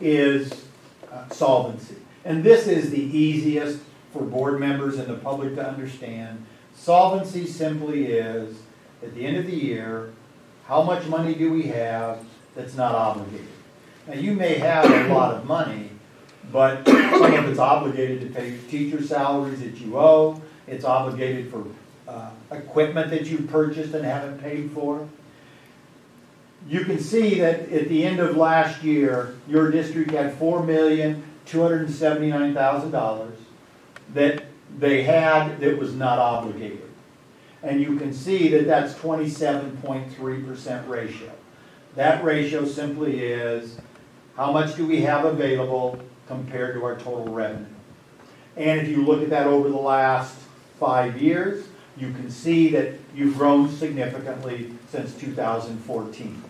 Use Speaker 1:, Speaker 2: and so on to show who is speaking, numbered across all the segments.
Speaker 1: is solvency. And this is the easiest for board members and the public to understand. Solvency simply is, at the end of the year, how much money do we have that's not obligated? Now, you may have a lot of money, but some of it's obligated to pay teacher salaries that you owe. It's obligated for equipment that you purchased and haven't paid for. You can see that at the end of last year, your district had $4,279,000 that they had that was not obligated. And you can see that that's 27.3% ratio. That ratio simply is how much do we have available compared to our total revenue. And if you look at that over the last 5 years, you can see that you've grown significantly since 2014.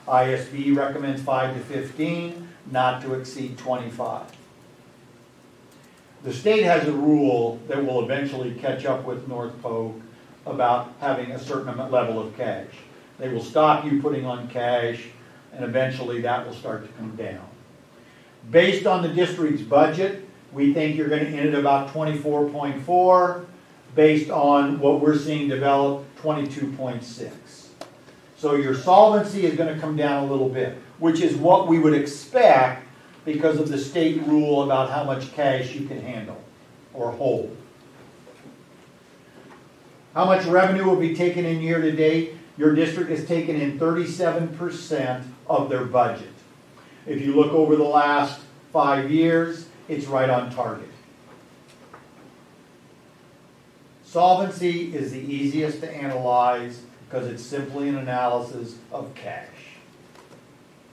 Speaker 1: ISB recommends 5 to 15, not to exceed 25. The state has a rule that will eventually catch up with North Polk about having a certain level of cash. They will stop you putting on cash, and eventually that will start to come down. Based on the district's budget, we think you're going to end at about 24.4. Based on what we're seeing develop, 22.6. So your solvency is going to come down a little bit, which is what we would expect because of the state rule about how much cash you can handle or hold. How much revenue will be taken in year to date? Your district has taken in 37% of their budget. If you look over the last 5 years, it's right on target. Solvency is the easiest to analyze because it's simply an analysis of cash.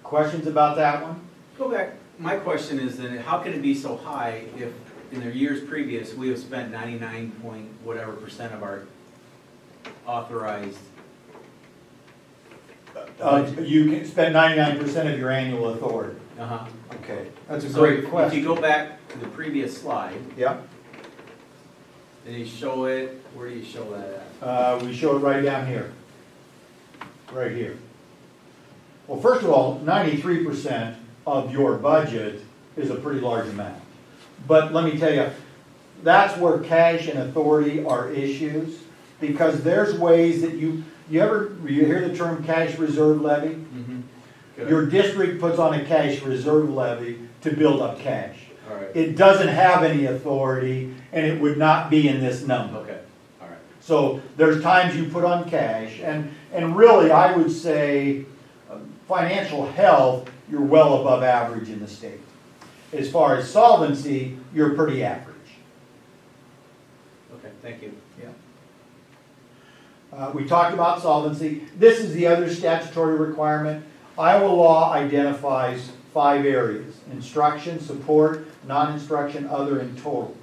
Speaker 1: Questions about that one?
Speaker 2: Go back. My question is then, how can it be so high if in the years previous we have spent 99 point whatever % of our authorized
Speaker 1: you can spend 99% of your annual authority. Okay, that's a great question.
Speaker 2: If you go back to the previous slide,
Speaker 1: yeah.
Speaker 2: Then you show it. Where do you show that
Speaker 1: at? We show it right down here. Right here. Well, first of all, 93% of your budget is a pretty large amount. But let me tell you, that's where cash and authority are issues, because there's ways that you hear the term cash reserve levy? Mm-hmm. Your district puts on a cash reserve levy to build up cash.
Speaker 2: All right.
Speaker 1: It doesn't have any authority, and it would not be in this number.
Speaker 2: Okay. All right.
Speaker 1: So there's times you put on cash, and really I would say financial health, you're well above average in the state. As far as solvency, you're pretty average.
Speaker 2: Okay, thank you.
Speaker 1: Yeah. We talked about solvency. This is the other statutory requirement. Iowa law identifies 5 areas: instruction, support, non-instruction, other, and total.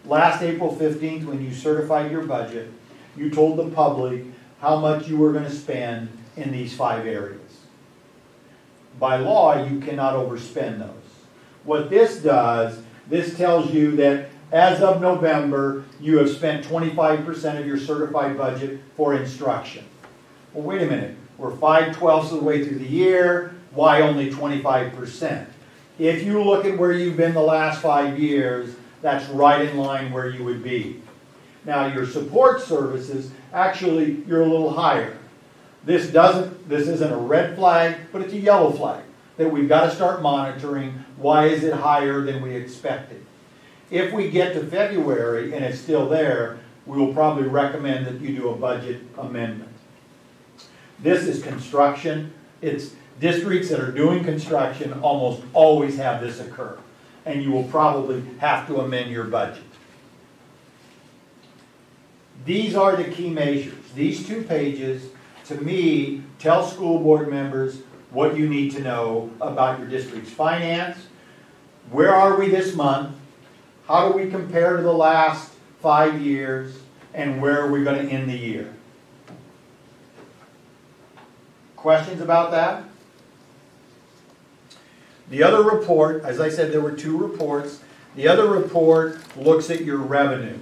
Speaker 1: Last April 15th, when you certified your budget, you told the public how much you were going to spend in these 5 areas. By law, you cannot overspend those. What this does, this tells you that as of November, you have spent 25% of your certified budget for instruction. Well, wait a minute. We're 5/12 of the way through the year. Why only 25%? If you look at where you've been the last 5 years, that's right in line where you would be. Now, your support services, actually, you're a little higher. This isn't a red flag, but it's a yellow flag that we've got to start monitoring. Why is it higher than we expected? If we get to February and it's still there, we will probably recommend that you do a budget amendment. This is construction. It's districts that are doing construction almost always have this occur, and you will probably have to amend your budget. These are the key measures. These 2 pages, to me, tell school board members what you need to know about your district's finance. Where are we this month? How do we compare to the last 5 years? And where are we going to end the year? Questions about that? The other report, as I said, there were 2 reports. The other report looks at your revenue.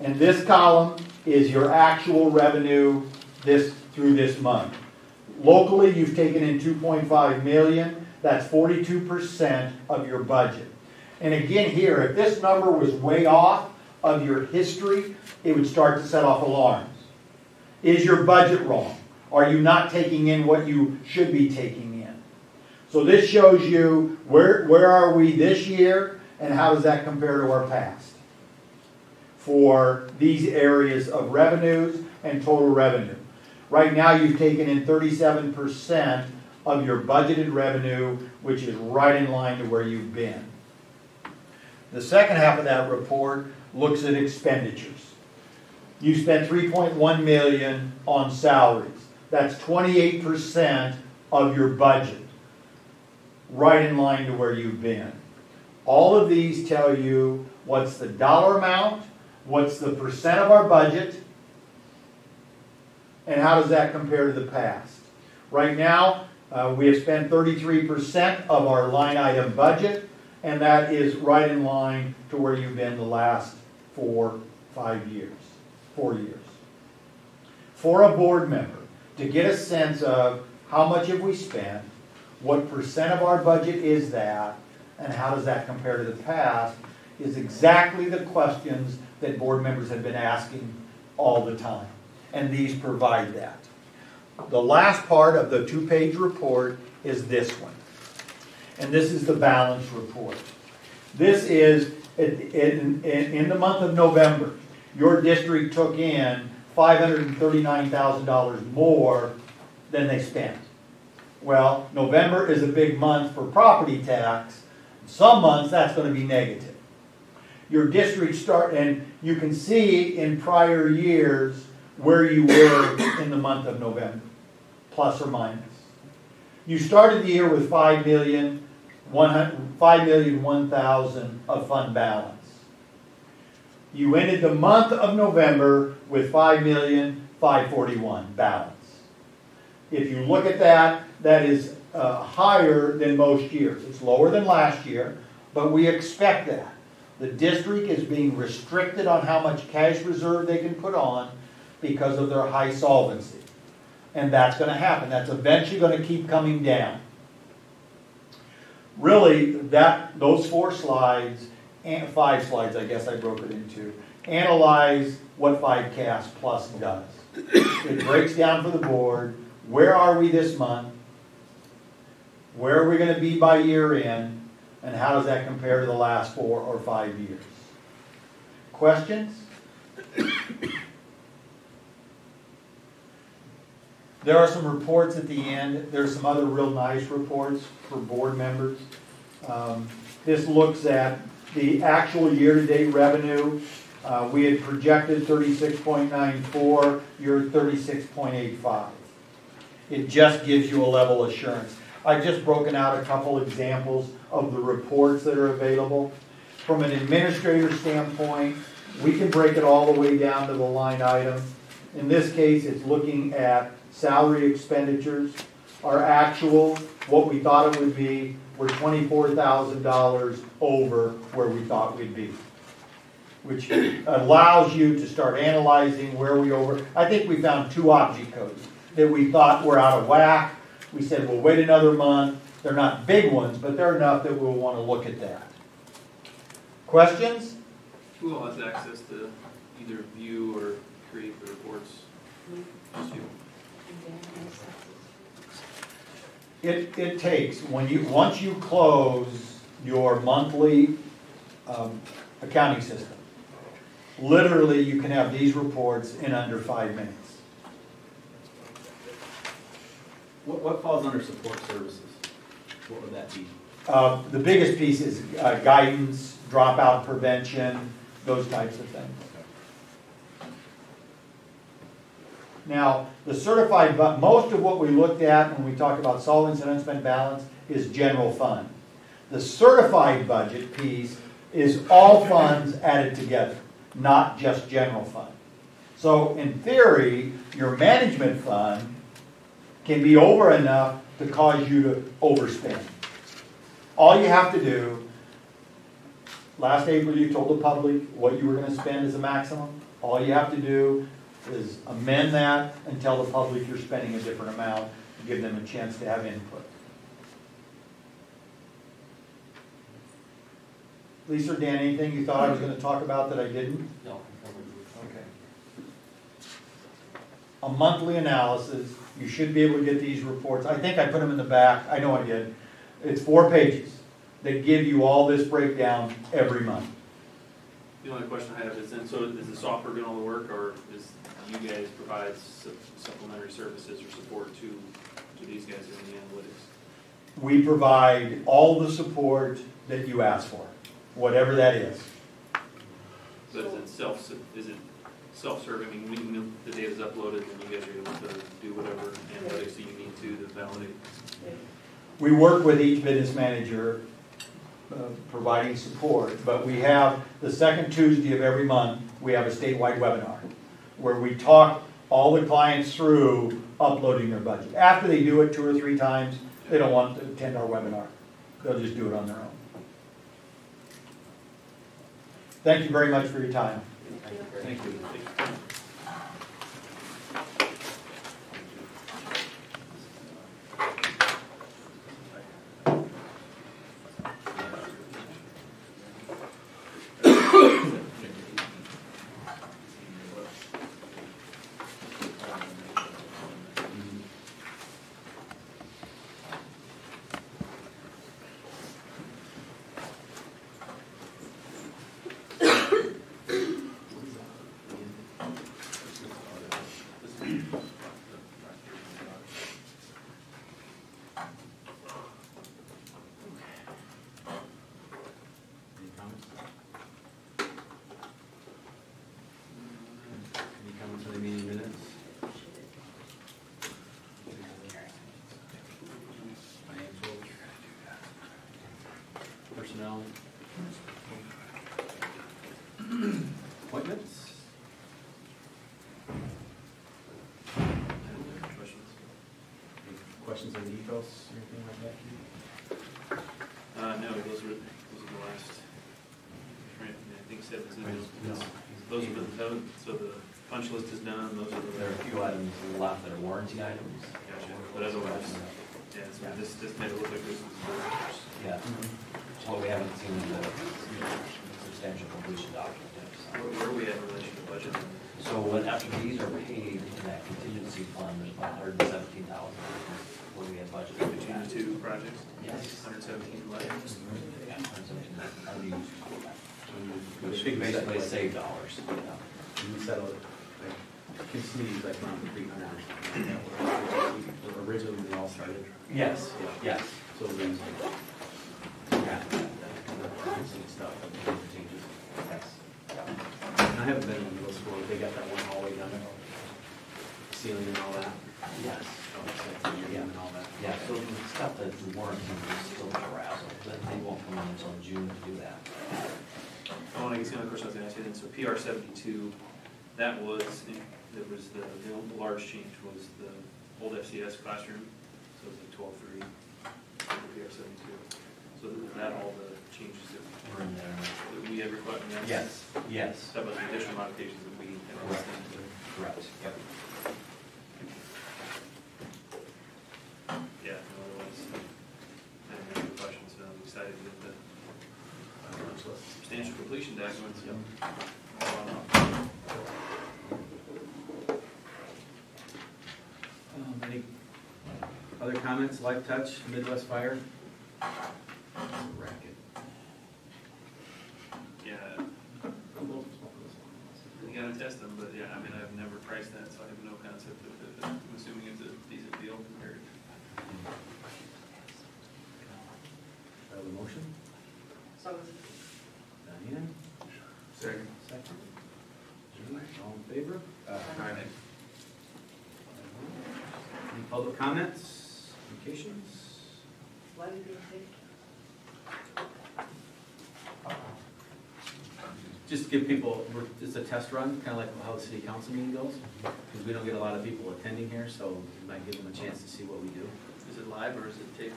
Speaker 1: And this column is your actual revenue through this month. Locally, you've taken in $2.5 million. That's 42% of your budget. And again here, if this number was way off of your history, it would start to set off alarms. Is your budget wrong? Are you not taking in what you should be taking in? So this shows you where are we this year and how does that compare to our past for these areas of revenues and total revenue. Right now you've taken in 37% of your budgeted revenue, which is right in line to where you've been. The second half of that report looks at expenditures. You spent $3.1 million on salaries. That's 28% of your budget, right in line to where you've been. All of these tell you what's the dollar amount, what's the percent of our budget, and how does that compare to the past. Right now, we have spent 33% of our line item budget, and that is right in line to where you've been the last 4 years. For a board member, to get a sense of how much have we spent, what percent of our budget is that, and how does that compare to the past, is exactly the questions that board members have been asking all the time. And these provide that. The last part of the 2-page report is this one. And this is the balance report. This is, in the month of November, your district took in $539,000 more than they spent. Well, November is a big month for property tax. Some months that's going to be negative. Your district and you can see in prior years where you were in the month of November, plus or minus. You started the year with $5,001,000 of fund balance. You ended the month of November with $5,541,000 balance. If you look at that, that is higher than most years. It's lower than last year, but we expect that. The district is being restricted on how much cash reserve they can put on because of their high solvency. And that's going to happen. That's eventually going to keep coming down. Really, those 4 slides, and 5 slides I guess I broke it into, analyze what 5CAS Plus does. It breaks down for the board, where are we this month, where are we going to be by year end, and how does that compare to the last 4 or 5 years? Questions? There are some reports at the end. There's some other real nice reports for board members. This looks at the actual year-to-date revenue. We had projected 36.94. You're at 36.85. It just gives you a level assurance. I've just broken out a couple examples of the reports that are available. From an administrator standpoint, we can break it all the way down to the line item. In this case, it's looking at salary expenditures. Our actual, what we thought it would be, we're $24,000 over where we thought we'd be, which allows you to start analyzing where we over. I think we found 2 object codes that we thought were out of whack. We said, we'll wait another month. They're not big ones, but they're enough that we'll want to look at that. Questions?
Speaker 3: Who all has access to either view or create the reports? Just you.
Speaker 1: It takes, once you close your monthly accounting system, literally you can have these reports in under 5 minutes.
Speaker 2: What falls under support services? What would that be?
Speaker 1: The biggest piece is guidance, dropout prevention, those types of things. Now, the certified, but most of what we looked at when we talked about solvency and unspent balance is general fund. The certified budget piece is all funds added together, not just general fund. So, in theory, your management fund can be over enough to cause you to overspend. All you have to do, last April you told the public what you were going to spend as a maximum. All you have to do is amend that and tell the public you're spending a different amount to give them a chance to have input. Lisa or Dan, anything you thought I was gonna talk about that I didn't?
Speaker 4: No.
Speaker 1: Okay. A monthly analysis, you should be able to get these reports. I think I put them in the back, I know I did. It's 4 pages that give you all this breakdown every month.
Speaker 3: The only question I have is, then, so is the software doing all the work, or is you guys provide supplementary services or support to these guys doing the analytics?
Speaker 1: We provide all the support that you ask for, whatever that is.
Speaker 3: So is it self-serving? I mean, when the data's uploaded, then you guys are able to do whatever analytics that you need to validate?
Speaker 1: We work with each business manager providing support, but we have the second Tuesday of every month, we have a statewide webinar where we talk all the clients through uploading their budget. After they do it 2 or 3 times, they don't want to attend our webinar. They'll just do it on their own. Thank you very much for your time.
Speaker 2: Thank you. Personnel. Appointments. Any questions on ethos or anything like that?
Speaker 3: No, those are the last. I think 17. Those are the so the punch list is done. Those are
Speaker 4: There are a few items left that are warranty items.
Speaker 3: Gotcha. But otherwise, yeah. So this made it look like this was
Speaker 4: Yeah. Well, we haven't seen the substantial completion document yet.
Speaker 3: Where are we at in relation to budget?
Speaker 4: So after these are paid in that contingency fund, there's about $117,000 where we have budgeted.
Speaker 3: Between the 2 projects?
Speaker 4: Yes.
Speaker 3: 117 left.
Speaker 4: Yeah, 117 unused. Which basically save dollars. Yeah.
Speaker 2: We settled it. Continue like around 300 or something like that. Originally, when we all started.
Speaker 4: Yes. Yes.
Speaker 2: So we use
Speaker 4: Yeah.
Speaker 2: stuff.
Speaker 4: Yes.
Speaker 2: And I haven't been in middle school. They got that one hallway done, ceiling and all that.
Speaker 4: Yes.
Speaker 2: Yeah, and all that.
Speaker 4: Yeah, so the stuff that's warranty is still terrazzo, but they won't come in until June to do that.
Speaker 3: Oh, and I guess the other question I was going to ask you then, so PR 72, that was, there was the large change was the old FCS classroom, so it was like 12.3, PR 72. So is that all the changes that
Speaker 4: We're in there.
Speaker 3: we had requested?
Speaker 4: Yes, yes.
Speaker 3: That was the additional modifications that we had requested.
Speaker 4: Correct, yep.
Speaker 3: Yeah, no, otherwise, I have no other questions, so I'm excited to get the substantial completion documents.
Speaker 2: Any other comments? Life Touch, Midwest Fire? Racket.
Speaker 3: Yeah, you gotta test them, but yeah, I mean, I've never priced that, so I have no concept of it. I'm assuming it's a decent deal compared.
Speaker 2: Have a motion?
Speaker 5: So
Speaker 2: Diane?
Speaker 3: Second.
Speaker 2: Second. Julie, all in favor?
Speaker 3: Aye.
Speaker 2: Any public comments, communications?
Speaker 5: why did you think?
Speaker 2: Just give people, it's a test run, kind of like how the city council meeting goes, because we don't get a lot of people attending here, so we might give them a chance to see what we do.
Speaker 3: Is it live or is it taped?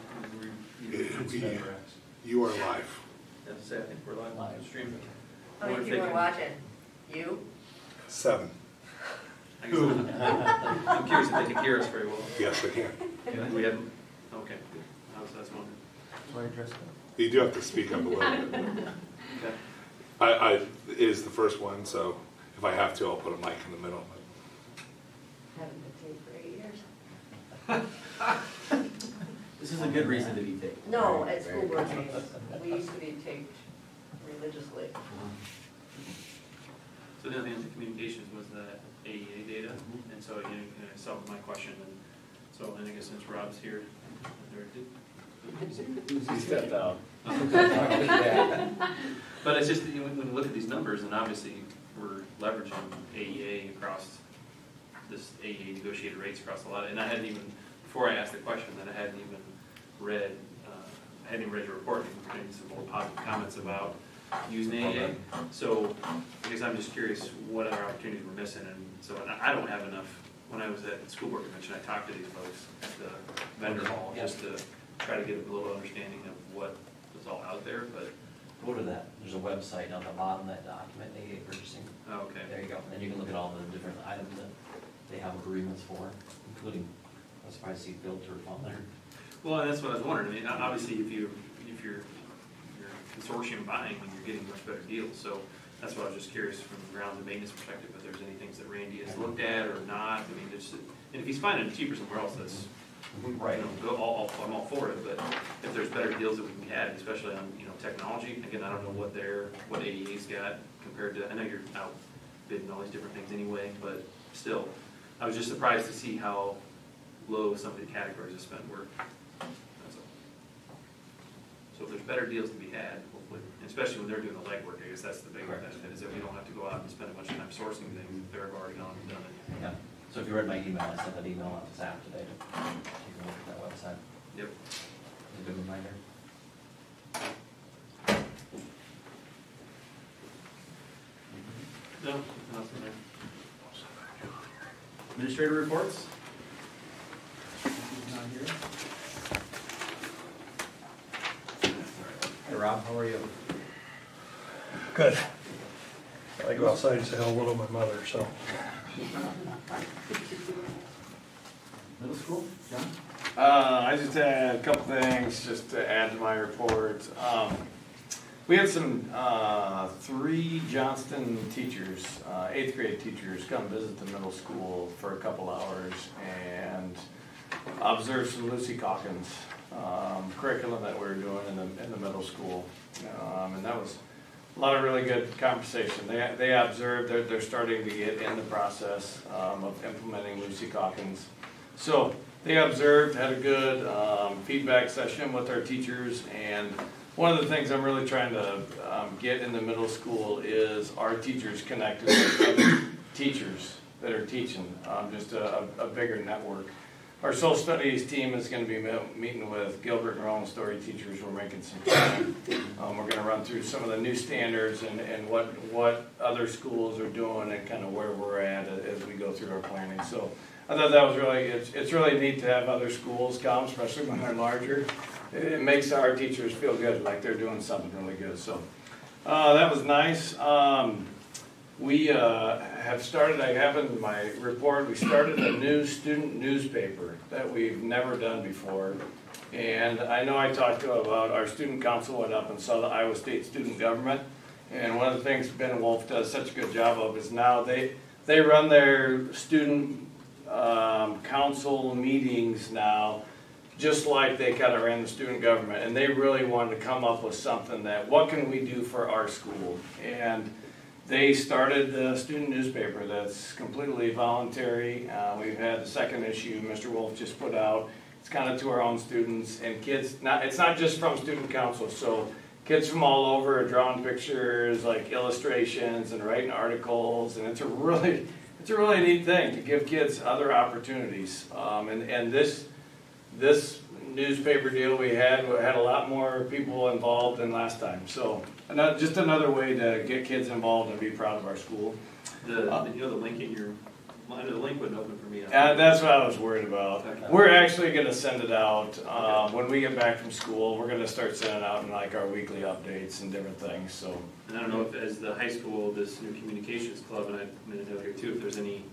Speaker 6: You are live.
Speaker 3: That's it, I think we're live streaming.
Speaker 5: How many people are watching? You?
Speaker 6: 7.
Speaker 3: I'm curious if they can hear us very well.
Speaker 6: Yes, I can.
Speaker 3: We have, okay, good. That's one.
Speaker 1: That's why I dressed up.
Speaker 6: You do have to speak up a little bit.
Speaker 3: Okay.
Speaker 6: It is the first one, so if I have to, I'll put a mic in the middle.
Speaker 5: Haven't been taped for 8 years.
Speaker 2: This is a good reason to be taped.
Speaker 5: No, at school board meetings, we used to be taped religiously.
Speaker 3: So the other thing, the communications was the AEA data, and so, you know, I solved my question, and so, and I guess since Rob's here,
Speaker 7: He stepped out.
Speaker 3: But it's just, you know, when you look at these numbers, and obviously we're leveraging AEA across this AEA negotiated rates across a lot, and I hadn't even, before I asked the question, that I hadn't even read your report, and getting some more positive comments about using AEA. So I guess I'm just curious what other opportunities we're missing, and so I don't have enough. When I was at the school board convention, I talked to these folks at the vendor hall just to try to get a little understanding of what was all out there, but.
Speaker 4: Go to that, there's a website on the bottom of that document, AEA purchasing.
Speaker 3: Oh, okay.
Speaker 4: There you go, and then you can look at all the different items that they have agreements for, including, I was surprised to see filter on there.
Speaker 3: Well, that's what I was wondering. I mean, obviously, if you're consortium buying, you're getting much better deals. So that's what I was just curious from the grounds and maintenance perspective, if there's any things that Randy has looked at or not. I mean, just, and if he's finding it cheaper somewhere else, that's
Speaker 4: Right.
Speaker 3: You know, I'm all for it. But if there's better deals that we can get, especially on technology. Again, I don't know what AEA's got compared to. I know you're out bidding all these different things anyway, but still, I was just surprised to see how low some of the categories of spend were. That's all. So if there's better deals to be had, hopefully, especially when they're doing the legwork, I guess that's the big benefit, is that we don't have to go out and spend a bunch of time sourcing things. They're already gone and done it.
Speaker 4: Yeah, so if you read my email, I sent that email out this afternoon today. You can look at that website.
Speaker 3: Yep.
Speaker 4: It's a good reminder.
Speaker 3: No, nothing there.
Speaker 2: Administrator reports? He's not here. Hey Rob, how are you?
Speaker 7: Good. I go outside and say hello to my mother, so.
Speaker 2: Middle school, John?
Speaker 7: I just had a couple things just to add to my report. We had some 3 Johnston teachers, 8th grade teachers, come visit the middle school for a couple hours and observe some Lucy Calkins curriculum that we were doing in the middle school, and that was a lot of really good conversation. They observed they're starting to get in the process of implementing Lucy Calkins. So they observed, had a good feedback session with our teachers, and one of the things I'm really trying to get in the middle school is our teachers connected with other teachers that are teaching, just a bigger network. Our social studies team is going to be meeting with Gilbert and Rowan Story teachers. We're making some time. We're going to run through some of the new standards and what other schools are doing and kind of where we're at as we go through our planning. So I thought that was really, it's really neat to have other schools come, especially when they're larger. It makes our teachers feel good, like they're doing something really good. So that was nice. We have started, I have in my report, we started a new student newspaper that we've never done before. And I know I talked to about our student council went up and saw the Iowa State student government. And one of the things Ben Wolf does such a good job of is now they run their student council meetings now just like they kind of ran the student government. And they really wanted to come up with something that, what can we do for our school? And they started the student newspaper that's completely voluntary. We've had the second issue Mr. Wolf just put out. It's kind of to our own students and kids. It's not just from student council, so kids from all over are drawing pictures, like illustrations and writing articles, and it's a really neat thing to give kids other opportunities. And this newspaper deal we had a lot more people involved than last time. So just another way to get kids involved and be proud of our school.
Speaker 3: The link in your, the link wouldn't open for me.
Speaker 7: That's what I was worried about.
Speaker 3: Okay.
Speaker 7: We're actually going to send it out when we get back from school. We're going to start sending out in like our weekly updates and different things. So,
Speaker 3: and I don't know if as the high school, this new communications club, and I made a note here too, if there's any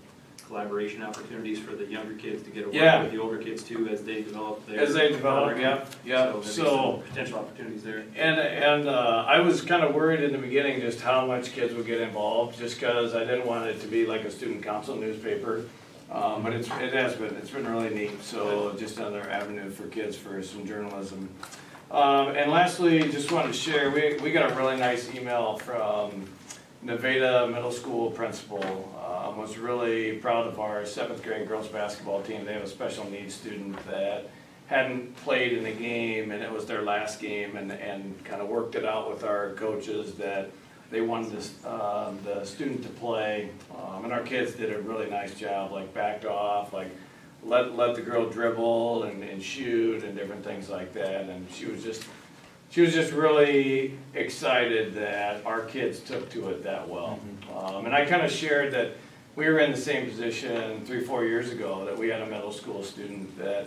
Speaker 3: collaboration opportunities for the younger kids to get to
Speaker 7: Yeah.
Speaker 3: work with the older kids too as they develop their.
Speaker 7: As they develop,
Speaker 3: program.
Speaker 7: yeah.
Speaker 3: So there'd be
Speaker 7: So,
Speaker 3: some potential opportunities there.
Speaker 7: and I was kind of worried in the beginning just how much kids would get involved, just because I didn't want it to be like a student council newspaper. But it's been really neat, so just another avenue for kids for some journalism. And lastly, just wanted to share, we got a really nice email from Nevada Middle School principal. Was really proud of our 7th grade girls basketball team. They have a special needs student that hadn't played in the game, and it was their last game, and kind of worked it out with our coaches that they wanted the student to play, and our kids did a really nice job, like backed off, like let the girl dribble and shoot and different things like that, and she was just really excited that our kids took to it that well. And I kind of shared that we were in the same position 3-4 years ago, that we had a middle school student that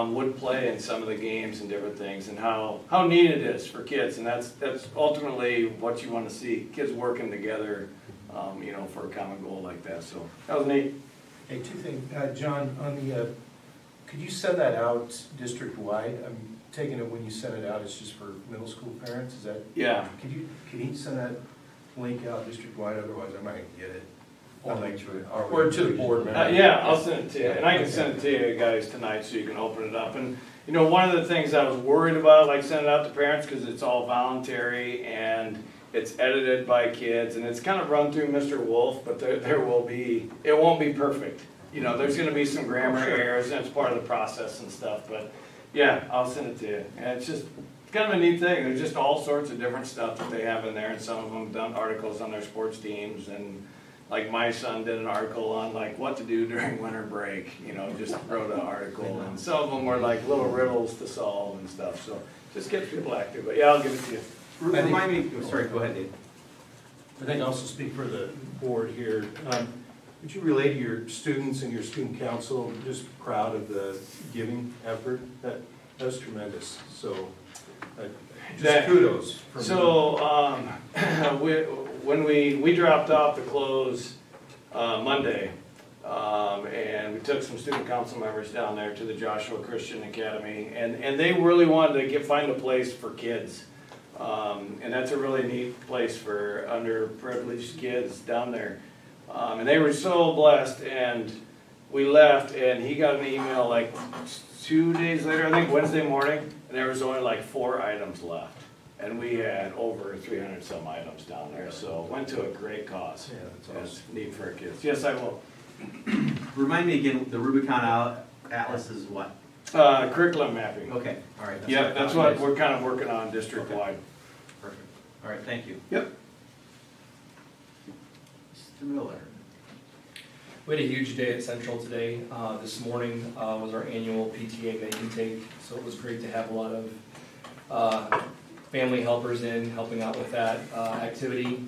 Speaker 7: would play in some of the games and different things, and how neat it is for kids, and that's ultimately what you want to see, kids working together, for a common goal like that. So that was neat.
Speaker 8: Hey, two things, John, on the, could you send that out district-wide? I'm taking it when you send it out, it's just for middle school parents, is that?
Speaker 7: Yeah.
Speaker 8: Can you send that link out district-wide, otherwise I'm not gonna get it. Or to the board member.
Speaker 7: Yeah, I'll send it to you, and I can send it to you guys tonight so you can open it up. And one of the things I was worried about, like sending it out to parents, because it's all voluntary and it's edited by kids, and it's kind of run through Mr. Wolf, but it won't be perfect. There's going to be some grammar errors, and it's part of the process and stuff. But yeah, I'll send it to you. And it's kind of a neat thing. There's just all sorts of different stuff that they have in there, and some of them done articles on their sports teams, and like my son did an article on like what to do during winter break, just wrote an article, and some of them were like little riddles to solve and stuff, so just get people active. But yeah, I'll give it to you.
Speaker 2: Remind me, sorry, go ahead, Dave.
Speaker 8: I think I also speak for the board here. Would you relay to your students and your student council, just proud of the giving effort? That was tremendous, so just kudos.
Speaker 7: So when we dropped off the clothes Monday, and we took some student council members down there to the Joshua Christian Academy, and they really wanted to find a place for kids, and that's a really neat place for underprivileged kids down there, and they were so blessed. And we left, and he got an email like 2 days later, I think Wednesday morning, and there was only like 4 items left. And we had over 300 some items down there, so went to a great cause.
Speaker 8: Yeah, that's awesome.
Speaker 7: It's neat for our kids. Yes, I will.
Speaker 2: Remind me again, the Rubicon Atlas is what?
Speaker 7: Curriculum mapping.
Speaker 2: Okay, all right.
Speaker 7: Yeah, that's what we're kind of working on district-wide.
Speaker 2: Perfect. All right, thank you.
Speaker 7: Yep.
Speaker 2: Mr. Miller.
Speaker 9: We had a huge day at Central today. This morning was our annual PTA make and take, so it was great to have a lot of family helpers in, helping out with that activity.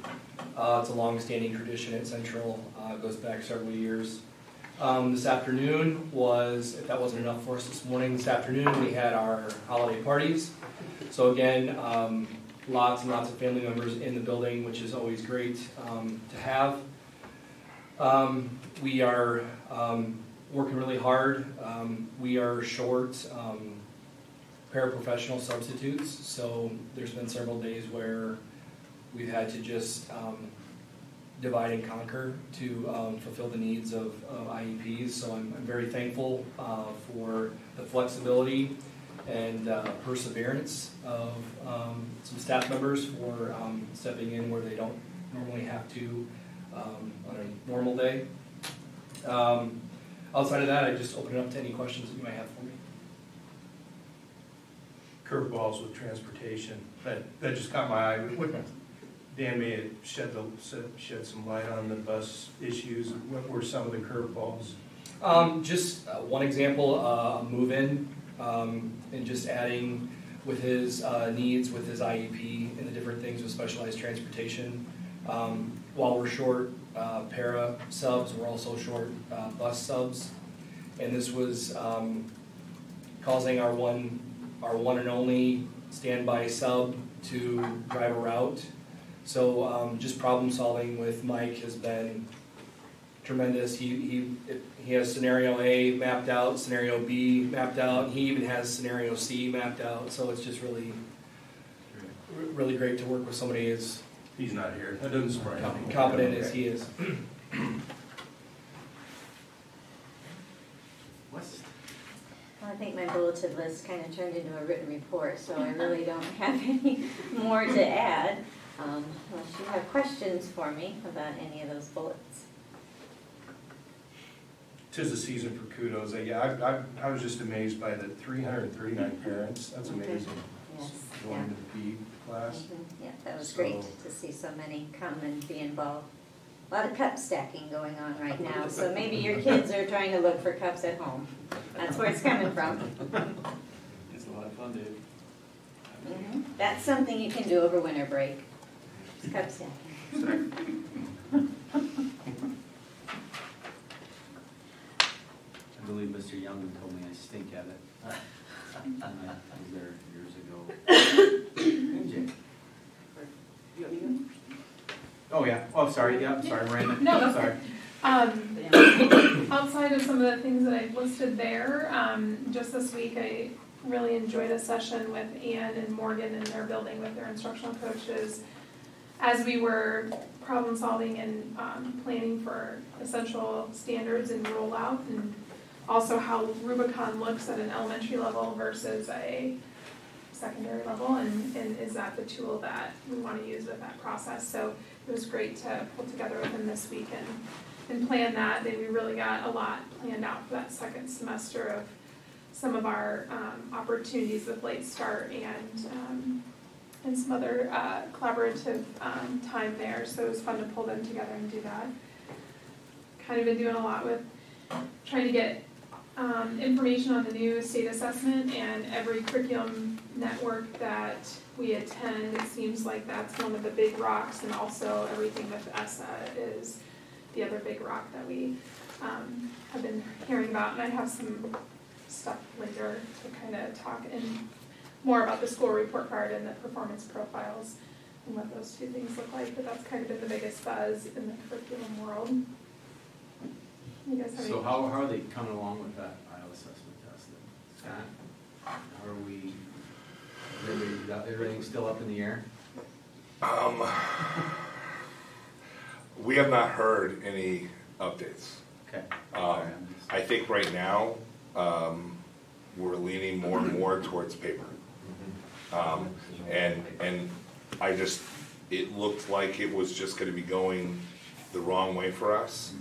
Speaker 9: It's a long-standing tradition at Central. It goes back several years. This afternoon was, if that wasn't enough for us this morning, this afternoon we had our holiday parties. So again, lots and lots of family members in the building, which is always great to have. We are working really hard. We are short paraprofessional substitutes, so there's been several days where we've had to just divide and conquer to fulfill the needs of IEPs. So I'm very thankful for the flexibility and perseverance of some staff members for stepping in where they don't normally have to on a normal day. Outside of that, I just open it up to any questions that you might have for me.
Speaker 8: Curveballs with transportation, that just caught my eye. Dan may have shed some light on the bus issues. What were some of the curveballs?
Speaker 9: Just one example, a move-in, and just adding with his needs, with his IEP, and the different things with specialized transportation. While we're short para subs, we're also short bus subs, and this was causing our one and only standby sub to drive a route. So just problem solving with Mike has been tremendous. He has scenario A mapped out, scenario B mapped out, and he even has scenario C mapped out. So it's just really great to work with somebody as
Speaker 8: He's not here. That doesn't surprise me.
Speaker 9: competent as he is.
Speaker 2: What's,
Speaker 10: Well, I think my bulleted list kind of turned into a written report, so I really don't have any more to add. Unless you have questions for me about any of those bullets.
Speaker 8: 'Tis the season for kudos. I was just amazed by the 339 parents. That's amazing.
Speaker 10: Yes,
Speaker 8: Going to the PE class.
Speaker 10: Yeah, that was great to see so many come and be involved. A lot of cup stacking going on right now, so maybe your kids are trying to look for cups at home. That's where it's coming from.
Speaker 3: It's a lot of fun, Dave.
Speaker 10: That's something you can do over winter break. It's cup stacking.
Speaker 2: I believe Mr. Young told me I stink at it. I was there years ago. MJ. Oh, yeah. Oh, sorry. Yeah, sorry, Miranda.
Speaker 11: No, that's
Speaker 2: sorry.
Speaker 11: Outside of some of the things that I've listed there, just this week I really enjoyed a session with Ann and Morgan in their building with their instructional coaches as we were problem solving and planning for essential standards and rollout, and also how Rubicon looks at an elementary level versus a secondary level, and is that the tool that we want to use with that process. So it was great to pull together with them this week and plan that. We really got a lot planned out for that second semester of some of our opportunities with Late Start and some other collaborative time there. So it was fun to pull them together and do that. Kind of been doing a lot with trying to get information on the new state assessment, and every curriculum network that we attend, it seems like that's one of the big rocks, and also everything with ESSA is the other big rock that we have been hearing about. And I have some stuff later to kind of talk in more about the school report card and the performance profiles and what those two things look like, but that's kind of been the biggest buzz in the curriculum world. You guys have
Speaker 2: So
Speaker 11: any?
Speaker 2: how are they coming along with that Iowa assessment test then? Scott, how are we, everything's still up in the air?
Speaker 6: We have not heard any updates.
Speaker 2: Okay.
Speaker 6: I think right now, we're leaning more and more towards paper. And I just, it looked like it was just gonna be going the wrong way for us.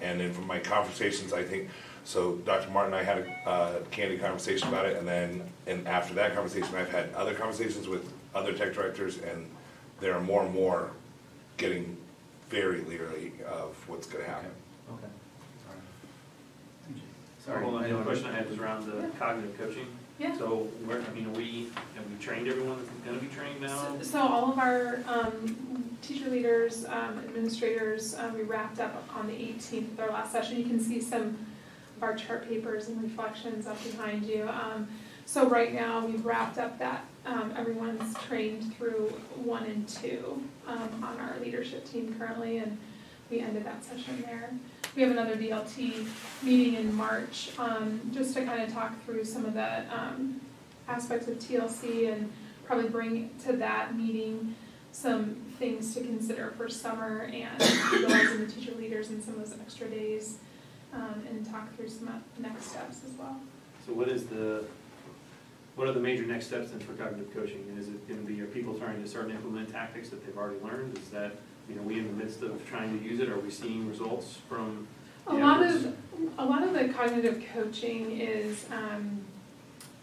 Speaker 6: And then from my conversations, I think, so Dr. Martin and I had a candid conversation about it, and after that conversation, I've had other conversations with other tech directors, and there are more and more getting very leery of what's gonna happen.
Speaker 2: Okay. Sorry.
Speaker 3: Well, the question I had was around the cognitive coaching.
Speaker 11: Yeah.
Speaker 3: So where, I mean, have we trained everyone that's gonna be trained now?
Speaker 11: So all of our teacher leaders, administrators, we wrapped up on the 18th with our last session. You can see some of our chart papers and reflections up behind you. So right now we've wrapped up that everyone's trained through 1 and 2 on our leadership team currently, and we ended that session there. We have another DLT meeting in March just to kind of talk through some of the aspects of TLC, and probably bring to that meeting some things to consider for summer, and utilizing the teacher leaders in some of those extra days, and talk through some next steps as well.
Speaker 3: So what are the major next steps then for cognitive coaching? Is it gonna be, are people trying to start and implement tactics that they've already learned? Is that, are we in the midst of trying to use it? Are we seeing results from the efforts?
Speaker 11: A lot of the cognitive coaching is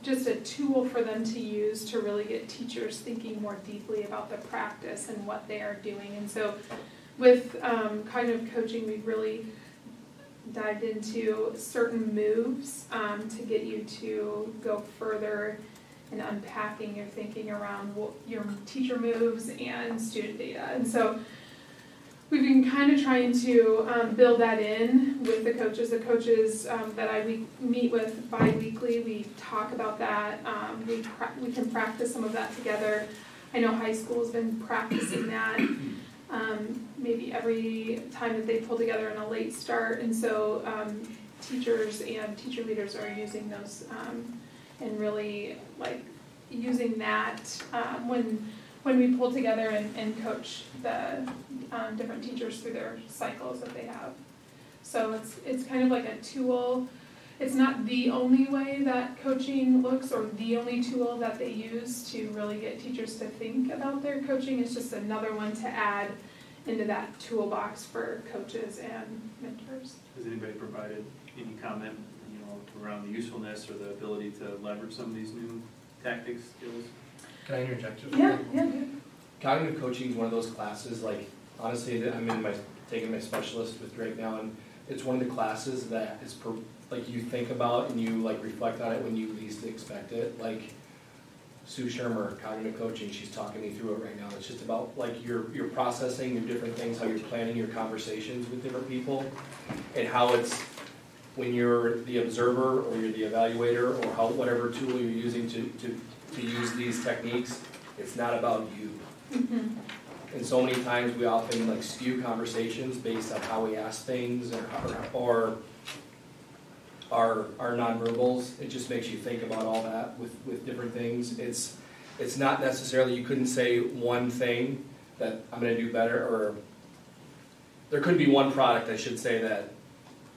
Speaker 11: just a tool for them to use to really get teachers thinking more deeply about the practice and what they are doing. And so with cognitive coaching, we've really dived into certain moves to get you to go further in unpacking your thinking around your teacher moves and student data. And so we've been kind of trying to build that in with the coaches. The coaches that I meet with bi-weekly, we talk about that. We can practice some of that together. I know high school's been practicing that. maybe every time that they pull together in a late start. And so teachers and teacher leaders are using those and really like using that when we pull together and coach the different teachers through their cycles that they have. So it's kind of like a tool. It's not the only way that coaching looks or the only tool that they use to really get teachers to think about their coaching. It's just another one to add into that toolbox for coaches and mentors.
Speaker 3: Has anybody provided any comment, around the usefulness or the ability to leverage some of these new tactics, skills?
Speaker 9: Can I interject?
Speaker 11: Yeah.
Speaker 9: Cognitive coaching is one of those classes, like, honestly, I'm taking my specialist with right now, and it's one of the classes that is, like, you think about and you, like, reflect on it when you least expect it. Like, Sue Shermer, cognitive coaching, she's talking me through it right now. It's just about, like, you're processing your different things, how you're planning your conversations with different people, and how it's, when you're the observer or you're the evaluator or whatever tool you're using to use these techniques, it's not about you.
Speaker 11: Mm-hmm.
Speaker 9: And so many times we often like skew conversations based on how we ask things or our nonverbals. It just makes you think about all that with different things. It's not necessarily, you couldn't say one thing that I'm going to do better, or there could be one product I should say that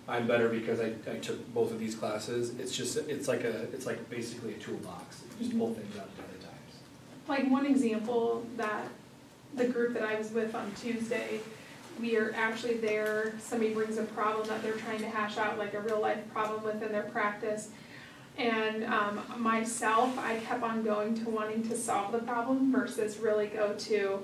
Speaker 9: I'm better because I took both of these classes. It's like basically a toolbox. You just pull things out at other times.
Speaker 11: Like one example that the group that I was with on Tuesday, we are actually there, somebody brings a problem that they're trying to hash out, like a real life problem within their practice. And myself, I kept on going to wanting to solve the problem versus really go to,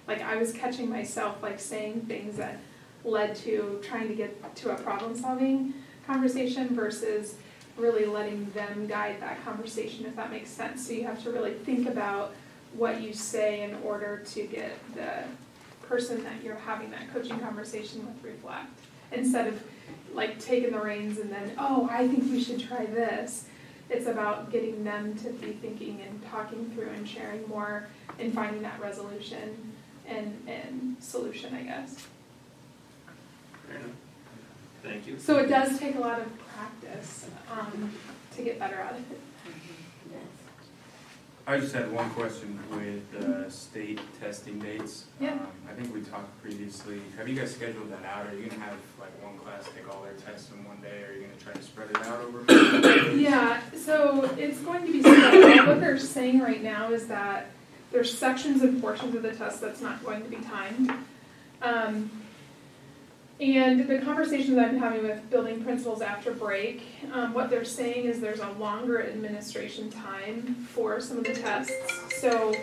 Speaker 11: like I was catching myself like saying things that led to trying to get to a problem-solving conversation versus really letting them guide that conversation, if that makes sense. So you have to really think about what you say in order to get the person that you're having that coaching conversation with reflect. Instead of like taking the reins and then, oh, I think we should try this. It's about getting them to be thinking and talking through and sharing more and finding that resolution and solution, I guess.
Speaker 3: Fair enough. Thank you.
Speaker 11: So it does take a lot of practice to get better at it.
Speaker 12: I just had one question with state testing dates.
Speaker 11: Yeah.
Speaker 12: I think we talked previously. Have you guys scheduled that out? Are you going to have like one class take all their tests in one day, or are you going to try to spread it out over?
Speaker 11: Yeah, so it's going to be spread out. What they're saying right now is that there's sections and portions of the test that's not going to be timed. And the conversations I've been having with building principals after break, what they're saying is there's a longer administration time for some of the tests. So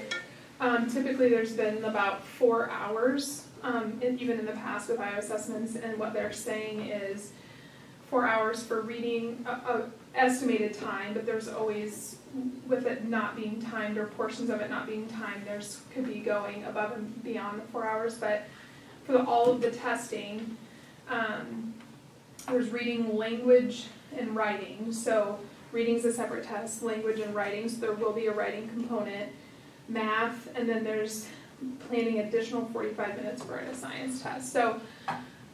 Speaker 11: typically there's been about 4 hours, even in the past with IO assessments, and what they're saying is 4 hours for reading, estimated time, but there's always, with it not being timed or portions of it not being timed, there's could be going above and beyond the 4 hours, but for all of the testing, there's reading, language, and writing. So reading's a separate test, language and writing, so there will be a writing component, math, and then there's planning additional 45 minutes for a science test. So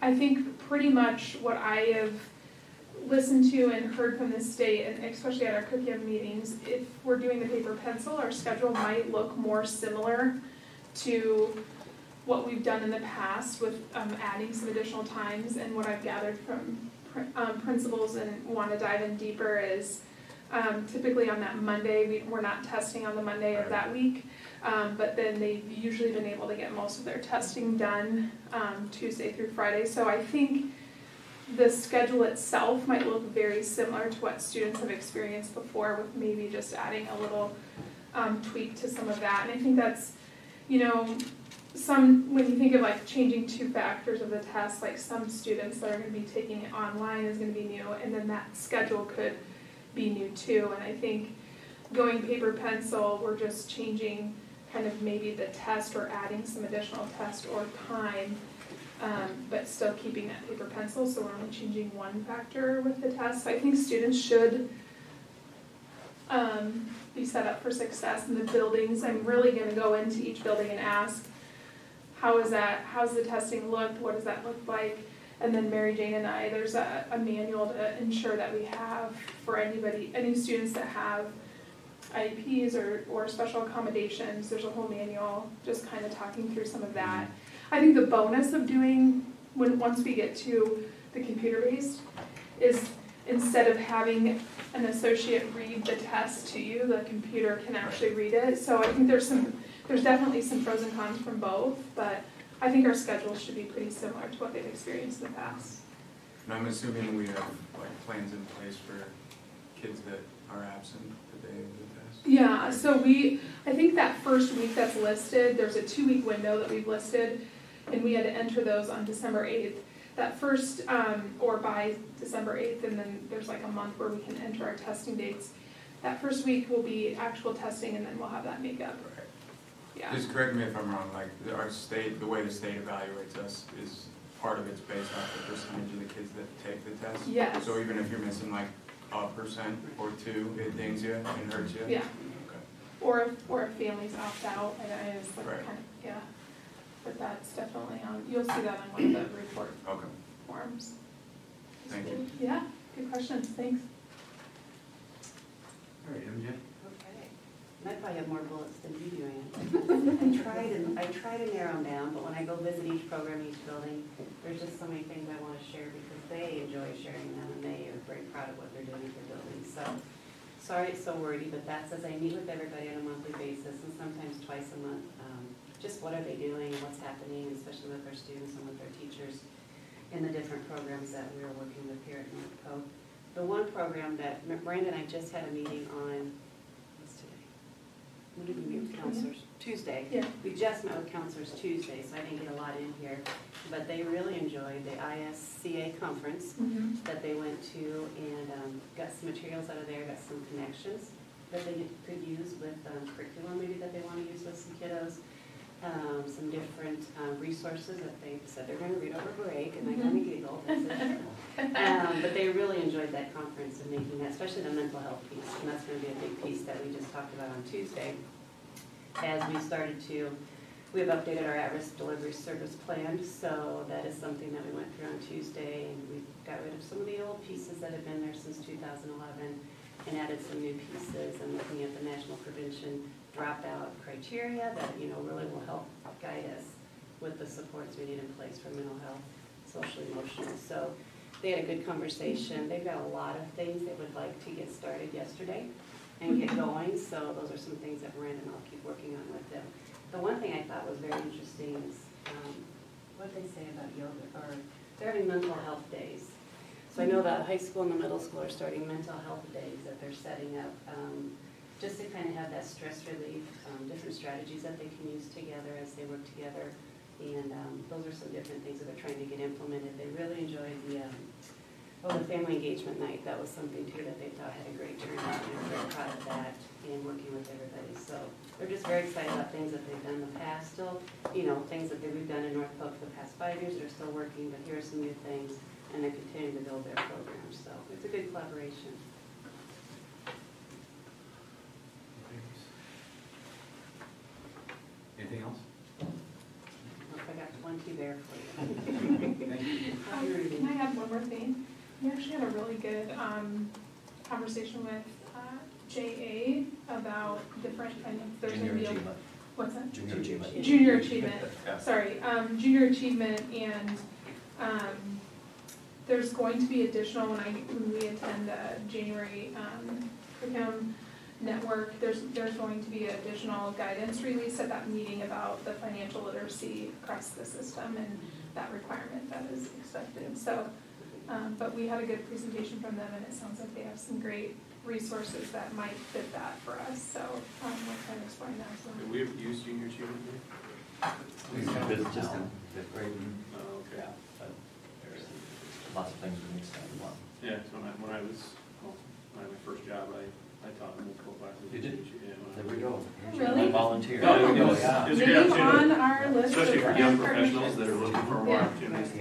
Speaker 11: I think pretty much what I have listened to and heard from the state, and especially at our cookie meetings, if we're doing the paper pencil, our schedule might look more similar to what we've done in the past with adding some additional times. And what I've gathered from principals and want to dive in deeper is typically on that Monday, we're not testing on the Monday of that week, but then they've usually been able to get most of their testing done Tuesday through Friday. So I think the schedule itself might look very similar to what students have experienced before, with maybe just adding a little tweak to some of that. And I think that's, when you think of like changing 2 factors of the test, like some students that are going to be taking it online is going to be new, and then that schedule could be new too. And I think going paper pencil, we're just changing kind of maybe the test or adding some additional test or time, but still keeping that paper pencil, so we're only changing 1 factor with the test. So I think students should be set up for success in the buildings. I'm really going to go into each building and ask, how's the testing looked, what does that look like? And then Mary Jane and I, there's a manual to ensure that we have for any students that have IEPs or special accommodations. There's a whole manual just kind of talking through some of that. I think the bonus of doing, once we get to the computer-based, is instead of having an associate read the test to you, the computer can actually read it. So I think there's definitely some pros and cons from both, but I think our schedules should be pretty similar to what they've experienced in the past.
Speaker 12: And I'm assuming we have like plans in place for kids that are absent the day of the test?
Speaker 11: Yeah, so I think that first week that's listed, there's a 2-week window that we've listed, and we had to enter those on December 8th. That first, or by December 8th, and then there's like a month where we can enter our testing dates. That first week will be actual testing, and then we'll have that makeup. Yeah.
Speaker 12: Just correct me if I'm wrong, like our state, the way the state evaluates us is part of it's based off the percentage of the kids that take the test?
Speaker 11: Yes.
Speaker 12: So even if you're missing like 1% or 2%, it dings you and hurts you?
Speaker 11: Yeah.
Speaker 12: Okay.
Speaker 11: Or if families opt out, and it's like
Speaker 12: Right.
Speaker 11: kind of, yeah. But that's definitely on, you'll see that on one of the report forms.
Speaker 12: Thank you.
Speaker 11: Yeah, good questions, thanks.
Speaker 2: All right, MJ?
Speaker 13: Okay. I probably have more bullets than you do, Ann. I try to narrow them down, but when I go visit each program, each building, there's just so many things I want to share because they enjoy sharing them and they are very proud of what they're doing at their buildings. So, sorry it's so wordy, but that's as I meet with everybody on a monthly basis and sometimes twice a month. Just what are they doing and what's happening, especially with our students and with our teachers in the different programs that we're working with here at North Polk. The one program that Miranda and I just had a meeting on, what's today? When did we meet with counselors? Tuesday.
Speaker 11: Yeah.
Speaker 13: We just met with counselors Tuesday, so I didn't get a lot in here. But they really enjoyed the ISCA conference that they went to and got some materials out of there, got some connections that they could use with curriculum maybe that they want to use with some kiddos. Some different resources that they said they're going to read over break, and I kind of giggled. But they really enjoyed that conference and making that, especially the mental health piece, and that's going to be a big piece that we just talked about on Tuesday. As we started to, we've updated our at-risk delivery service plan, so that is something that we went through on Tuesday, and we got rid of some of the old pieces that have been there since 2011 and added some new pieces and looking at the national prevention dropout criteria that really will help guide us with the supports we need in place for mental health, social, emotional. So they had a good conversation. They've got a lot of things they would like to get started yesterday and get going. So those are some things that Miranda and I'll keep working on with them. The one thing I thought was very interesting is what they say about yoga, or they're having mental health days. So I know the high school and the middle school are starting mental health days that they're setting up. Just to kind of have that stress relief, different strategies that they can use together as they work together. And those are some different things that they're trying to get implemented. They really enjoyed the family engagement night. That was something too that they thought had a great turnout, and they're very proud of that and working with everybody. So they're just very excited about things that they've done in the past. Still, things that we've done in North Polk for the past 5 years that are still working, but here are some new things, and they're continuing to build their programs. So it's a good collaboration.
Speaker 2: Anything else?
Speaker 13: I got plenty there for you.
Speaker 2: Thank you.
Speaker 11: Can I add one more thing? We actually had a really good conversation with JA about different, I know there's going to be what's that?
Speaker 4: Junior achievement.
Speaker 11: Junior achievement.
Speaker 4: Yeah.
Speaker 11: Sorry, junior achievement, and there's going to be additional when we attend the January curriculum network. There's going to be additional guidance released at that meeting about the financial literacy across the system and that requirement that is expected. So, but we had a good presentation from them, and it sounds like they have some great resources that might fit that for us. So we're kind of exploring that as well.
Speaker 3: Do we have used junior achievement here?
Speaker 4: Just in fifth grade.
Speaker 3: Oh, okay.
Speaker 4: Yeah, but there's lots of things we need to study on.
Speaker 3: Yeah, so when I was my first job, I taught multiple classes.
Speaker 4: You did?
Speaker 3: Yeah,
Speaker 4: There we go.
Speaker 11: Really?
Speaker 4: Volunteer.
Speaker 3: Oh,
Speaker 4: Yeah.
Speaker 3: It's a great
Speaker 11: Name
Speaker 3: opportunity.
Speaker 11: on our list
Speaker 3: Especially for
Speaker 11: of
Speaker 3: young
Speaker 11: partnerships.
Speaker 3: professionals that are looking for more
Speaker 11: Yeah.
Speaker 3: opportunities to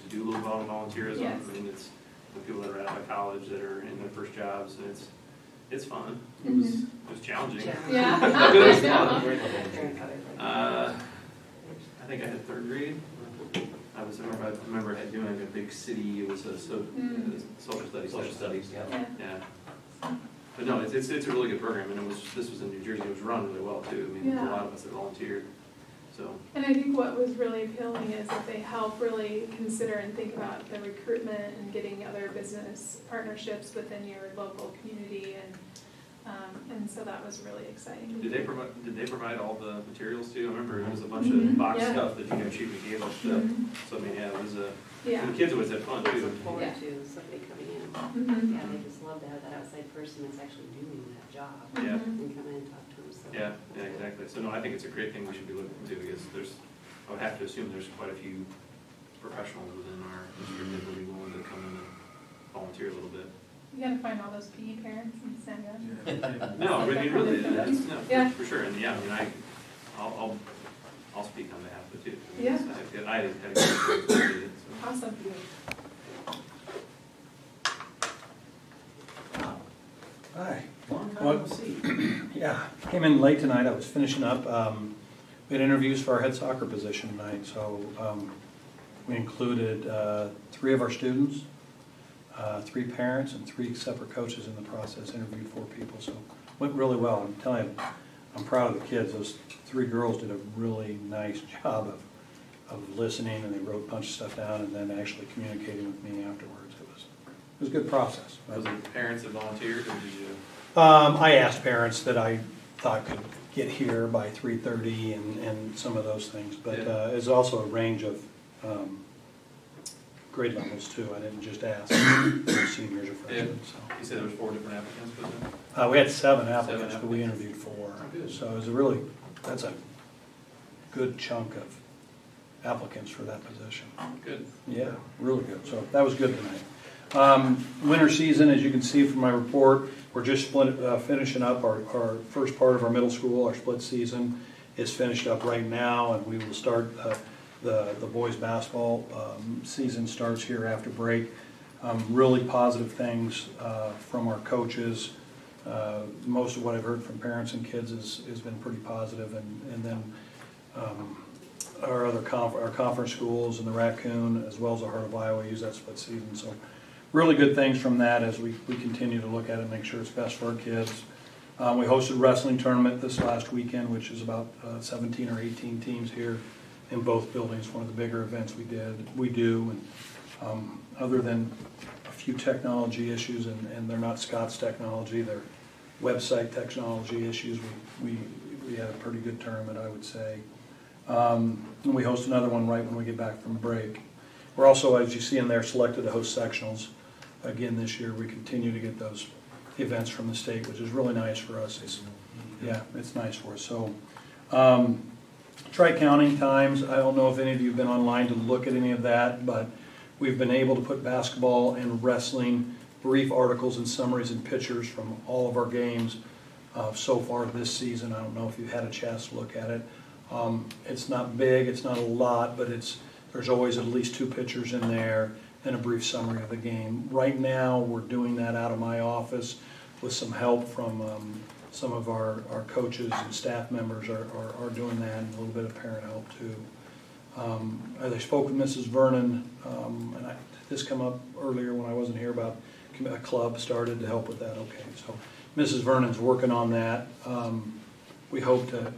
Speaker 3: do a little volunteerism.
Speaker 11: Yes.
Speaker 3: I mean, it's the people that are out of college that are in their first jobs, and it's fun. It was challenging.
Speaker 11: Yeah.
Speaker 3: But it was fun. I I think I had third grade. I remember doing a big city, it was a social studies.
Speaker 4: Social studies, yeah.
Speaker 3: Yeah. But no, it's a really good program, and this was in New Jersey, it was run really well too. I mean,
Speaker 11: Yeah.
Speaker 3: a lot of us that volunteered, so.
Speaker 11: And I think what was really appealing is that they help really consider and think about the recruitment and getting other business partnerships within your local community, and so that was really exciting.
Speaker 3: Did they provide all the materials too? I remember it was a bunch
Speaker 11: Mhm.
Speaker 3: of box
Speaker 11: Yeah.
Speaker 3: stuff that you know Chief gave us.
Speaker 11: Mhm.
Speaker 3: So I mean, yeah, it was
Speaker 11: Yeah.
Speaker 3: the kids always had fun too.
Speaker 13: Look forward
Speaker 11: Yeah.
Speaker 13: to somebody coming in.
Speaker 11: Mhm.
Speaker 13: Yeah, they just love to have that outside person that's actually doing that job.
Speaker 3: Yeah.
Speaker 13: And come in and talk to them, so.
Speaker 3: Yeah, exactly. So no, I think it's a great thing we should be looking into because I would have to assume there's quite a few professionals within our district that would be willing to come in and volunteer a little bit.
Speaker 11: You gotta find all those PE parents and send them.
Speaker 3: No, I mean, really, that's, no,
Speaker 11: Yeah.
Speaker 3: for sure. And yeah, I mean, I'll speak on behalf of it too. I mean,
Speaker 11: Yeah.
Speaker 3: I had a good experience with it, so.
Speaker 11: Awesome.
Speaker 14: Hi.
Speaker 2: Long time
Speaker 14: Well,
Speaker 2: no see.
Speaker 14: Yeah, came in late tonight, I was finishing up. We had interviews for our head soccer position tonight, so we included 3 of our students, 3 parents, and 3 separate coaches in the process, interviewed 4 people, so went really well. I'm telling you, I'm proud of the kids. Those 3 girls did a really nice job of listening, and they wrote a bunch of stuff down and then actually communicating with me afterwards. It was a good process.
Speaker 3: Was it parents that volunteered, or did you?
Speaker 14: I asked parents that I thought could get here by 3:30 and some of those things, but it's also a range of grade levels too. I didn't just ask seniors or freshmen. So.
Speaker 3: You said there was 4 different applicants, wasn't there?
Speaker 14: We had 7 applicants,
Speaker 3: 7
Speaker 14: but we interviewed 4.
Speaker 3: Oh, good.
Speaker 14: So it was that's a good chunk of applicants for that position.
Speaker 3: Good.
Speaker 14: Yeah, really good. So that was good tonight. Winter season, as you can see from my report, we're just finishing up our first part of our middle school. Our split season is finished up right now, and we will start the boys basketball season starts here after break. Really positive things from our coaches. Most of what I've heard from parents and kids has been pretty positive, and then our conference schools and the Raccoon, as well as the Heart of Iowa, use that split season. So really good things from that as we continue to look at it and make sure it's best for our kids. We hosted a wrestling tournament this last weekend, which is about 17 or 18 teams here in both buildings. One of the bigger events we do. And other than a few technology issues, and they're not Scott's technology, they're website technology issues, we had a pretty good tournament, I would say. And we host another one right when we get back from break. We're also, as you see in there, selected to host sectionals again this year. We continue to get those events from the state, which is really nice for us. It's nice for us. So, Tri-County Times, I don't know if any of you have been online to look at any of that, but we've been able to put basketball and wrestling, brief articles and summaries and pictures from all of our games so far this season. I don't know if you've had a chance to look at it. It's not big, it's not a lot, but there's always at least 2 pictures in there and a brief summary of the game. Right now, we're doing that out of my office with some help from some of our coaches and staff members are doing that, and a little bit of parent help too. I spoke with Mrs. Vernon, and this come up earlier when I wasn't here about a club started to help with that. Okay, so Mrs. Vernon's working on that. We hope to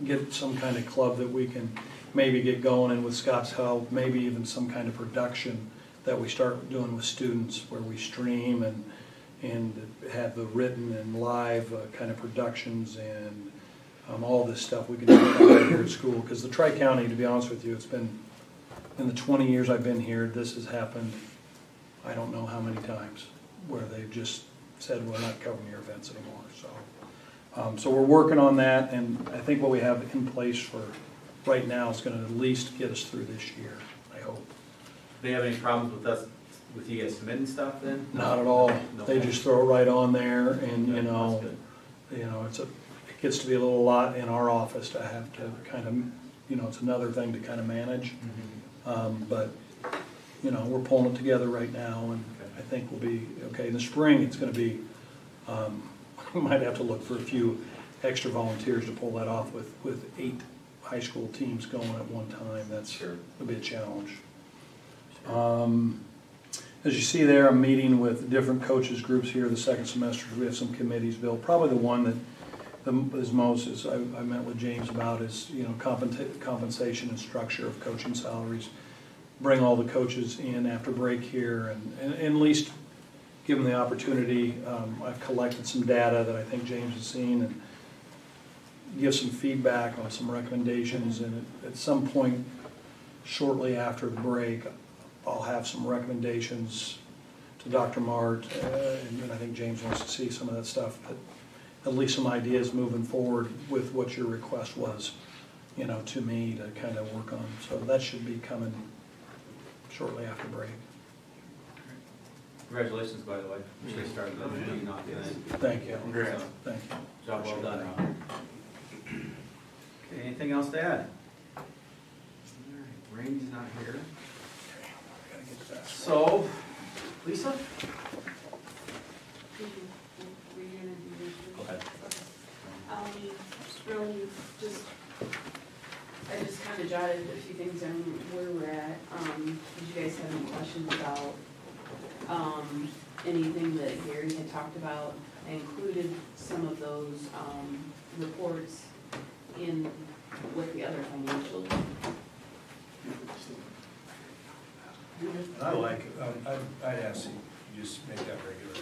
Speaker 14: get some kind of club that we can maybe get going, and with Scott's help, maybe even some kind of production that we start doing with students where we stream and have the written and live kind of productions and all this stuff we can do right here at school. Because the Tri-County, to be honest with you, it's been, in the 20 years I've been here, this has happened, I don't know how many times, where they've just said, we're not covering your events anymore. So we're working on that, and I think what we have in place for right now is going to at least get us through this year, I hope.
Speaker 2: Do they have any problems with you guys submitting stuff then?
Speaker 14: Not at all.
Speaker 2: No.
Speaker 14: They just throw it right on there, and
Speaker 2: Okay, that's good.
Speaker 14: it gets to be a little lot in our office to have to kind of, it's another thing to kind of manage. But we're pulling it together right now, and I think we'll be okay. In the spring, it's going to be. We might have to look for a few extra volunteers to pull that off with 8 high school teams going at one time. That's,
Speaker 2: Sure.
Speaker 14: would be a challenge. As you see there, I'm meeting with different coaches groups here the second semester. We have some committees built. Probably the one that is most, as I met with James about, is, you know, compensation and structure of coaching salaries. Bring all the coaches in after break here and at least give them the opportunity. I've collected some data that I think James has seen and give some feedback on some recommendations. And at some point shortly after the break, I'll have some recommendations to Dr. Mart, and I think James wants to see some of that stuff, but at least some ideas moving forward with what your request was, you know, to me to kind of work on. So that should be coming shortly after break.
Speaker 2: Congratulations, by the way. You should have started that meeting off tonight.
Speaker 14: Thank you.
Speaker 2: Congrats.
Speaker 14: Thank you.
Speaker 2: Job well done, Ron. Okay, anything else to add? All right, Randy's not here.
Speaker 14: Gotta get to that.
Speaker 2: So, Lisa?
Speaker 4: Go ahead.
Speaker 13: Really, I just kind of jotted a few things down where we're at. Did you guys have any questions about anything that Gary had talked about? I included some of those reports in with the other financials.
Speaker 8: I like, I'd ask you just make that regular,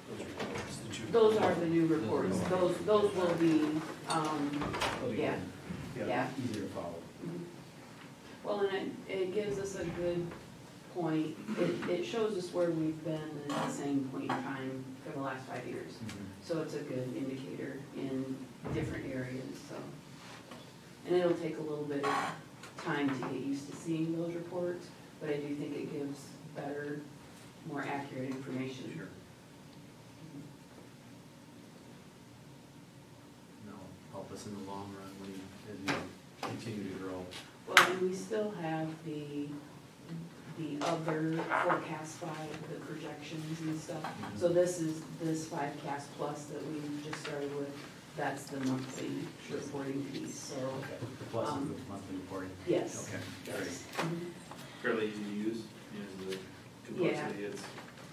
Speaker 8: those reports that you.
Speaker 13: Those are the new reports. Those will be, yeah. Yeah.
Speaker 2: Easier to follow.
Speaker 13: Mhm. Well, and it gives us a good point. It shows us where we've been at the same point in time for the last 5 years. So it's a good indicator in different areas, so. And it'll take a little bit of time to get used to seeing those reports, but I do think it gives better, more accurate information.
Speaker 2: Sure. No, help us in the long run when you, as you continue to grow.
Speaker 13: Well, and we still have the other forecast by the projections and stuff. So this 5cast plus that we just started with, that's the monthly reporting piece, so.
Speaker 2: Okay. Plus the monthly reporting.
Speaker 13: Yes.
Speaker 2: Okay,
Speaker 13: Yes.
Speaker 2: great.
Speaker 13: Mhm.
Speaker 3: Fairly easy to use, the complexity is.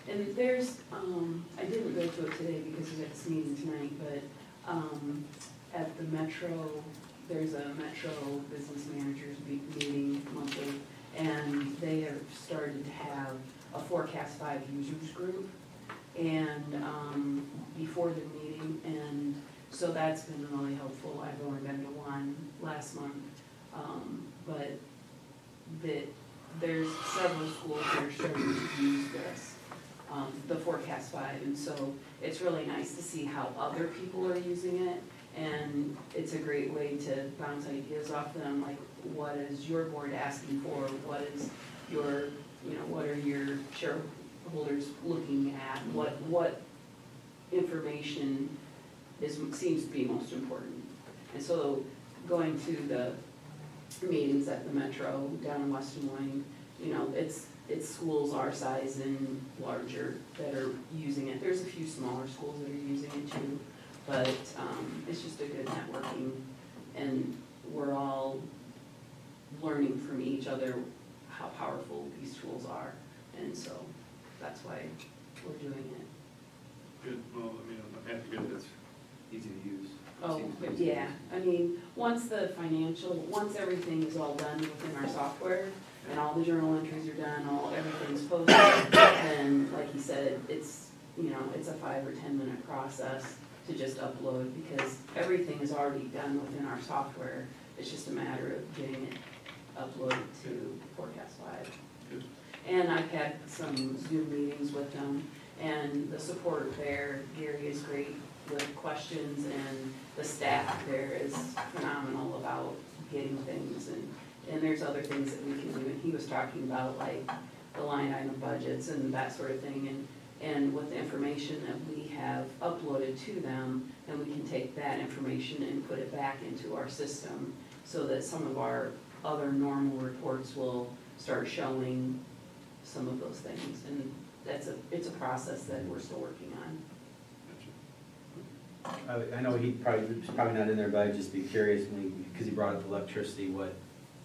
Speaker 13: And there's, I didn't go to it today because we had this meeting tonight, but at the Metro, there's a Metro Business Managers meeting monthly, and they have started to have a Forecast 5 users group, and before the meeting, and so that's been really helpful. I've only been to one last month, but there's several schools that are starting to use this, the Forecast 5, and so it's really nice to see how other people are using it, and it's a great way to bounce ideas off them, like what is your board asking for, what is your, what are your shareholders looking at, what information seems to be most important. And so going to the meetings at the Metro down in West Des Moines, it's schools our size and larger that are using it. There's a few smaller schools that are using it too, but it's just a good networking, and we're all learning from each other how powerful these tools are, and so that's why we're doing it.
Speaker 3: Good, well, I'm happy to hear that it's easy to use.
Speaker 13: Oh, but yeah, once everything is all done within our software, and all the journal entries are done, everything's posted, then, like he said, it's a 5 or 10 minute process to just upload, because everything is already done within our software. It's just a matter of getting it uploaded to Forecast 5.
Speaker 3: Good.
Speaker 13: And I've had some Zoom meetings with them, and the support there, Gary is great with questions, and the staff there is phenomenal about getting things, and there's other things that we can do. And he was talking about like the line item budgets and that sort of thing, and with the information that we have uploaded to them, then we can take that information and put it back into our system, so that some of our other normal reports will start showing some of those things. And it's a process that we're still working on.
Speaker 2: I know he's probably not in there, but I'd just be curious, because he brought up electricity, what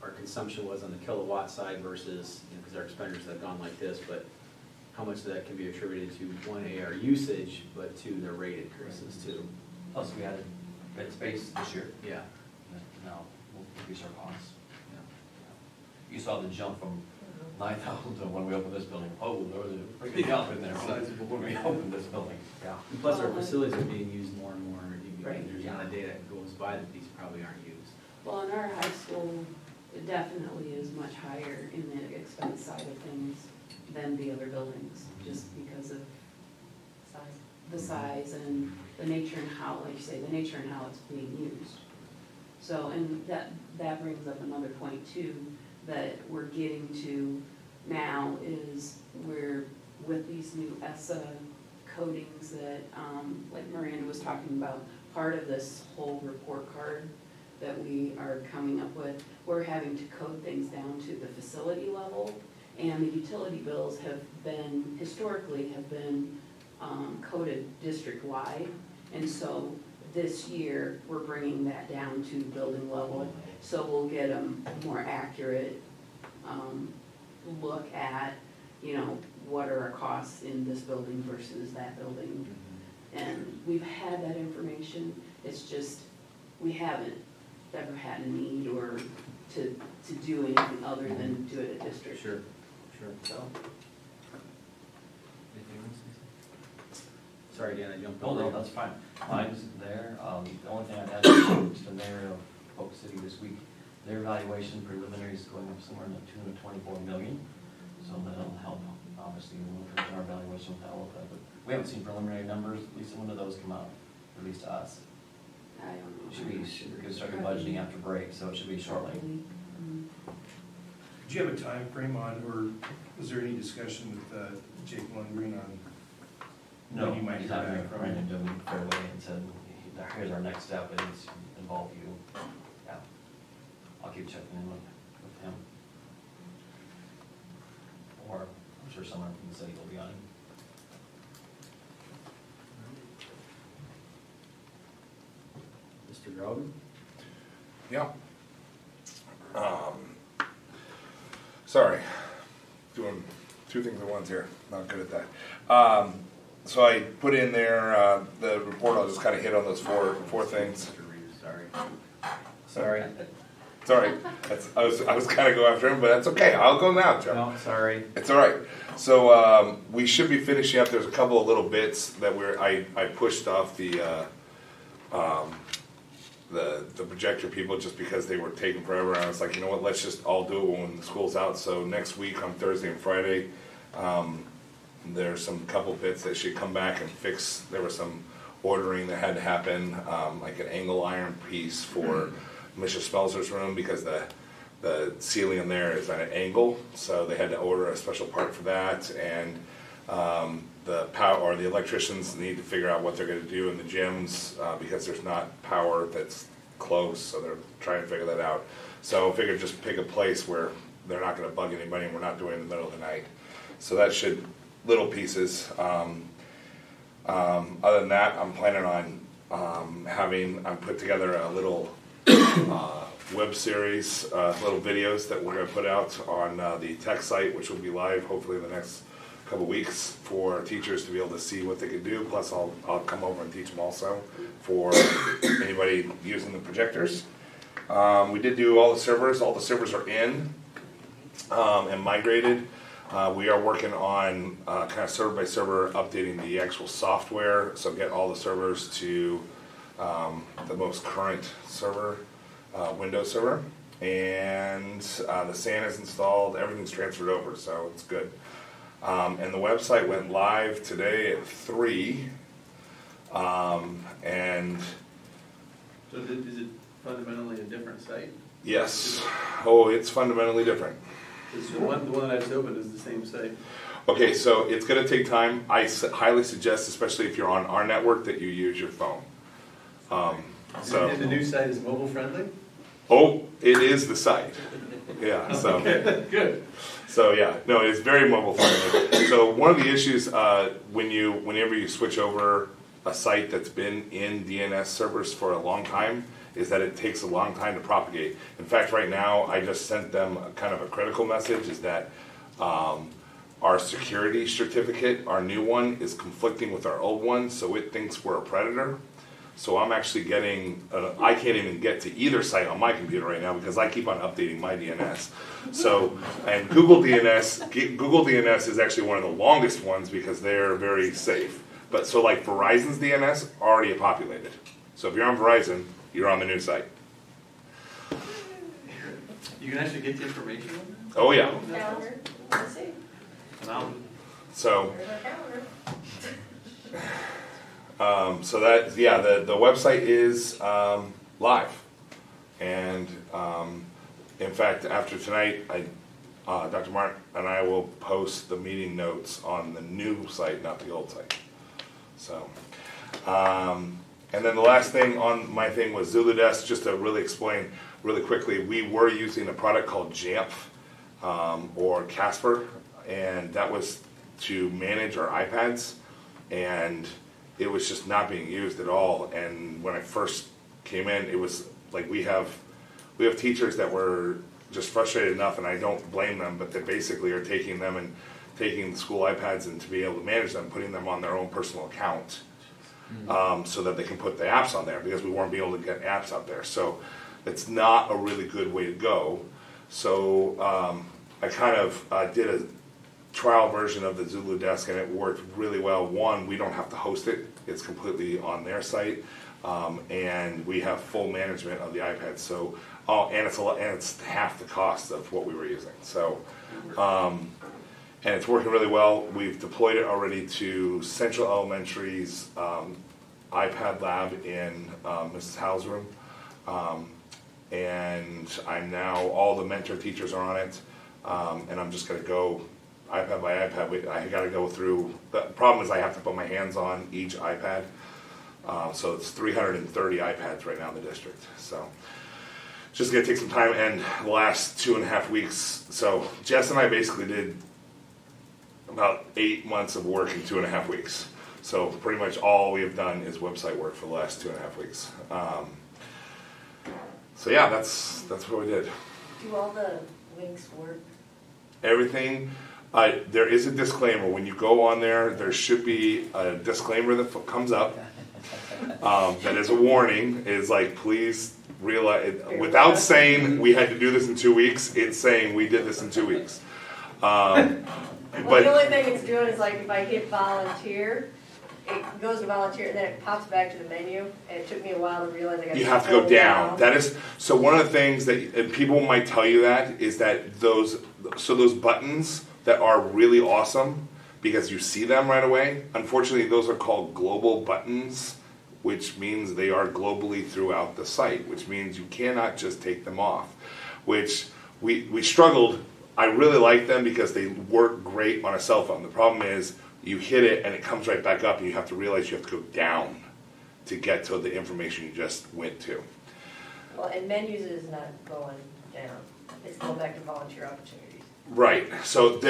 Speaker 2: our consumption was on the kilowatt side versus, because our expenditures have gone like this, but how much of that can be attributed to, one, our usage, but to the rate increases too.
Speaker 4: Plus, we added bed space this year.
Speaker 2: Yeah.
Speaker 4: Now, we'll increase our costs. You saw the jump from 9,000 to when we opened this building. Oh, there was a freaking jump in there when we opened this building. Yeah.
Speaker 2: And plus, our facilities are being used more and more.
Speaker 13: Right.
Speaker 2: There's a lot of data that goes by that these probably aren't used.
Speaker 13: Well, in our high school, it definitely is much higher in the expense side of things than the other buildings, just because of the size and the nature and how, like you say, the nature and how it's being used. So, and that brings up another point too, that we're getting to now is we're with these new ESSA codings that, like Miranda was talking about, part of this whole report card that we are coming up with, we're having to code things down to the facility level, and the utility bills have been, historically, have been coded district-wide, and so this year, we're bringing that down to building level, so we'll get a more accurate look at, what are our costs in this building versus that building. And we've had that information, it's just, we haven't ever had a need or to do anything other than do it at district.
Speaker 2: Sure.
Speaker 13: So.
Speaker 2: Sorry, Dan, I jumped
Speaker 4: Oh,
Speaker 2: over.
Speaker 4: no, that's fine. Mine's there. The only thing I'd add is the mayor of Polk City this week. Their valuation preliminary is going up somewhere in the tune of 24 million. So that'll help, obviously, when we our valuation with that a little bit. But we haven't seen preliminary numbers. At least when do those come out? At least to us.
Speaker 13: I don't know.
Speaker 4: It should be, we're going to start budgeting after break, so it should be shortly.
Speaker 8: Do you have a time frame on, or was there any discussion with Jake Lundgren on
Speaker 4: No,
Speaker 8: when you might
Speaker 4: he's
Speaker 8: hear
Speaker 4: not
Speaker 8: back from
Speaker 4: ran
Speaker 8: him?
Speaker 4: into me right away and said, here's our next step, and it's involve you. Yeah, I'll keep checking in with him. Or I'm sure someone from the city will be on him.
Speaker 2: Mr. Grogan?
Speaker 6: Yeah. Sorry, doing two things at once here, not good at that. So I put in there, the report, I'll just kind of hit on those four things.
Speaker 2: Sorry.
Speaker 6: It's all right. I was kind of going after him, but that's okay. I'll go now, Joe.
Speaker 2: No, sorry.
Speaker 6: It's all right. So we should be finishing up. There's a couple of little bits that I pushed off the projector people just because they were taking forever. And I was like, you know what? Let's just all do it when the school's out. So next week on Thursday and Friday, there's some couple bits that should come back and fix. There was some ordering that had to happen, like an angle iron piece for Mr. Spelzer's room because the ceiling in there is at an angle, so they had to order a special part for that. And the power or the electricians need to figure out what they're going to do in the gyms because there's not power that's close, so they're trying to figure that out. So I figured just pick a place where they're not going to bug anybody and we're not doing it in the middle of the night. So that should, little pieces. Other than that, I'm planning on I put together a little web series, little videos that we're going to put out on the tech site, which will be live hopefully in the next couple weeks for teachers to be able to see what they can do. Plus I'll come over and teach them also for anybody using the projectors. We did do all the servers are in and migrated. We are working on kind of server by server updating the actual software, so get all the servers to the most current server, Windows server. And the SAN is installed, everything's transferred over, so it's good. And the website went live today at 3. And
Speaker 3: So is it fundamentally a different site?
Speaker 6: yes, oh, it's fundamentally different.
Speaker 3: The one that I just opened is the same site.
Speaker 6: Okay, so it's going to take time. I highly suggest, especially if you're on our network, that you use your phone.
Speaker 3: And the new site is mobile friendly?
Speaker 6: Oh, it is the site. Yeah, so.
Speaker 3: Okay, good.
Speaker 6: So yeah, no, it's very mobile friendly. So one of the issues whenever you switch over a site that's been in DNS servers for a long time is that it takes a long time to propagate. In fact, right now, I just sent them a kind of a critical message, is that our security certificate, our new one, is conflicting with our old one, so it thinks we're a predator. So I'm actually getting, I can't even get to either site on my computer right now because I keep on updating my DNS. So, and Google DNS is actually one of the longest ones because they're very safe. But so like Verizon's DNS, already populated. So if you're on Verizon, you're on the new site.
Speaker 3: You can actually get the information on that?
Speaker 6: Oh yeah.
Speaker 5: Calendar, let's see.
Speaker 6: So,
Speaker 5: There's our calendar.
Speaker 6: so that, yeah, the website is live. And in fact, after tonight, Dr. Martin and I will post the meeting notes on the new site, not the old site. So, and then the last thing on my thing was Zulu Desk, just to really explain really quickly, we were using a product called Jamf or Casper, and that was to manage our iPads, and it was just not being used at all. And when I first came in, it was like we have teachers that were just frustrated enough, and I don't blame them, but they basically are taking them and taking the school iPads and to be able to manage them, putting them on their own personal account, so that they can put the apps on there, because we weren't able to get apps out there. So it's not a really good way to go. So I kind of did a trial version of the Zulu Desk, and it worked really well. One, we don't have to host it; it's completely on their site, and we have full management of the iPad. So, and it's half the cost of what we were using. So, and it's working really well. We've deployed it already to Central Elementary's iPad lab in Mrs. Howe's room, and I'm now, all the mentor teachers are on it, and I'm just going to go iPad by iPad. I got to go through. The problem is I have to put my hands on each iPad, so it's 330 iPads right now in the district. So it's just going to take some time. And the last 2.5 weeks, so Jess and I basically did about 8 months of work in 2.5 weeks. So pretty much all we have done is website work for the last 2.5 weeks. So yeah, that's what we did.
Speaker 5: Do all the links work?
Speaker 6: Everything. There is a disclaimer. When you go on there, there should be a disclaimer that comes up that is a warning. Is like, please realize, without saying we had to do this in 2 weeks, it's saying we did this in 2 weeks.
Speaker 5: Well, the only thing it's doing is like if I hit volunteer, it goes to volunteer and then it pops back to the menu. And it took me a while to realize I got to
Speaker 6: you have to go down. That is, so one of the things that, and people might tell you that, is that those buttons that are really awesome because you see them right away, unfortunately those are called global buttons, which means they are globally throughout the site, which means you cannot just take them off, which we struggled. I really like them because they work great on a cell phone. The problem is you hit it and it comes right back up and you have to realize you have to go down to get to the information you just went to.
Speaker 5: Well, and menus is not going down. It's going back to volunteer opportunities.
Speaker 6: Right. So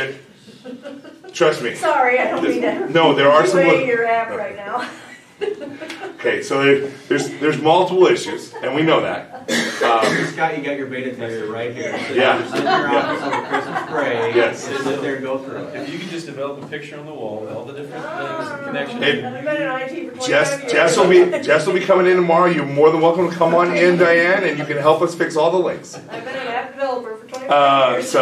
Speaker 6: trust me.
Speaker 5: Sorry, I don't mean to.
Speaker 6: No, there are some.
Speaker 5: Your app right now.
Speaker 6: Okay, so there's multiple issues, and we know that.
Speaker 2: Scott, you got your beta tester right here. So
Speaker 6: Yeah.
Speaker 2: Sit in your office on the Christmas break.
Speaker 6: Yes.
Speaker 2: Just sit there and go through it.
Speaker 3: If you could just develop a picture on the wall with all the different things and connections.
Speaker 5: I've been in IT for 25 years.
Speaker 6: Jess will be coming in tomorrow. You're more than welcome to come on in, Diane, and you can help us fix all the links.
Speaker 5: I've been an app developer for 25 years.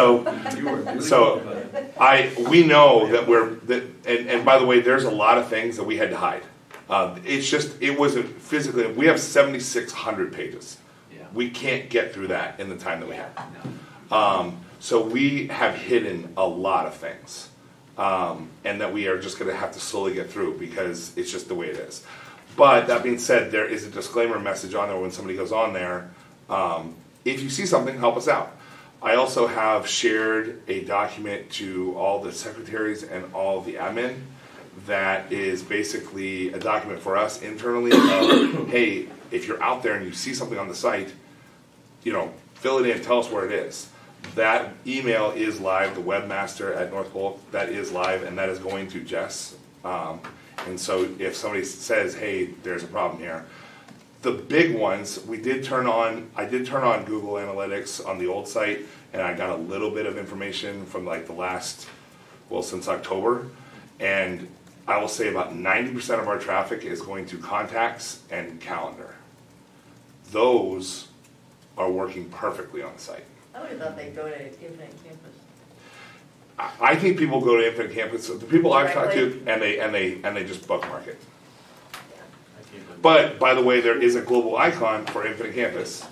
Speaker 6: We know that and by the way, there's a lot of things that we had to hide. It wasn't physically, we have 7,600 pages.
Speaker 2: Yeah.
Speaker 6: We can't get through that in the time that we have. So we have hidden a lot of things, and that we are just going to have to slowly get through because it's just the way it is. But that being said, there is a disclaimer message on there when somebody goes on there. If you see something, help us out. I also have shared a document to all the secretaries and all the admin that is basically a document for us internally of, hey, if you're out there and you see something on the site, fill it in, tell us where it is. That email is live, the webmaster at North Polk, that is live, and that is going to Jess. And so if somebody says, hey, there's a problem here, the big ones, I did turn on Google Analytics on the old site, and I got a little bit of information from like the last, well, since October. And I will say about 90% of our traffic is going to contacts and calendar. Those are working perfectly on the site.
Speaker 5: I would have thought they'd go to Infinite Campus.
Speaker 6: I think people go to Infinite Campus, the people I've talked to,
Speaker 5: Directly?
Speaker 6: and they just bookmark it. But, by the way, there is a global icon for Infinite Campus.
Speaker 5: I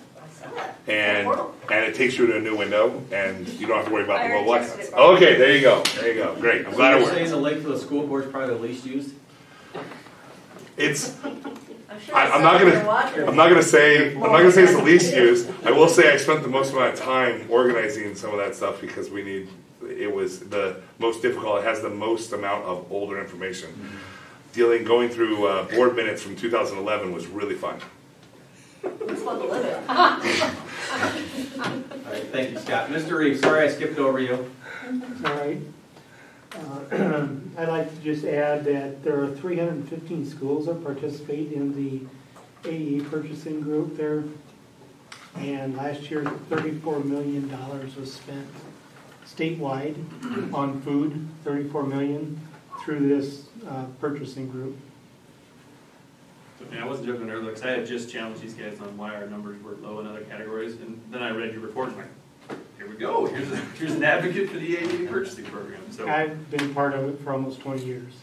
Speaker 5: saw that.
Speaker 6: And it takes you to a new window, and you don't have to worry about the
Speaker 5: I already
Speaker 6: global
Speaker 5: tested
Speaker 6: icons.
Speaker 5: it.
Speaker 6: Okay, there you go, great, I'm glad it
Speaker 2: You're saying
Speaker 6: worked.
Speaker 2: the link to the school board is probably the least used?
Speaker 6: It's,
Speaker 5: I'm sure
Speaker 6: I'm
Speaker 5: some
Speaker 6: not
Speaker 5: of them
Speaker 6: gonna,
Speaker 5: are watching.
Speaker 6: I'm not gonna say it's the least used. I will say I spent the most amount of time organizing some of that stuff because it was the most difficult, it has the most amount of older information. Going through board minutes from 2011 was really fun.
Speaker 5: It's fun to live in.
Speaker 2: All right, thank you, Scott. Mr. Reeves, sorry I skipped over you.
Speaker 15: All right. I'd like to just add that there are 315 schools that participate in the AE purchasing group there. And last year, $34 million was spent statewide on food, $34 million through this purchasing group.
Speaker 3: Okay, I wasn't joking earlier, because I had just challenged these guys on why our numbers were low in other categories, and then I read your report, and I'm like, here we go, here's an advocate for the AE purchasing program, so.
Speaker 15: I've been part of it for almost 20 years.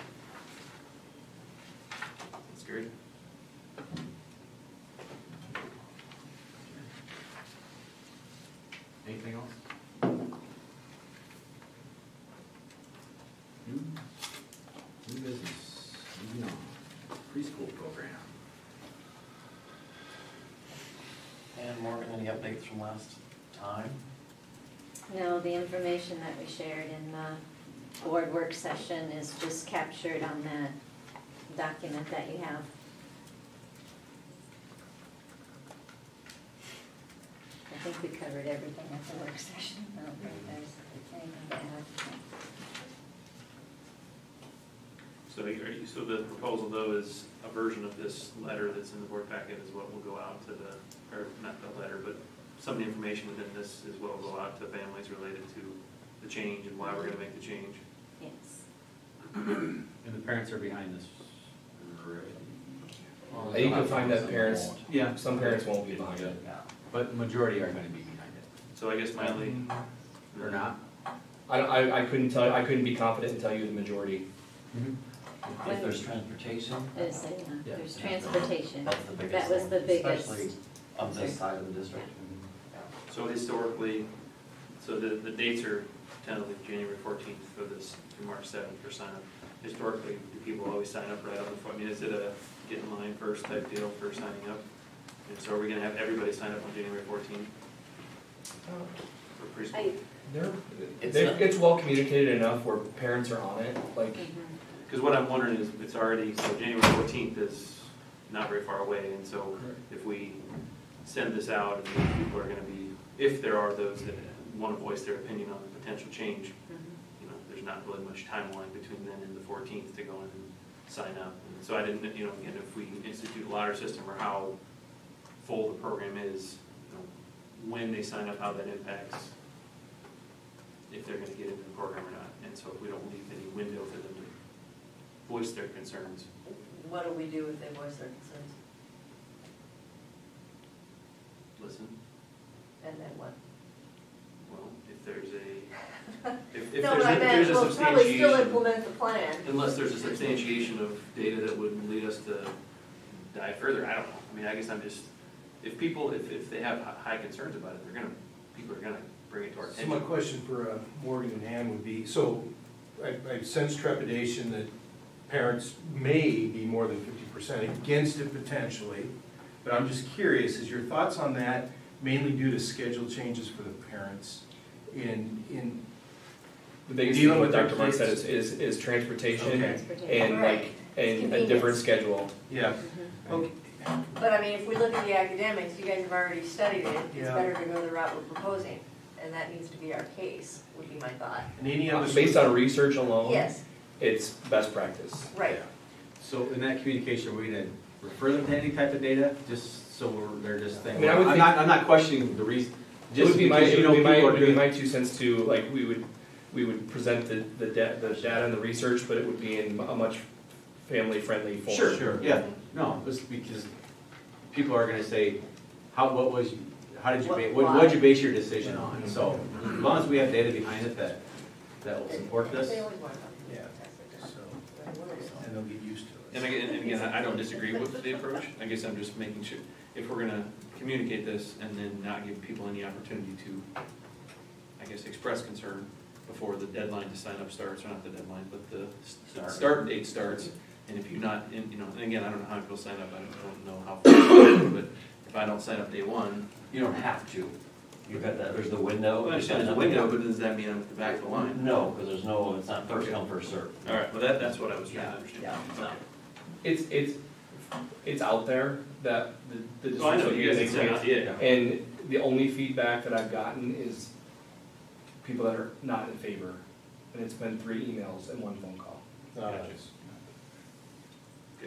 Speaker 3: That's great.
Speaker 2: Anything else? New business, moving on. Preschool program.
Speaker 4: And Morgan, any updates from last time?
Speaker 10: No, the information that we shared in the board work session is just captured on that document that you have. I think we covered everything at the work session. I don't think there's anything to add.
Speaker 3: So the proposal though is a version of this letter that's in the board packet is what will go out to or not the letter, but some of the information within this is what will go out to families related to the change and why we're gonna make the change.
Speaker 10: Yes.
Speaker 2: And the parents are behind this.
Speaker 9: You can find that parents,
Speaker 2: Yeah.
Speaker 9: some parents won't be behind it.
Speaker 2: But the majority are gonna be behind it.
Speaker 3: So I guess my only,
Speaker 2: Or not?
Speaker 9: I couldn't tell, I couldn't be confident and tell you the majority.
Speaker 4: If there's transportation,
Speaker 10: There's,
Speaker 2: Yeah.
Speaker 10: there's transportation.
Speaker 4: that's the biggest
Speaker 10: That was
Speaker 4: thing,
Speaker 10: the biggest.
Speaker 4: especially on this side of the district.
Speaker 3: so historically, so the dates are tentatively January 14th for this, through March 7th for sign up. Historically, do people always sign up right on the phone? I mean, is it a get in line first type deal for signing up? And so are we gonna have everybody sign up on January 14th? For preschool?
Speaker 9: It's well communicated enough where parents are on it, like,
Speaker 3: Because what I'm wondering is, it's already, so January 14th is not very far away, and so if we send this out, and people are gonna be, if there are those that wanna voice their opinion on the potential change, you know, there's not really much timeline between then and the 14th to go in and sign up. And so I didn't, you know, again, if we institute a ladder system or how full the program is, you know, when they sign up, how that impacts if they're gonna get into the program or not. And so if we don't leave any window for them to voice their concerns.
Speaker 5: What do we do if they voice their concerns?
Speaker 3: Listen,
Speaker 5: And then what?
Speaker 3: well, if there's a, if
Speaker 5: No,
Speaker 3: there's
Speaker 5: but I
Speaker 3: a,
Speaker 5: meant,
Speaker 3: there's a
Speaker 5: we'll probably still
Speaker 3: substantiation,
Speaker 5: implement the plan.
Speaker 3: unless there's a substantiation of data that would lead us to dive further, I don't know. I mean, I guess I'm just, if people, if they have high concerns about it, people are gonna bring it to our
Speaker 8: So
Speaker 3: attention.
Speaker 8: my question for Morgan and Ann would be, so I sense trepidation that parents may be more than 50% against it potentially, but I'm just curious, is your thoughts on that mainly due to schedule changes for the parents in
Speaker 9: the biggest
Speaker 8: dealing
Speaker 9: thing
Speaker 8: with
Speaker 9: with
Speaker 8: their
Speaker 9: Dr. Mark said
Speaker 8: kids?
Speaker 9: is transportation
Speaker 8: Okay.
Speaker 9: and like, and a different schedule.
Speaker 8: Yeah. Okay.
Speaker 5: But I mean, if we look at the academics, you guys have already studied it, it's
Speaker 8: Yeah.
Speaker 5: better to go the route we're proposing. And that needs to be our case, would be my thought.
Speaker 8: And any other
Speaker 9: Based on research alone,
Speaker 5: Yes,
Speaker 9: it's best practice.
Speaker 5: right.
Speaker 2: So in that communication, are we gonna refer them to any type of data, just so they're just saying,
Speaker 9: I mean, I would think-
Speaker 2: I'm not questioning the reason,
Speaker 9: It
Speaker 2: just
Speaker 9: would be my,
Speaker 2: because
Speaker 9: it
Speaker 2: you know
Speaker 9: would be
Speaker 2: people
Speaker 9: my,
Speaker 2: are
Speaker 9: it would be
Speaker 2: doing.
Speaker 9: my 2 cents too, like, we would present the data and the research, but it would be in a much family-friendly form.
Speaker 2: Sure, yeah, no, just because people are gonna say, how did you, what'd you base your decision on? So, as long as we have data behind it that will support this.
Speaker 8: Yeah. And they'll get used to it.
Speaker 3: And again, I don't disagree with the approach. I guess I'm just making sure, if we're gonna communicate this and then not give people any opportunity to, I guess, express concern before the deadline to sign up starts, or not the deadline, but the start date starts. And if you're not, and again, I don't know how people sign up, I don't know how, but if I don't sign up day one.
Speaker 4: You don't have to. You've got that, there's the window.
Speaker 3: I understand there's a window, but does that mean I'm at the back of the line?
Speaker 4: No, because there's no, it's not first come, first served.
Speaker 3: All right, well, that's what I was trying to understand.
Speaker 9: Yeah. It's out there that the
Speaker 3: Well, I know you guys
Speaker 9: district
Speaker 3: have
Speaker 9: makes
Speaker 3: said, yeah.
Speaker 9: and the only feedback that I've gotten is people that are not in favor, and it's been 3 emails and 1 phone call.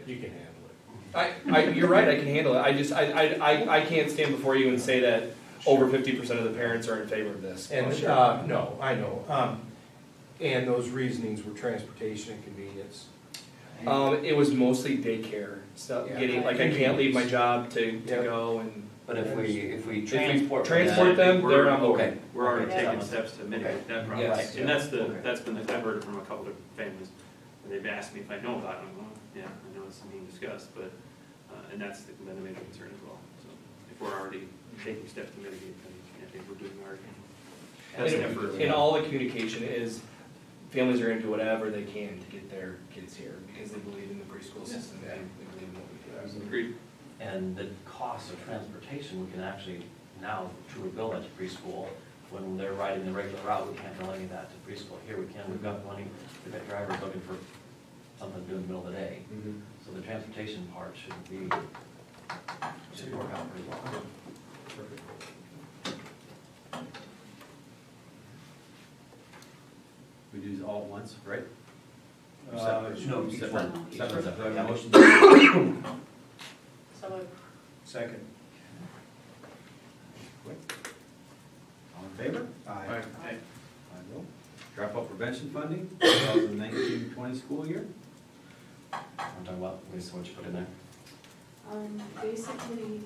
Speaker 8: You can handle it.
Speaker 9: You're right, I can handle it. I can't stand before you and say that over 50% of the parents are in favor of this.
Speaker 8: And, no, I know. And those reasonings were transportation and convenience.
Speaker 9: It was mostly daycare stuff,
Speaker 8: Yeah.
Speaker 9: getting, like, I can't leave my job to go and.
Speaker 4: But if we
Speaker 9: transport
Speaker 4: transport
Speaker 9: them, they're on board.
Speaker 4: Okay.
Speaker 3: We're already
Speaker 4: Okay.
Speaker 3: taking steps to mitigate that problem.
Speaker 9: Yes.
Speaker 3: And that's
Speaker 4: Okay.
Speaker 3: that's been, I've heard it from a couple of families, and they've asked me if I know about it. I'm like, well, yeah, I know it's being discussed, but, and that's been a major concern as well. So if we're already taking steps to mitigate, then I think we're doing our best effort.
Speaker 9: And all the communication is, families are gonna do whatever they can to get their kids here, because they believe in the preschool system, they believe in what we do.
Speaker 3: Agreed.
Speaker 4: And the cost of transportation, we can actually now truly bill that to preschool. When they're riding the regular route, we can't bill any of that to preschool. Here we can, we've got money, we've got drivers looking for something to do in the middle of the day. So the transportation part should work out pretty well.
Speaker 2: We do these all at once, right?
Speaker 4: No, each one.
Speaker 2: Separate.
Speaker 4: Yeah, motion.
Speaker 5: So
Speaker 8: Second.
Speaker 2: All in favor?
Speaker 8: Aye.
Speaker 3: Hey,
Speaker 2: Dropout prevention funding, 2019-20 school year.
Speaker 4: I'm talking about, what you put in there.
Speaker 16: Basically,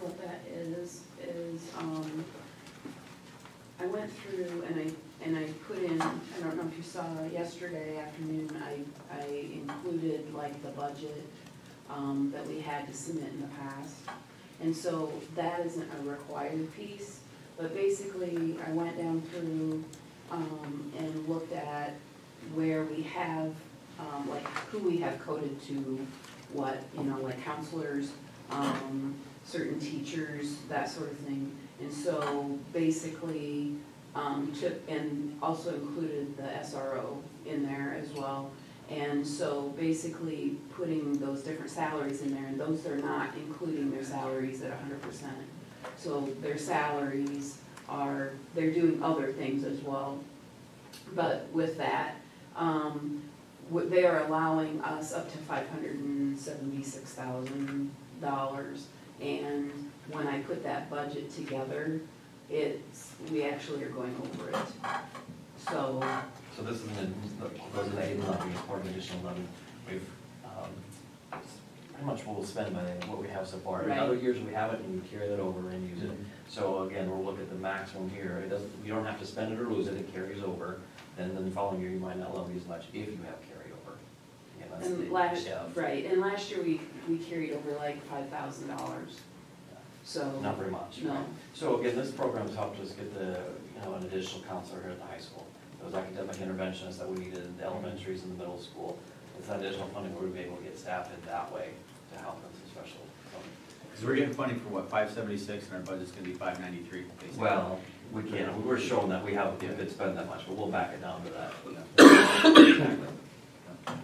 Speaker 16: what that is, I went through and I put in, I don't know if you saw yesterday afternoon, I included like the budget, that we had to submit in the past. And so that isn't a required piece, but basically I went down through, and looked at where we have, like who we have coded to what, like counselors, certain teachers, that sort of thing. And so basically, took, and also included the SRO in there as well. And so basically putting those different salaries in there, and those are not including their salaries at 100%. So their salaries are, they're doing other things as well. But with that, they are allowing us up to $576,000. And when I put that budget together, we actually are going over it. So
Speaker 4: this is goes in aid levy, or an additional levy. We've, pretty much what we'll spend by what we have so far. In other years we have it and we carry that over and use it. So again, we'll look at the maximum here. It doesn't, you don't have to spend it or lose it, it carries over. And then the following year you might not levy as much if you have carryover. Again, that's
Speaker 16: and
Speaker 4: the
Speaker 16: last,
Speaker 4: if.
Speaker 16: right, and last year we carried over like $5,000. So
Speaker 4: Not very much.
Speaker 16: No.
Speaker 4: Right? So again, this program's helped us get the, an additional counselor here at the high school. Those academic interventionists that we needed in the elementaries and the middle school. With that additional funding, we'll be able to get staff in that way to help us, especially.
Speaker 2: Because we're getting funding for what, 576, and our budget's gonna be 593, basically.
Speaker 4: Well, we can't, we were shown that we haven't been spending that much, but we'll back it down to that.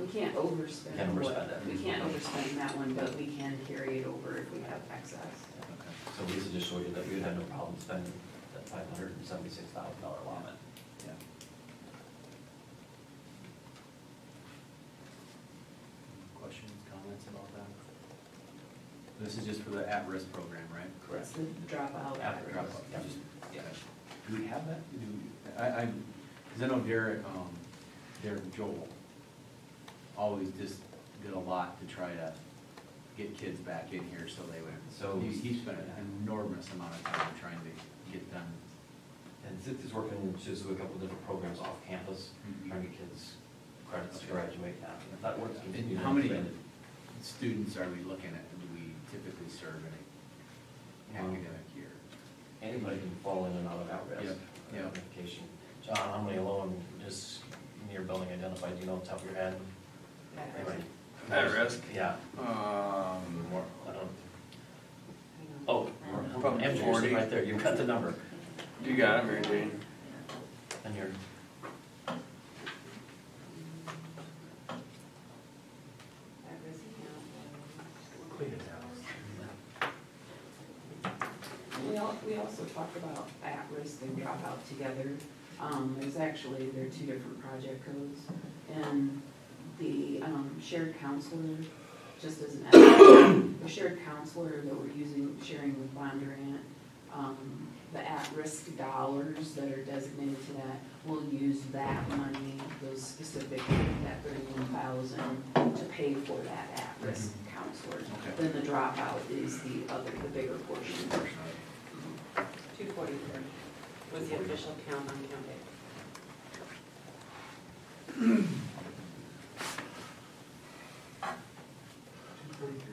Speaker 16: we can't overspend.
Speaker 4: Can't overspend it.
Speaker 16: We can't overspend that one, but we can carry it over if we have excess.
Speaker 4: So Lisa just showed you that we would have no problem spending that $576,000 allotment.
Speaker 2: This is just for the at-risk program, right?
Speaker 16: That's the dropout.
Speaker 2: After dropout, yeah. Do we have that? Because I know Derek and Joel always just did a lot to try to get kids back in here, so they would, so he spent an enormous amount of time trying to get them.
Speaker 4: And Zip is working just with a couple of different programs off campus, trying to get kids credits to graduate. If that works, continue.
Speaker 2: How many students are we looking at, do we typically serve in an academic year?
Speaker 4: Anybody can fall in and out of at-risk notification. John, how many alone, just in your building identified, do you know off the top of your head? Anybody?
Speaker 7: At risk?
Speaker 4: Yeah.
Speaker 7: More.
Speaker 4: I don't. Oh,
Speaker 7: Probably
Speaker 4: Amherst,
Speaker 7: 40.
Speaker 4: right there, you've got the number.
Speaker 7: You got it, Mary Jane.
Speaker 4: And you're.
Speaker 2: Clean it down.
Speaker 16: We also talked about at-risk and dropout together. They're two different project codes. And the shared counselor, just as an the shared counselor that we're sharing with Bondurant, the at-risk dollars that are designated to that, we'll use that money, those specific, that 31,000, to pay for that at-risk counselor.
Speaker 2: Okay.
Speaker 16: Then the dropout is the bigger portion.
Speaker 13: 244 was the official count on count day.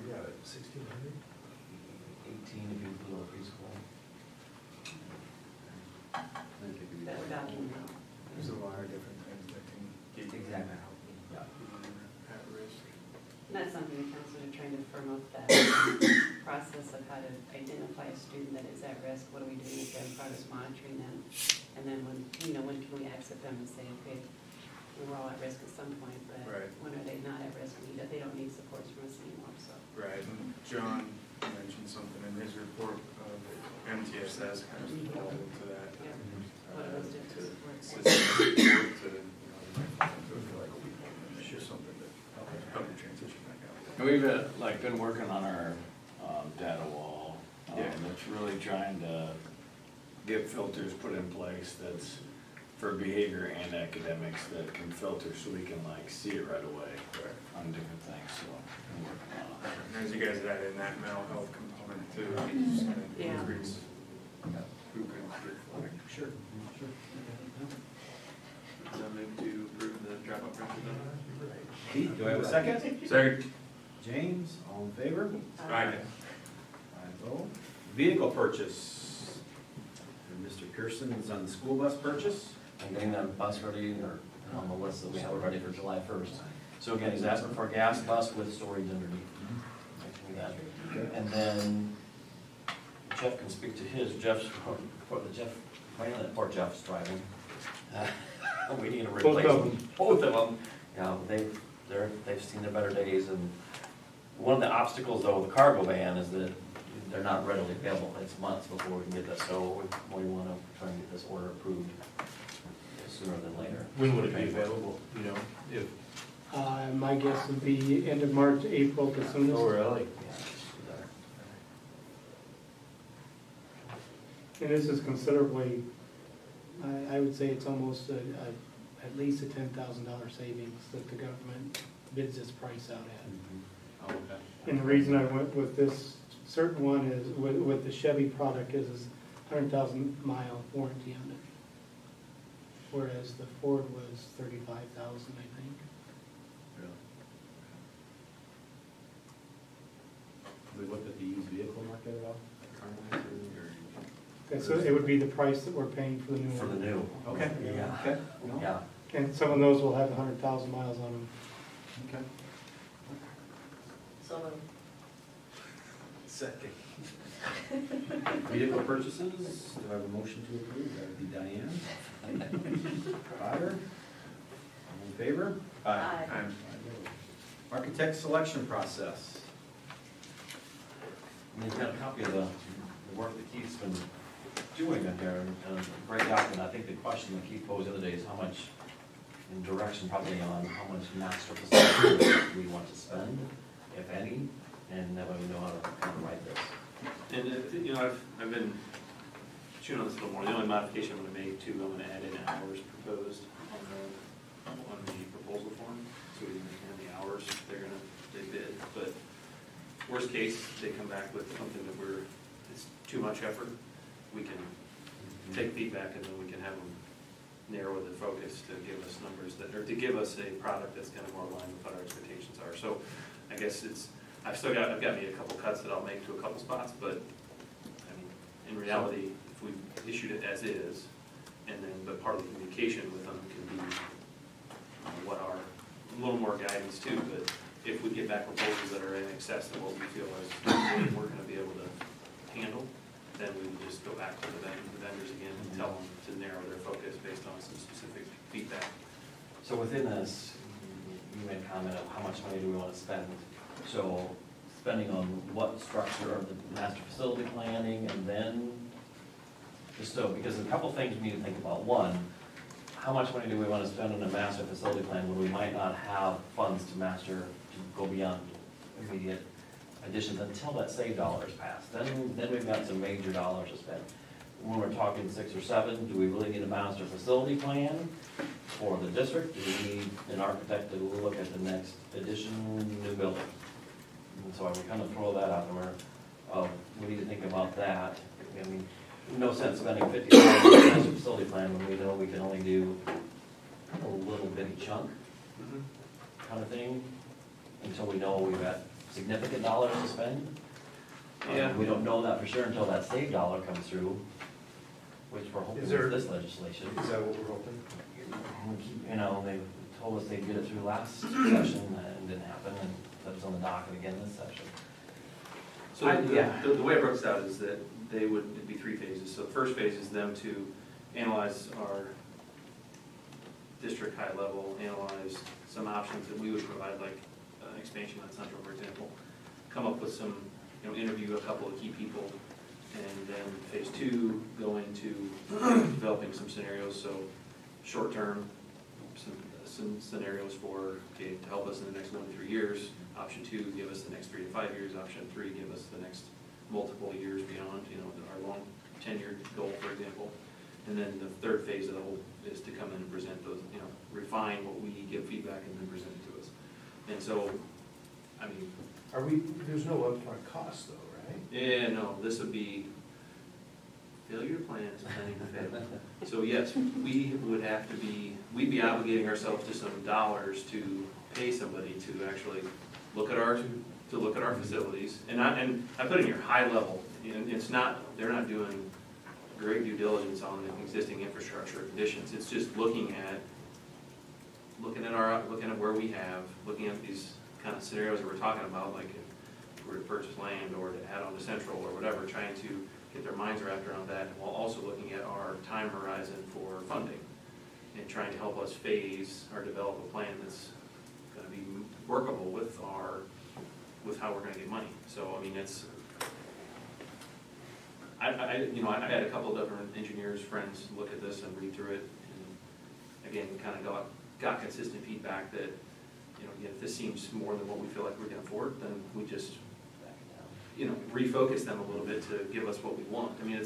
Speaker 8: Yeah, 1,600.
Speaker 4: 18 if you include all preschool.
Speaker 13: That would document.
Speaker 12: There's a lot of different things that can get you
Speaker 4: Exactly.
Speaker 12: at risk.
Speaker 13: And that's something the counselors are trying to firm up that process of how to identify a student that is at risk. What are we doing with them, how is monitoring them? And then when can we exit them and say, okay, we're all at risk at some point, but
Speaker 12: Right.
Speaker 13: when are they not at risk? They don't need supports from us anymore, so.
Speaker 12: Right, and John mentioned something in his report of MTSS kind of involved into that.
Speaker 13: Yeah. What are those different supports?
Speaker 12: System support to, you know, for like a week, and it's just something that help you transition back out.
Speaker 7: And we've been working on our data wall. That's really trying to get filters put in place that's for behavior and academics that can filter so we can see it right away on different things, so we're working on it.
Speaker 12: And as you guys add in that mental health component too, it's just gonna
Speaker 13: Yeah.
Speaker 12: increase who can get flagged.
Speaker 2: Sure.
Speaker 3: So I move to approve the dropout principle.
Speaker 2: Keith, do I have a second?
Speaker 12: Second.
Speaker 2: James, all in favor?
Speaker 12: Aye.
Speaker 2: I vote. Vehicle purchase. And Mr. Pearson is on the school bus purchase.
Speaker 4: I'm getting that bus ready, or on the list that we have ready for July 1st. So again, he's asking for a gas bus with storage underneath. I can do that. And then Jeff can speak to his, Jeff's, poor Jeff's driving. We need a replacement. Both of them. Yeah, they've seen their better days, and one of the obstacles though with the cargo van is that they're not readily available. It's months before we can get that, so we want to try and get this order approved sooner than later.
Speaker 8: When would it be available, if?
Speaker 15: My guess would be end of March, April, the soonest.
Speaker 8: Oh, really?
Speaker 15: And this is considerably, I would say it's almost at least a $10,000 savings that the government bids this price out at.
Speaker 2: Oh, okay.
Speaker 15: And the reason I went with this certain one is, with the Chevy product is 100,000 mile warranty on it. Whereas the Ford was 35,000, I think.
Speaker 2: Really? Have we looked at the used vehicle market at all?
Speaker 15: And so it would be the price that we're paying for the new one.
Speaker 4: For the new.
Speaker 2: Okay.
Speaker 4: Yeah.
Speaker 2: Okay.
Speaker 4: Yeah.
Speaker 15: And some of those will have 100,000 miles on them.
Speaker 2: Okay.
Speaker 5: So,
Speaker 2: Second. Vehicle purchases, do I have a motion to approve? That would be Diane. Fire. All in favor?
Speaker 5: Aye.
Speaker 2: Architect selection process.
Speaker 4: And you've got a copy of the work that Keith's been doing in here, and a great document. I think the question that Keith posed the other day is how much, in direction probably on how much master facilities we want to spend, if any. and that way we know how to write this.
Speaker 3: And, you know, I've been chewing on this a little more. The only modification I'm gonna make too, I'm gonna add in hours proposed on the proposal form, so we understand the hours they bid. But worst case, they come back with something that it's too much effort, we can take feedback and then we can have them narrow the focus to give us numbers or to give us a product that's kind of more aligned with what our expectations are. So I guess I've got me a couple cuts that I'll make to a couple spots, but I mean, in reality, if we issued it as is, but part of the communication with them can be a little more guidance too, but if we get back proposals that are in excess of what we feel is we're gonna be able to handle, then we would just go back to the vendors again and tell them to narrow their focus based on some specific feedback.
Speaker 4: So within this, you made a comment of how much money do we want to spend? So spending on what structure of the master facility planning, and then, because there's a couple things we need to think about. One, how much money do we want to spend on a master facility plan when we might not have funds to go beyond immediate additions until that saved dollars passed? Then we've got some major dollars to spend. When we're talking 6 or 7, do we really need a master facility plan for the district? Do we need an architect to look at the next addition, new building? And so I would kind of throw that out there. We need to think about that. I mean, no sense spending $50 on a master facility plan when we know we can only do a little bitty chunk kind of thing until we know we've got significant dollars to spend.
Speaker 3: Yeah.
Speaker 4: We don't know that for sure until that saved dollar comes through, which we're hoping is this legislation.
Speaker 8: Is that what we're hoping?
Speaker 4: You know, they told us they'd get it through last session and didn't happen, and that was on the docket again this session.
Speaker 3: So the way I broke this out is that it'd be 3 phases. So the first phase is them to analyze our district high level, analyze some options that we would provide, like expansion on Central, for example, come up with some, interview a couple of key people, and then phase 2, go into developing some scenarios. So short term, some scenarios to help us in the next 1 to 3 years. Option 2, give us the next 3 to 5 years. Option 3, give us the next multiple years beyond, our long 10-year goal, for example. And then the third phase of the whole is to come in and present those, refine what we give feedback and then present it to us. And so, I mean,
Speaker 8: there's no upfront cost though, right?
Speaker 3: Yeah, no, this would be failure to plan is planning to fail. So yes, we'd be obligating ourselves to some dollars to pay somebody to actually look at our facilities. And I put in your high level, and they're not doing great due diligence on the existing infrastructure conditions. It's just looking at where we have, looking at these kind of scenarios that we're talking about, like if we're to purchase land or to add on to Central or whatever, trying to get their minds wrapped around that, while also looking at our time horizon for funding and trying to help us develop a plan that's going to be workable with how we're going to get money. So I mean, I had a couple of different engineers friends look at this and read through it, and again, kind of got consistent feedback that, if this seems more than what we feel like we can afford, then we just, refocus them a little bit to give us what we want. I mean,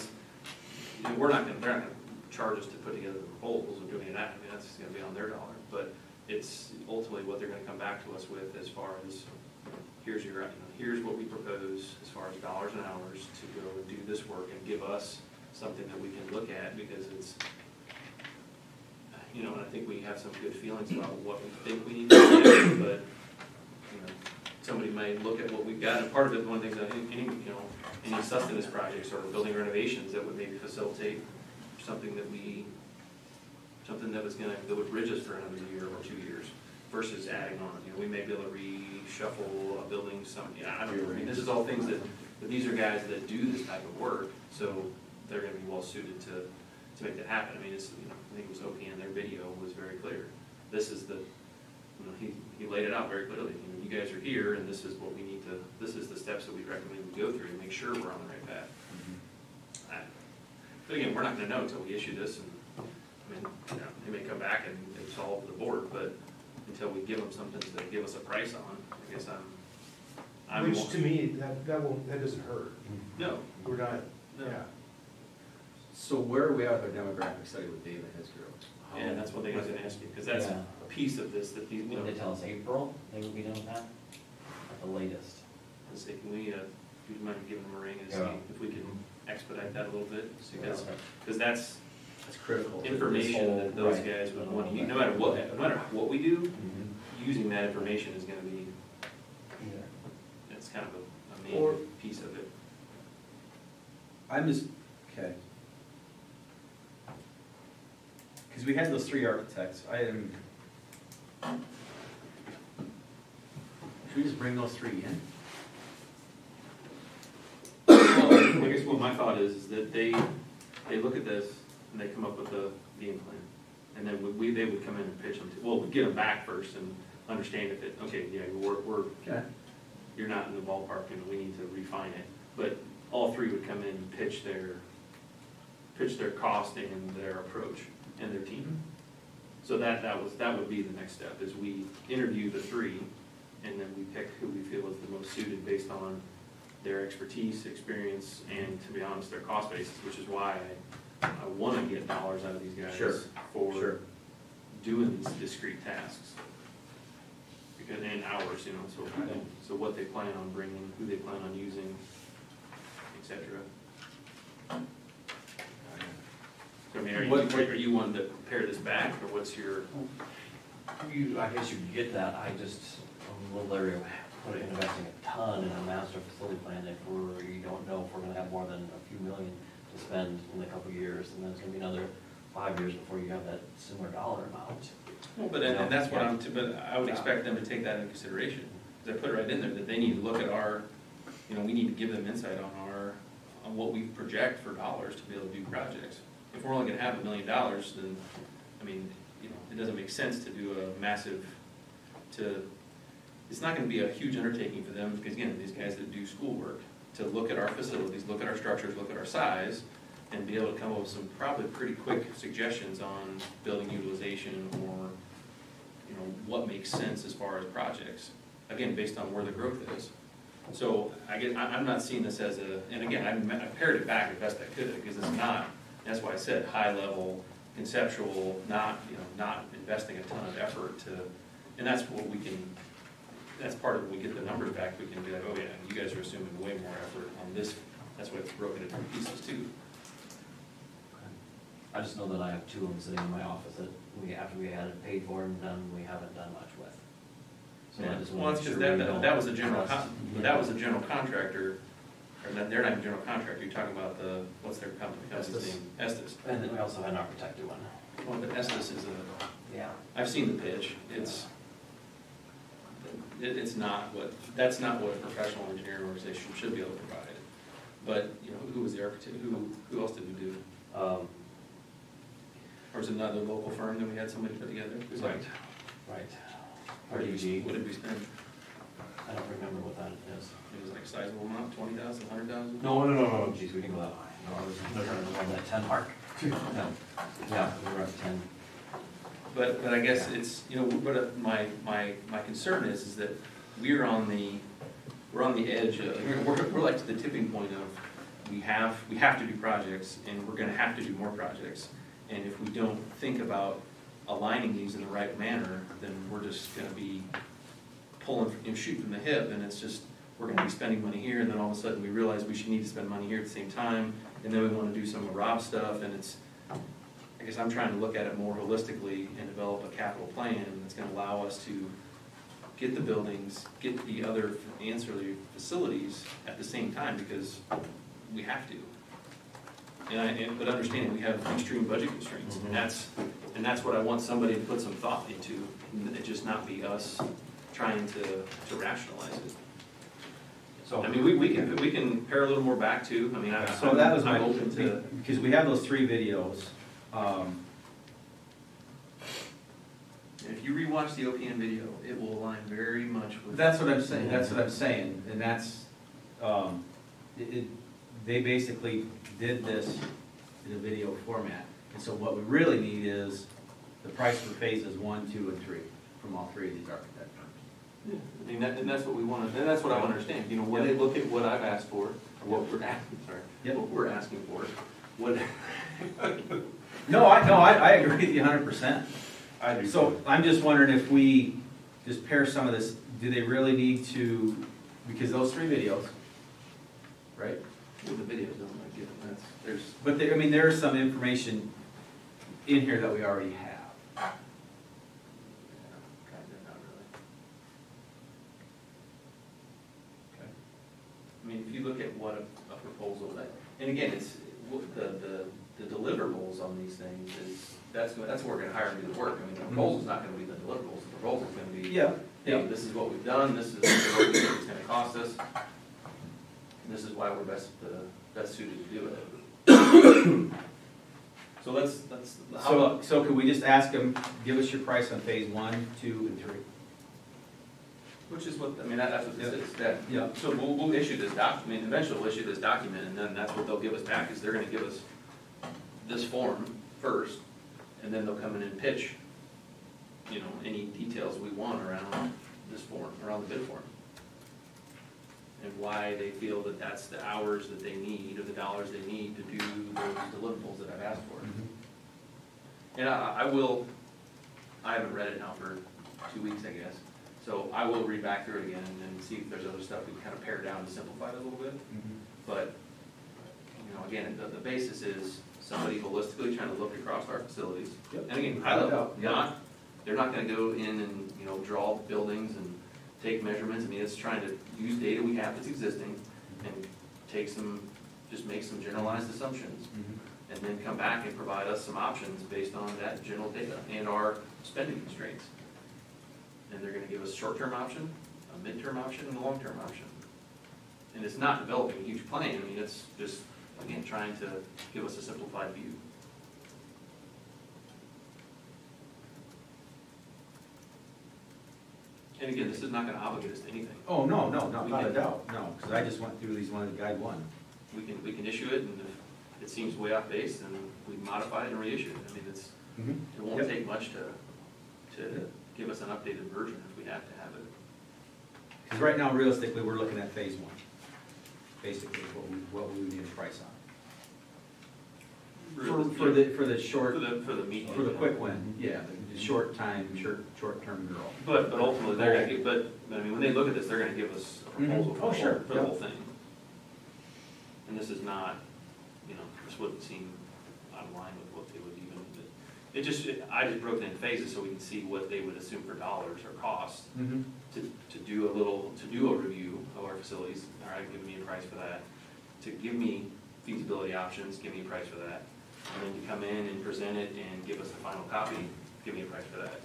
Speaker 3: they're not going to charge us to put together the proposals and doing that. I mean, that's going to be on their dollar, but it's ultimately what they're going to come back to us with as far as, here's what we propose as far as dollars and hours to go and do this work and give us something that we can look at, because it's, and I think we have some good feelings about what we think we need to do, but, somebody may look at what we've got, and part of it, one thing that any sustenance projects or building renovations that would maybe facilitate something that would bridge us for another year or 2 years versus adding on. We may be able to reshuffle a building, I don't know. I mean, this is all things that these are guys that do this type of work, so they're going to be well suited to make that happen. I mean, I think it was OPN, their video was very clear. This is he laid it out very clearly. You guys are here, and this is what we need to, this is the steps that we recommend we go through to make sure we're on the right path. But again, we're not going to know until we issue this, and I mean, they may come back and it's all over the board, but until we give them something to give us a price on, I guess
Speaker 8: Which to me, that doesn't hurt.
Speaker 3: No,
Speaker 8: We're not,
Speaker 3: no.
Speaker 8: yeah.
Speaker 2: So where are we at with our demographic study with Dave and his group?
Speaker 3: And that's one thing I was gonna ask you, because that's
Speaker 4: Yeah.
Speaker 3: a piece of this that these, you know,
Speaker 4: Did they tell us April, they would be done with that? At the latest.
Speaker 3: let's say, can we, do you mind giving them a ring and see
Speaker 4: Yeah.
Speaker 3: if we can expedite that a little bit? Because,
Speaker 4: Yeah.
Speaker 3: because that's
Speaker 2: That's critical. to this
Speaker 3: information
Speaker 2: whole-
Speaker 3: that those
Speaker 4: right.
Speaker 3: guys would want to use, no matter what we do, using that information is gonna be, it's kind of a major
Speaker 2: Or-
Speaker 3: piece of it.
Speaker 2: I'm just, okay. Because we had those 3 architects, should we just bring those 3 in?
Speaker 3: Well, I guess what my thought is that they look at this and they come up with the game plan. And then they would come in and pitch them to, well, we'd get them back first and understand if it, okay, yeah,
Speaker 2: Okay.
Speaker 3: you're not in the ballpark and we need to refine it. But all 3 would come in and pitch their costing and their approach and their team. So that would be the next step, is we interview the 3 and then we pick who we feel is the most suited based on their expertise, experience, and to be honest, their cost basis, which is why I want to get dollars out of these guys
Speaker 2: Sure.
Speaker 3: for doing these discrete tasks. Because, and hours, you know, so what they plan on bringing, who they plan on using, et cetera. So, I mean, are you wanting to pare this back, or what's your?
Speaker 4: I guess you could get that, I just, I'm a little leery of investing a ton in a master facility plan if you don't know if we're gonna have more than a few million to spend in a couple of years, and then it's gonna be another 5 years before you have that similar dollar amount.
Speaker 3: Well, but, and that's what but I would expect them to take that into consideration. Because I put it right in there, that they need to look at our, you know, we need to give them insight on what we project for dollars to be able to do projects. If we're only gonna have $1 million, then, I mean, you know, it doesn't make sense to do a massive, it's not gonna be a huge undertaking for them, because again, these guys that do schoolwork, to look at our facilities, look at our structures, look at our size, and be able to come up with some probably pretty quick suggestions on building utilization or, you know, what makes sense as far as projects. Again, based on where the growth is. So I guess, I'm not seeing this as and again, I pared it back as best I could, because it's not, that's why I said high level, conceptual, not investing a ton of effort to, and that's what we can, that's part of when we get the numbers back, we can be like, oh yeah, you guys are assuming way more effort on this, that's why it's broken into pieces too.
Speaker 4: I just know that I have 2 of them sitting in my office that after we had it paid for and done, we haven't done much with. So I just
Speaker 3: Well,
Speaker 4: want
Speaker 3: that's
Speaker 4: to make
Speaker 3: because
Speaker 4: sure we
Speaker 3: that was a general,
Speaker 4: trust.
Speaker 3: that was a general contractor, or they're not a general contractor, you're talking about what's their company's
Speaker 4: Estes.
Speaker 3: name? Estes.
Speaker 4: And then we also had an architect do one.
Speaker 3: Well, but Estes is
Speaker 4: Yeah.
Speaker 3: I've seen the pitch, it's not that's not what a professional engineering organization should be able to provide. But, you know, who was the architect, who else did we do? Or was it another local firm that we had somebody put together?
Speaker 4: Right.
Speaker 3: What did we spend?
Speaker 4: I don't remember what that is.
Speaker 3: It was like a sizable amount, 20,000, 100,000?
Speaker 4: No. Geez, we didn't go that high. No, I was around that 10 mark. No. Yeah, we were at 10.
Speaker 3: But I guess it's, you know, but my concern is that we're on the edge of, we're like to the tipping point of, we have to do projects, and we're gonna have to do more projects. And if we don't think about aligning these in the right manner, then we're just gonna be pulling, shooting from the hip, and it's just, we're gonna be spending money here, and then all of a sudden we realize we should need to spend money here at the same time, and then we wanna do some of Rob's stuff, and it's, I guess I'm trying to look at it more holistically and develop a capital plan that's gonna allow us to get the buildings, get the other ancillary facilities at the same time, because we have to. But understanding we have extreme budget constraints, and that's what I want somebody to put some thought into, and it just not be us trying to rationalize it. So I mean, we can pare a little more back too. I mean,
Speaker 2: So that was my,
Speaker 3: I'm open to,
Speaker 2: because we have those 3 videos.
Speaker 3: if you rewatch the OPM video, it will align very much with.
Speaker 2: That's what I'm saying, and that's, they basically did this in a video format. And so what we really need is the price for phases 1, 2, and 3 from all 3 of these architect firms.
Speaker 3: Yeah, I mean, and that's what we want to, and that's what I want to understand, you know, when they look at what I've asked for, or what we're asking, what we're asking for, what.
Speaker 2: No, I agree with you 100%.
Speaker 3: I do.
Speaker 2: So I'm just wondering if we just pair some of this, do they really need to, because those 3 videos, right?
Speaker 3: Well, the videos don't like it, there's.
Speaker 2: But there, I mean, there is some information in here that we already have.
Speaker 3: Kind of, not really.
Speaker 2: Okay.
Speaker 3: I mean, if you look at what a proposal that, and again, it's, the deliverables on these things is, that's what we're gonna hire and do the work. I mean, the proposal's not gonna be the deliverables, the proposal's gonna be, hey, this is what we've done, this is what we think it's gonna cost us, and this is why we're best suited to do it. So let's, how about,
Speaker 2: So could we just ask them, give us your price on phase 1, 2, and 3?
Speaker 3: which is what, I mean, that's what this is, that,
Speaker 2: Yeah.
Speaker 3: so we'll issue this document, eventually we'll issue this document, and then that's what they'll give us back, is they're gonna give us this form first, and then they'll come in and pitch, you know, any details we want around this form, around the bid form. And why they feel that that's the hours that they need, or the dollars they need to do those deliverables that I've asked for. And I haven't read it now for 2 weeks, I guess, so I will read back through it again and see if there's other stuff we can kind of pare down and simplify it a little bit. But, you know, again, the basis is somebody holistically trying to look across our facilities. And again, high level, they're not gonna go in and, you know, draw buildings and take measurements. I mean, it's trying to use data we have that's existing and just make some generalized assumptions. And then come back and provide us some options based on that general data and our spending constraints. And they're gonna give us a short-term option, a mid-term option, and a long-term option. And it's not developing a huge plan, I mean, it's just, again, trying to give us a simplified view. And again, this is not gonna obligate us to anything.
Speaker 2: Oh, no, not a doubt, no, because I just went through these one, guide 1.
Speaker 3: We can issue it, and if it seems way off base, then we modify it and reissue it. I mean, it won't take much to give us an updated version if we have to have it.
Speaker 2: Because right now, realistically, we're looking at phase 1, basically, what we would need a price on. For the short,
Speaker 3: for the medium.
Speaker 2: for the quick win, yeah, the short time, short-term girl.
Speaker 3: But ultimately, they're gonna give, but I mean, when they look at this, they're gonna give us a proposal for the whole thing. And this is not, you know, this wouldn't seem out of line with what they would even, I just broke it in phases so we can see what they would assume for dollars or cost to do a review of our facilities. All right, give me a price for that. To give me feasibility options, give me a price for that. And then to come in and present it and give us the final copy, give me a price for that.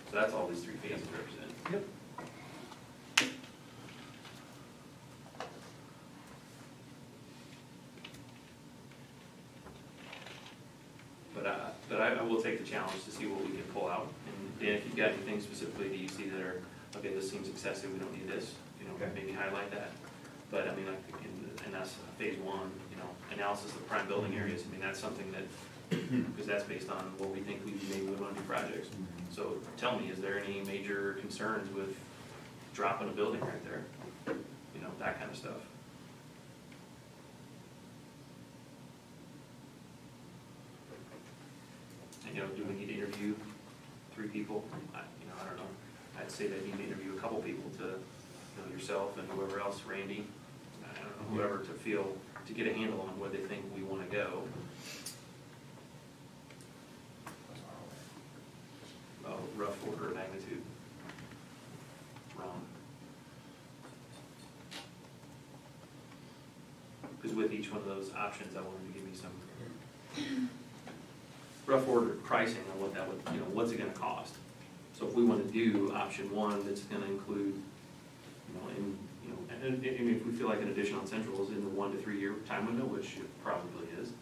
Speaker 3: So that's all these 3 phases represent.
Speaker 2: Yep.
Speaker 3: But I will take the challenge to see what we can pull out. And Dan, if you've got anything specifically that you see that are, okay, this seems excessive, we don't need this, you know, maybe highlight that. But I mean, I think and that's phase 1, you know, analysis of prime building areas. I mean, that's something that, because that's based on what we think we maybe would want to do projects. So tell me, is there any major concerns with dropping a building right there? You know, that kind of stuff. And, you know, do we need to interview 3 people? I don't know. I'd say they need to interview a couple people to, you know, yourself and whoever else, Randy, I don't know, whoever, to get a handle on where they think we want to go. Rough order of magnitude. Wrong. Because with each one of those options, I wanted to give me some rough order pricing on what that would, you know, what's it gonna cost. So if we wanna do option 1, that's gonna include, and if we feel like an addition on Central is in the 1 to 3 year time window, which it probably is,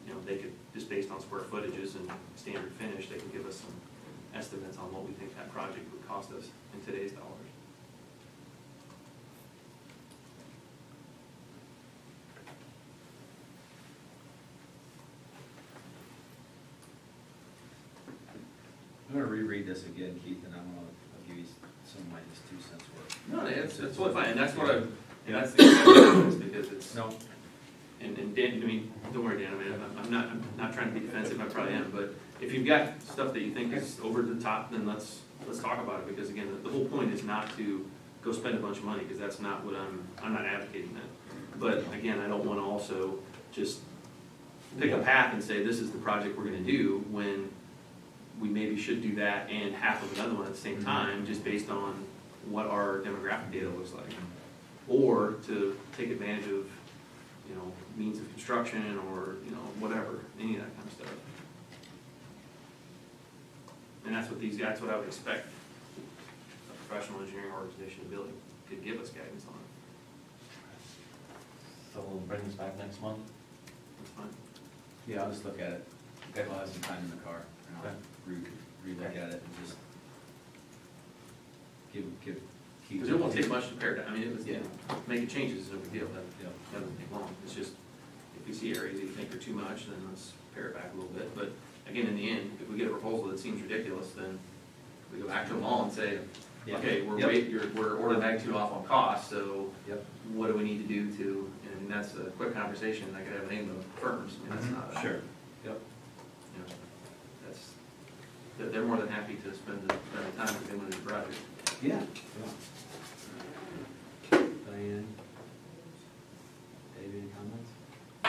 Speaker 3: you know, they could, just based on square footages and standard finish, they can give us some estimates on what we think that project would cost us in today's dollars.
Speaker 2: I'm gonna reread this again, Keith, and I'll give you some of my just 2 cents worth.
Speaker 3: No, it's totally fine, and that's what I'm, and that's the example, because it's,
Speaker 2: No,
Speaker 3: and Dan, I mean, don't worry, Dan, I mean, I'm not trying to be defensive, I probably am, but if you've got stuff that you think is over the top, then let's talk about it, because again, the whole point is not to go spend a bunch of money, because that's not what I'm not advocating that. But again, I don't wanna also just pick a path and say, this is the project we're gonna do, when we maybe should do that and half of another one at the same time, just based on what our demographic data looks like. Or to take advantage of, you know, means of construction or, you know, whatever, any of that kind of stuff. And that's what I would expect a professional engineering organization to build could give us guidance on.
Speaker 4: So we'll bring this back next month?
Speaker 3: That's fine.
Speaker 2: yeah, I'll just look at it. Okay, I'll have some time in the car, and I'll re-look at it and just give Keith.
Speaker 3: Because it won't take much to pare down, I mean, it was,
Speaker 2: Yeah.
Speaker 3: making changes is no big deal, that
Speaker 2: Yeah.
Speaker 3: doesn't take long. It's just, if you see areas that you think are too much, then let's pare it back a little bit. But again, in the end, if we get a proposal that seems ridiculous, then we go back to them all and say,
Speaker 2: Yeah.
Speaker 3: okay, we're
Speaker 2: Yep.
Speaker 3: we're order of magnitude off on cost, so
Speaker 2: Yep.
Speaker 3: what do we need to do to, and that's a quick conversation, I could have a name of firms, I mean, that's not.
Speaker 2: Sure. Yep.
Speaker 3: You know, that's, they're more than happy to spend the time if they want to do the project.
Speaker 2: Yeah. Diane? Dave, any comments?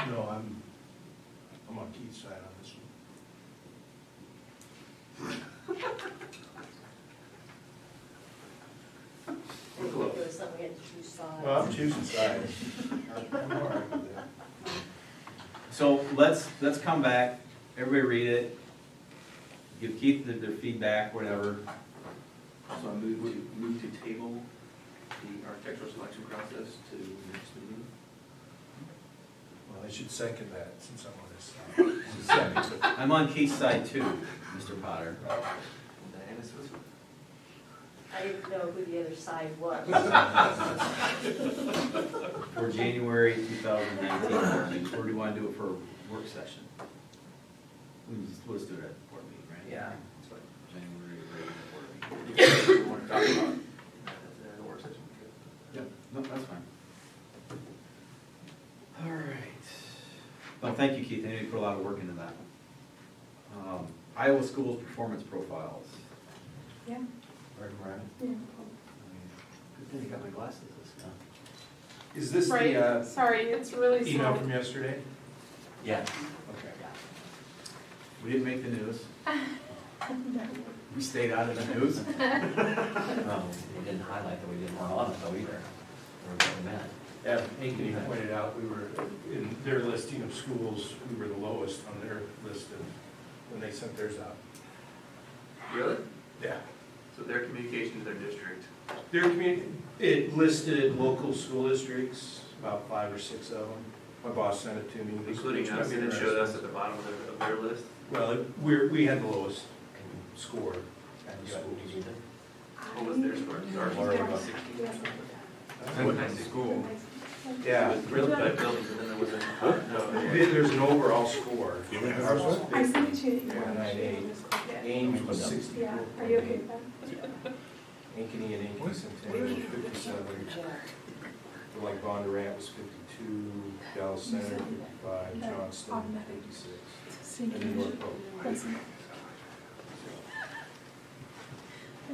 Speaker 8: No, I'm on Keith's side on this one.
Speaker 5: It was something we had to choose sides.
Speaker 8: Well, I'm choosing sides. I'm all right with that.
Speaker 2: So let's come back, everybody read it, give Keith their feedback, whatever.
Speaker 3: So I move to table the architectural selection process to next meeting.
Speaker 8: Well, I should second that since I'm on this side.
Speaker 2: I'm on Keith's side too, Mr. Potter.
Speaker 3: Diana Swiss.
Speaker 5: I didn't know who the other side was.
Speaker 2: For January 2019, or do you want to do it for a work session? We'll just do it at the board meeting, right?
Speaker 3: Yeah.
Speaker 2: That's what, January regular board meeting.
Speaker 3: We want to talk about that in a work session.
Speaker 2: Yep, no, that's fine. All right. Well, thank you, Keith, I know you put a lot of work into that. Iowa Schools Performance Profiles.
Speaker 11: Yeah.
Speaker 2: Right.
Speaker 11: Yeah.
Speaker 2: Good thing you got my glasses this time.
Speaker 8: Is this
Speaker 11: Right,
Speaker 8: the
Speaker 11: sorry, it's really
Speaker 8: email
Speaker 11: small.
Speaker 8: from yesterday?
Speaker 4: Yeah.
Speaker 8: Okay.
Speaker 2: We didn't make the news. We stayed out of the news.
Speaker 4: We didn't highlight that we didn't want on it though either. Or what we meant.
Speaker 8: Yeah, Ankeny pointed out, we were, in their listing of schools, we were the lowest on their list of, when they sent theirs out.
Speaker 3: Really?
Speaker 8: Yeah.
Speaker 3: So their communication to their district.
Speaker 8: Their community, it listed local school districts, about 5 or 6 of them. My boss sent it to me.
Speaker 3: Including us, and it showed us at the bottom of their list.
Speaker 8: Well, we had the lowest score at the school.
Speaker 3: What was their score? Ours was like 60 or something.
Speaker 8: What
Speaker 3: Nice school.
Speaker 8: Yeah.
Speaker 3: It was really bad buildings, and then there was a,
Speaker 8: There's an overall score.
Speaker 6: You may have
Speaker 8: Ours was
Speaker 6: one.
Speaker 11: I sent it to you.
Speaker 8: Yeah, 98.
Speaker 11: Just click it.
Speaker 8: Ames was 64.
Speaker 11: Yeah, are you okay with that?
Speaker 8: Ankeny and Ankeny Centennial was 57. Like Bondurant was 52, Dallas Center 55, Johnston 56, and New York Polk.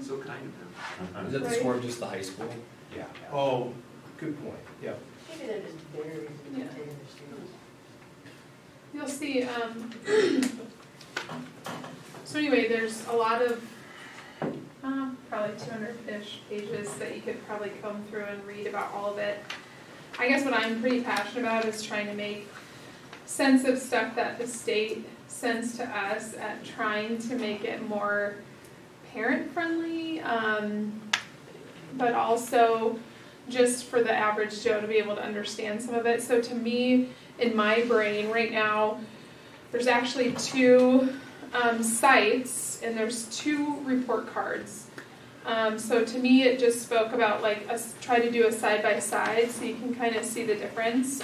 Speaker 3: so kind of them.
Speaker 9: Is that the score of just the high school?
Speaker 8: Yeah. Oh, good point. Yeah.
Speaker 5: Maybe they're just very
Speaker 11: Yeah.
Speaker 5: into their students.
Speaker 11: You'll see, so anyway, there's a lot of, probably 200-ish pages that you could probably comb through and read about all of it. I guess what I'm pretty passionate about is trying to make sense of stuff that the state sends to us at trying to make it more parent-friendly, but also just for the average Joe to be able to understand some of it. So to me, in my brain right now, there's actually 2 sites and there's 2 report cards. So to me, it just spoke about like try to do a side-by-side so you can kind of see the difference.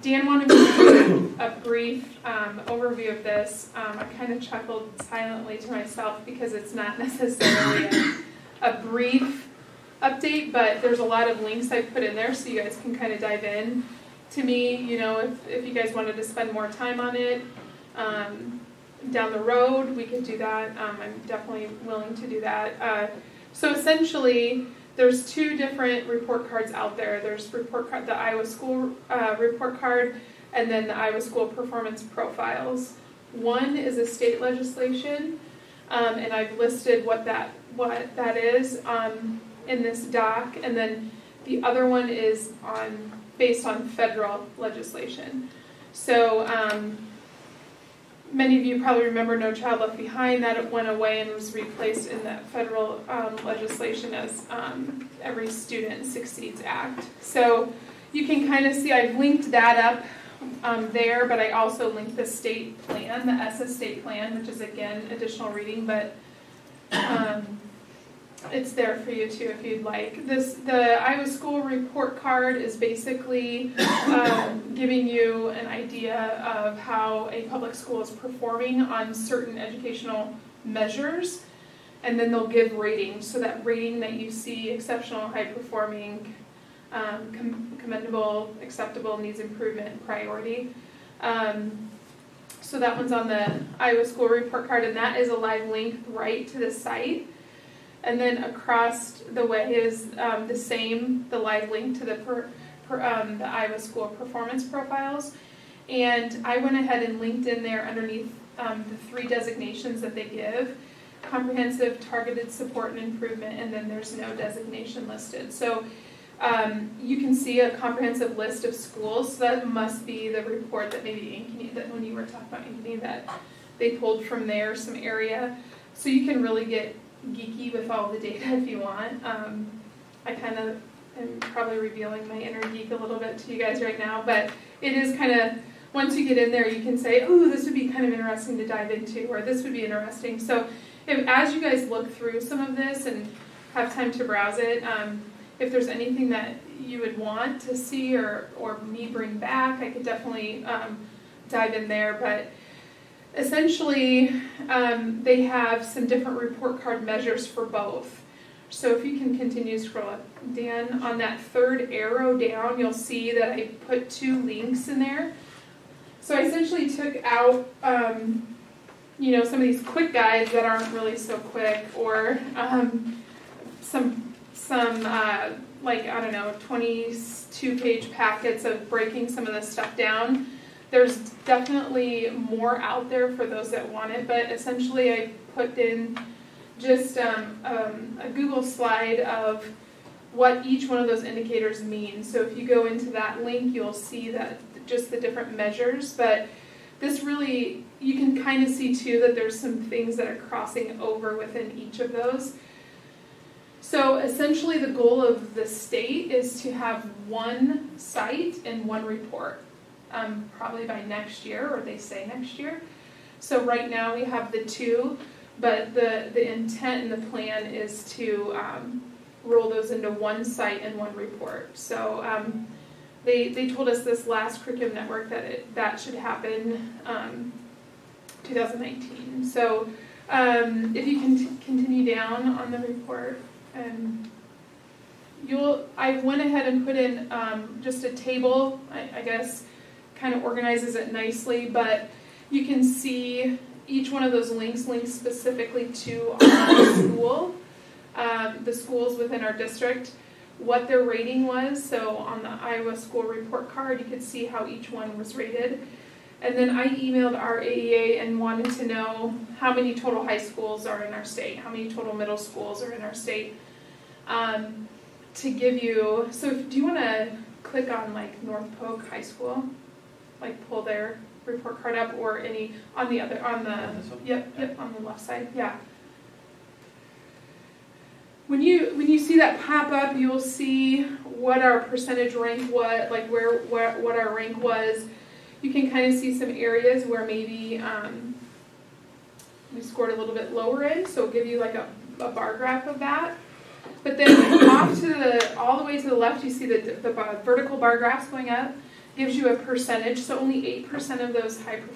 Speaker 11: Dan wanted me to do a brief overview of this. I kind of chuckled silently to myself because it's not necessarily a brief update, but there's a lot of links I put in there so you guys can kind of dive in. To me, you know, if you guys wanted to spend more time on it, down the road, we could do that. I'm definitely willing to do that. So essentially, there's two different report cards out there. There's report card, the Iowa School report card, and then the Iowa School Performance Profiles. One is a state legislation, and I've listed what that is in this doc, and then the other one is based on federal legislation. So many of you probably remember No Child Left Behind. That went away and was replaced in that federal legislation as Every Student Succeeds Act. So you can kind of see I've linked that up there, but I also linked the state plan, the SS state plan, which is again additional reading, but it's there for you too if you'd like. The Iowa School Report Card is basically giving you an idea of how a public school is performing on certain educational measures, and then they'll give ratings. So that rating that you see, exceptional, high performing, commendable, acceptable, needs improvement, priority. So that one's on the Iowa School Report Card, and that is a live link right to the site. And then across the way is the live link to the Iowa School Performance Profiles. And I went ahead and linked in there underneath the 3 designations that they give: comprehensive, targeted support and improvement, and then there's no designation listed. So you can see a comprehensive list of schools. So that must be the report that maybe Ankeny, that when you were talking about Ankeny, that they pulled from there some area. So you can really get geeky with all the data if you want. I kind of am probably revealing my inner geek a little bit to you guys right now, but it is kind of, once you get in there, you can say, oh, this would be kind of interesting to dive into, or this would be interesting. So as you guys look through some of this and have time to browse it, if there's anything that you would want to see or me bring back, I could definitely dive in there. But essentially, they have some different report card measures for both. So if you can continue to scroll up, Dan, on that third arrow down, you'll see that I put 2 links in there. So I essentially took out, some of these quick guides that aren't really so quick, or some 22-page packets of breaking some of this stuff down. There's definitely more out there for those that want it, but essentially I put in just a Google slide of what each one of those indicators means. So if you go into that link, you'll see that just the different measures, but this really, you can kind of see too that there's some things that are crossing over within each of those. So essentially the goal of the state is to have one site and one report. Probably by next year, or they say next year. So right now we have the 2, but the intent and the plan is to roll those into one site and one report. So they told us this last curriculum network that should happen 2019. So if you can continue down on the report, I went ahead and put in just a table, I guess, kind of organizes it nicely, but you can see each one of those links specifically to our school, the schools within our district, what their rating was. So on the Iowa School Report Card, you could see how each one was rated. And then I emailed our AEA and wanted to know how many total high schools are in our state, how many total middle schools are in our state. To give you, so do you want to click on like North Polk High School? Like pull their report card up, or any on the yep, on the left side, yeah. When you see that pop up, you'll see what our percentage rank was, like what our rank was. You can kind of see some areas where maybe we scored a little bit lower in, so it'll give you like a bar graph of that. But then off to all the way to the left, you see the vertical bar graphs going up. Gives you a percentage, so only 8% of those 8%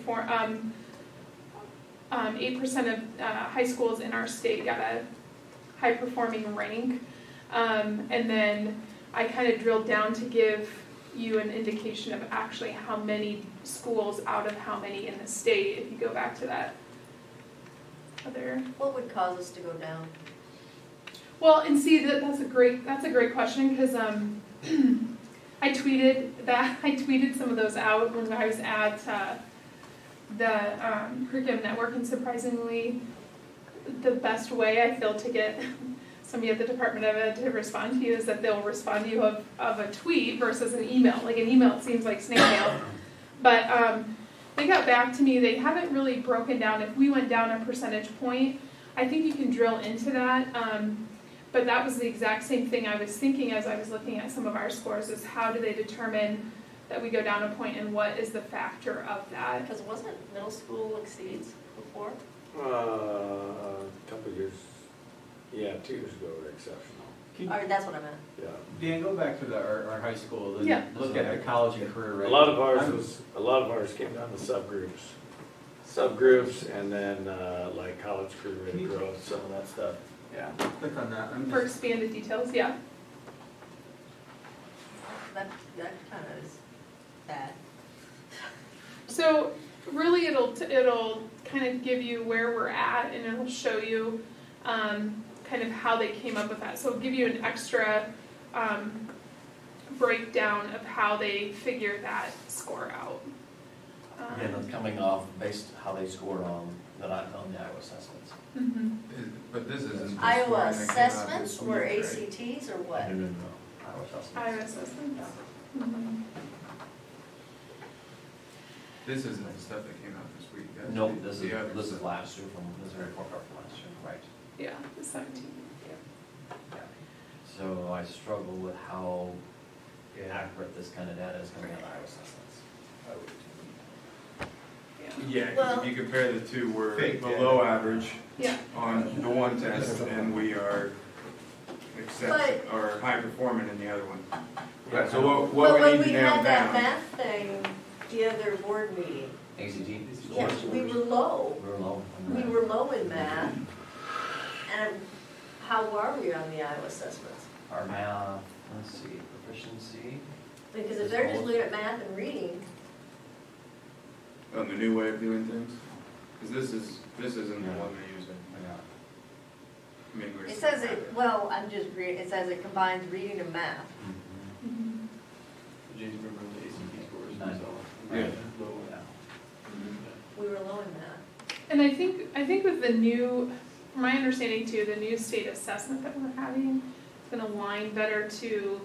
Speaker 11: of high schools in our state got high-performing rank. And then I kind of drilled down to give you an indication of actually how many schools out of how many in the state, if you go back to that other.
Speaker 5: What would cause us to go down?
Speaker 11: Well, and see, that's a great question, because I tweeted some of those out when I was at the Curriculum Network, and surprisingly, the best way I feel to get somebody at the Department of Ed to respond to you is that they'll respond to you of a tweet versus an email. Like an email, it seems like snail mail. But they got back to me. They haven't really broken down. If we went down a percentage point, I think you can drill into that. But that was the exact same thing I was thinking as I was looking at some of our scores, is how do they determine that we go down a point, and what is the factor of that?
Speaker 5: Because wasn't middle school exceeds before?
Speaker 7: A couple of years, 2 years ago were exceptional.
Speaker 5: Or that's what I meant.
Speaker 7: Yeah.
Speaker 2: Dan, go back to our high school,
Speaker 11: Yeah.
Speaker 2: and look at the college and career
Speaker 7: A
Speaker 2: rate.
Speaker 7: lot of ours came down to subgroups, and then like college career rate growth, some of that stuff. Yeah.
Speaker 2: Click on that.
Speaker 11: For expanded details, yeah.
Speaker 5: That kind of is bad.
Speaker 11: So really, it'll kind of give you where we're at, and it'll show you kind of how they came up with that. So it'll give you an extra breakdown of how they figure that score out.
Speaker 4: Yeah, that's coming off based how they scored on the Iowa assessments.
Speaker 11: Mm-hmm.
Speaker 12: But this isn't.
Speaker 5: Iowa assessments or ACTs or what?
Speaker 4: No. Iowa assessments.
Speaker 11: Iowa assessments. Mm-hmm.
Speaker 12: This isn't the stuff that came out this week. That's
Speaker 4: Nope,
Speaker 12: the
Speaker 4: this
Speaker 12: other
Speaker 4: is
Speaker 12: stuff.
Speaker 4: last year from Missouri report card from last year, right?
Speaker 11: Yeah, the 17th.
Speaker 4: Yeah. So I struggle with how accurate this kind of data is coming out of Iowa assessments.
Speaker 12: Yeah, 'cause
Speaker 5: Well-
Speaker 12: if you compare the two, we're
Speaker 8: Fake
Speaker 12: below average
Speaker 11: Yeah.
Speaker 12: on the one test, and we are or high performing in the other one.
Speaker 8: Right.
Speaker 12: So what
Speaker 5: But
Speaker 12: we
Speaker 5: when
Speaker 12: need
Speaker 5: we
Speaker 12: to nail
Speaker 5: had that
Speaker 12: down.
Speaker 5: math thing, the other board meeting,
Speaker 4: ACT?
Speaker 5: yeah, we were low.
Speaker 4: We were low.
Speaker 5: We were low in math. And how are we on the Iowa assessments?
Speaker 4: Our math, let's see, proficiency.
Speaker 5: Because if they're just looking at math and reading,
Speaker 12: On the new way of doing things? Because this isn't the one they're using. I mean, we're.
Speaker 5: it says it, well, I'm just reading, it says it combines reading and math.
Speaker 11: Mm-hmm.
Speaker 2: James, remember the ACT scores?
Speaker 4: Nice.
Speaker 12: Yeah.
Speaker 5: We were low in math.
Speaker 11: And I think with the new, from my understanding too, the new state assessment that we're having is going to align better to,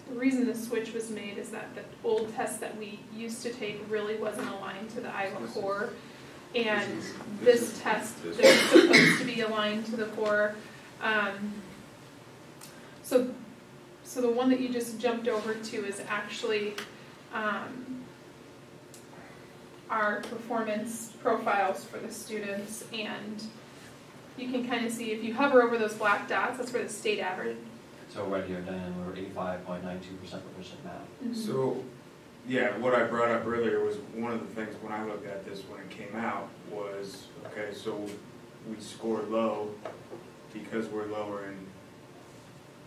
Speaker 11: the reason the switch was made is that the old test that we used to take really wasn't aligned to the Iowa core. And this test, they're supposed to be aligned to the core. So the one that you just jumped over to is actually our performance profiles for the students, and you can kind of see if you hover over those black dots, that's where the state average.
Speaker 4: So right here, Diane, we're 85.92% proficient in math.
Speaker 11: Mm-hmm.
Speaker 12: So, yeah, what I brought up earlier was one of the things when I looked at this when it came out was, okay, so we score low because we're lower in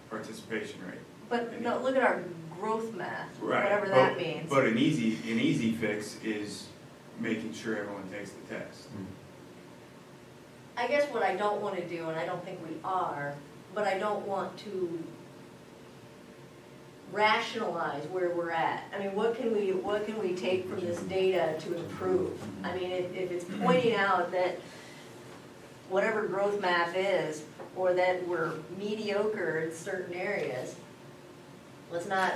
Speaker 12: participation rate.
Speaker 5: But no, look at our growth math,
Speaker 12: Right.
Speaker 5: whatever that means.
Speaker 12: But an easy fix is making sure everyone takes the test.
Speaker 5: I guess what I don't want to do, and I don't think we are, but I don't want to rationalize where we're at. I mean, what can we take from this data to improve? I mean, if it's pointing out that whatever growth math is, or that we're mediocre in certain areas, let's not,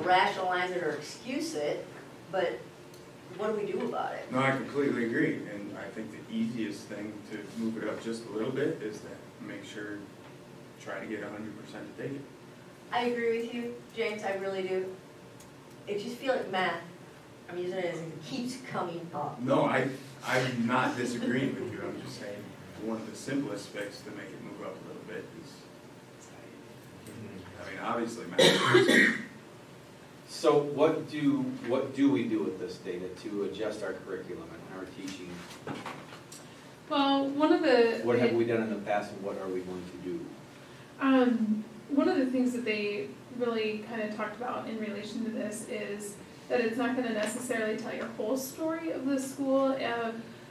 Speaker 5: rationalize it or excuse it, but what do we do about it?
Speaker 12: No, I completely agree, and I think the easiest thing to move it up just a little bit is to make sure, try to get 100% to take it.
Speaker 5: I agree with you, James, I really do. It just feels like math, I'm using it as it keeps coming up.
Speaker 12: No, I'm not disagreeing with you, I'm just saying, one of the simplest fixes to make it move up a little bit is, I mean, obviously math.
Speaker 2: So what do we do with this data to adjust our curriculum and our teaching?
Speaker 11: Well, one of the.
Speaker 2: What have we done in the past and what are we going to do?
Speaker 11: One of the things that they really kind of talked about in relation to this is that it's not going to necessarily tell your whole story of the school,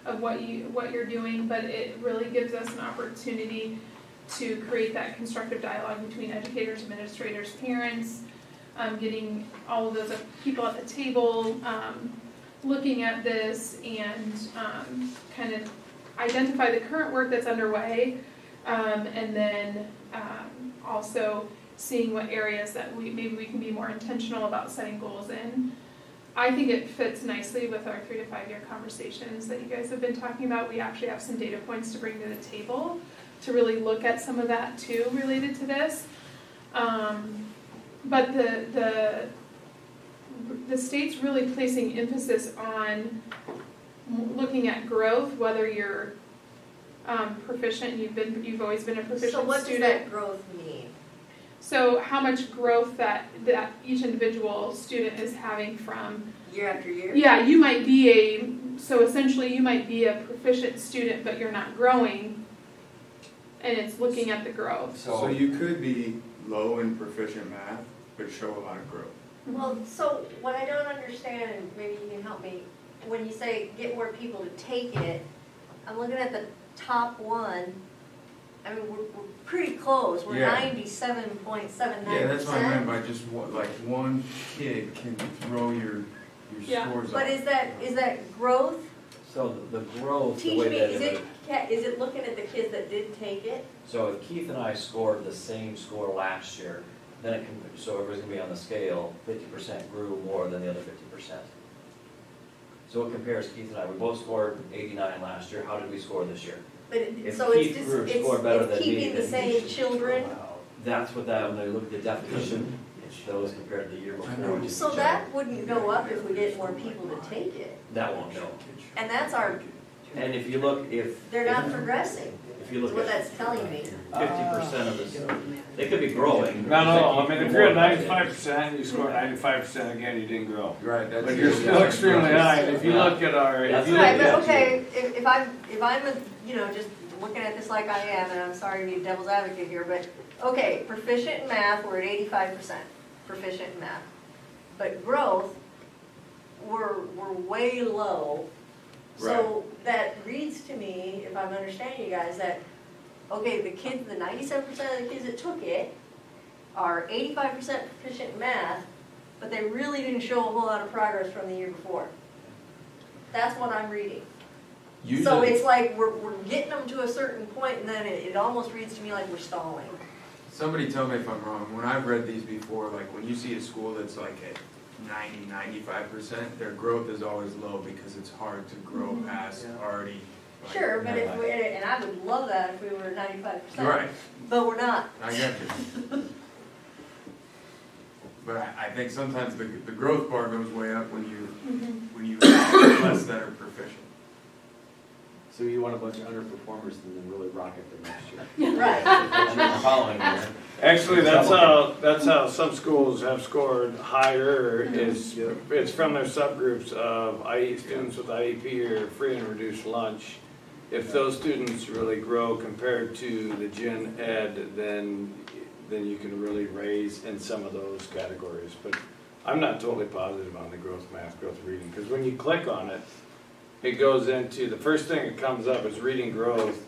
Speaker 11: of what you're doing, but it really gives us an opportunity to create that constructive dialogue between educators, administrators, parents, getting all of those people at the table, looking at this and kind of identify the current work that's underway, and then also seeing what areas that maybe we can be more intentional about setting goals in. I think it fits nicely with our 3 to 5 year conversations that you guys have been talking about. We actually have some data points to bring to the table to really look at some of that too related to this. But the state's really placing emphasis on looking at growth, whether you're proficient, you've always been a proficient student.
Speaker 5: So what does that growth mean?
Speaker 11: So how much growth that each individual student is having from
Speaker 5: year after year?
Speaker 11: Yeah, you might be essentially you might be a proficient student, but you're not growing, and it's looking at the growth.
Speaker 12: So you could be low in proficient math, but show a lot of growth.
Speaker 5: Well, so what I don't understand, and maybe you can help me, when you say get more people to take it, I'm looking at the top one. I mean, we're pretty close. We're 97.79%.
Speaker 12: Yeah, that's what I meant by just one kid can throw your scores
Speaker 5: But
Speaker 12: up.
Speaker 5: is that growth?
Speaker 4: So the growth, the
Speaker 5: Teach
Speaker 4: way
Speaker 5: me,
Speaker 4: that
Speaker 5: is it looking at the kids that did take it?
Speaker 4: So if Keith and I scored the same score last year, then it can, so everybody's gonna be on the scale, 50% grew more than the other 50%. So it compares Keith and I, we both scored 89 last year, how did we score this year?
Speaker 5: But
Speaker 4: If
Speaker 5: so
Speaker 4: Keith
Speaker 5: it's
Speaker 4: grew,
Speaker 5: just,
Speaker 4: scored better than
Speaker 5: it's
Speaker 4: me,
Speaker 5: keeping the
Speaker 4: then
Speaker 5: same children?
Speaker 4: That's what that, when they look at the definition, it's those compared to the year before. just
Speaker 5: So
Speaker 4: each
Speaker 5: that
Speaker 4: other.
Speaker 5: wouldn't go up if we get more people to take it.
Speaker 4: That won't go.
Speaker 5: And that's our,
Speaker 4: And if you look, if.
Speaker 5: they're not progressing,
Speaker 4: If you
Speaker 5: is
Speaker 4: look
Speaker 5: what
Speaker 4: at
Speaker 5: that's telling me.
Speaker 4: 50% of this, they could be growing.
Speaker 7: No, I mean, if you're at 95%, you score 95% again, you didn't grow.
Speaker 12: Right, that's.
Speaker 7: But you're still extremely high, and if you look at our, if you look
Speaker 5: Right, but
Speaker 7: at.
Speaker 5: okay, if I'm just looking at this like I am, and I'm sorry to be devil's advocate here, but, okay, proficient in math, we're at 85% proficient in math. But growth, we're way low. So that reads to me, if I'm understanding you guys, that, okay, the 97% of the kids that took it are 85% proficient in math, but they really didn't show a whole lot of progress from the year before. That's what I'm reading. So it's like we're getting them to a certain point, and then it almost reads to me like we're stalling.
Speaker 12: Somebody tell me if I'm wrong. When I've read these before, like when you see a school that's like at 95%, their growth is always low because it's hard to grow past already. Like,
Speaker 5: Sure, but if we, and I would love that if we were 95%.
Speaker 12: Right.
Speaker 5: But we're not.
Speaker 12: I get you. But I think sometimes the growth bar goes way up when you have less that are proficient.
Speaker 2: So you want a bunch of underperformers and then really rock it the next year.
Speaker 5: Right.
Speaker 4: Following year.
Speaker 7: Actually, that's how some schools have scored higher, it's from their subgroups of students with IEP or free and reduced lunch. If those students really grow compared to the gen ed, then you can really raise in some of those categories. But I'm not totally positive on the growth math, growth reading, because when you click on it, it goes into, the first thing that comes up is reading growth.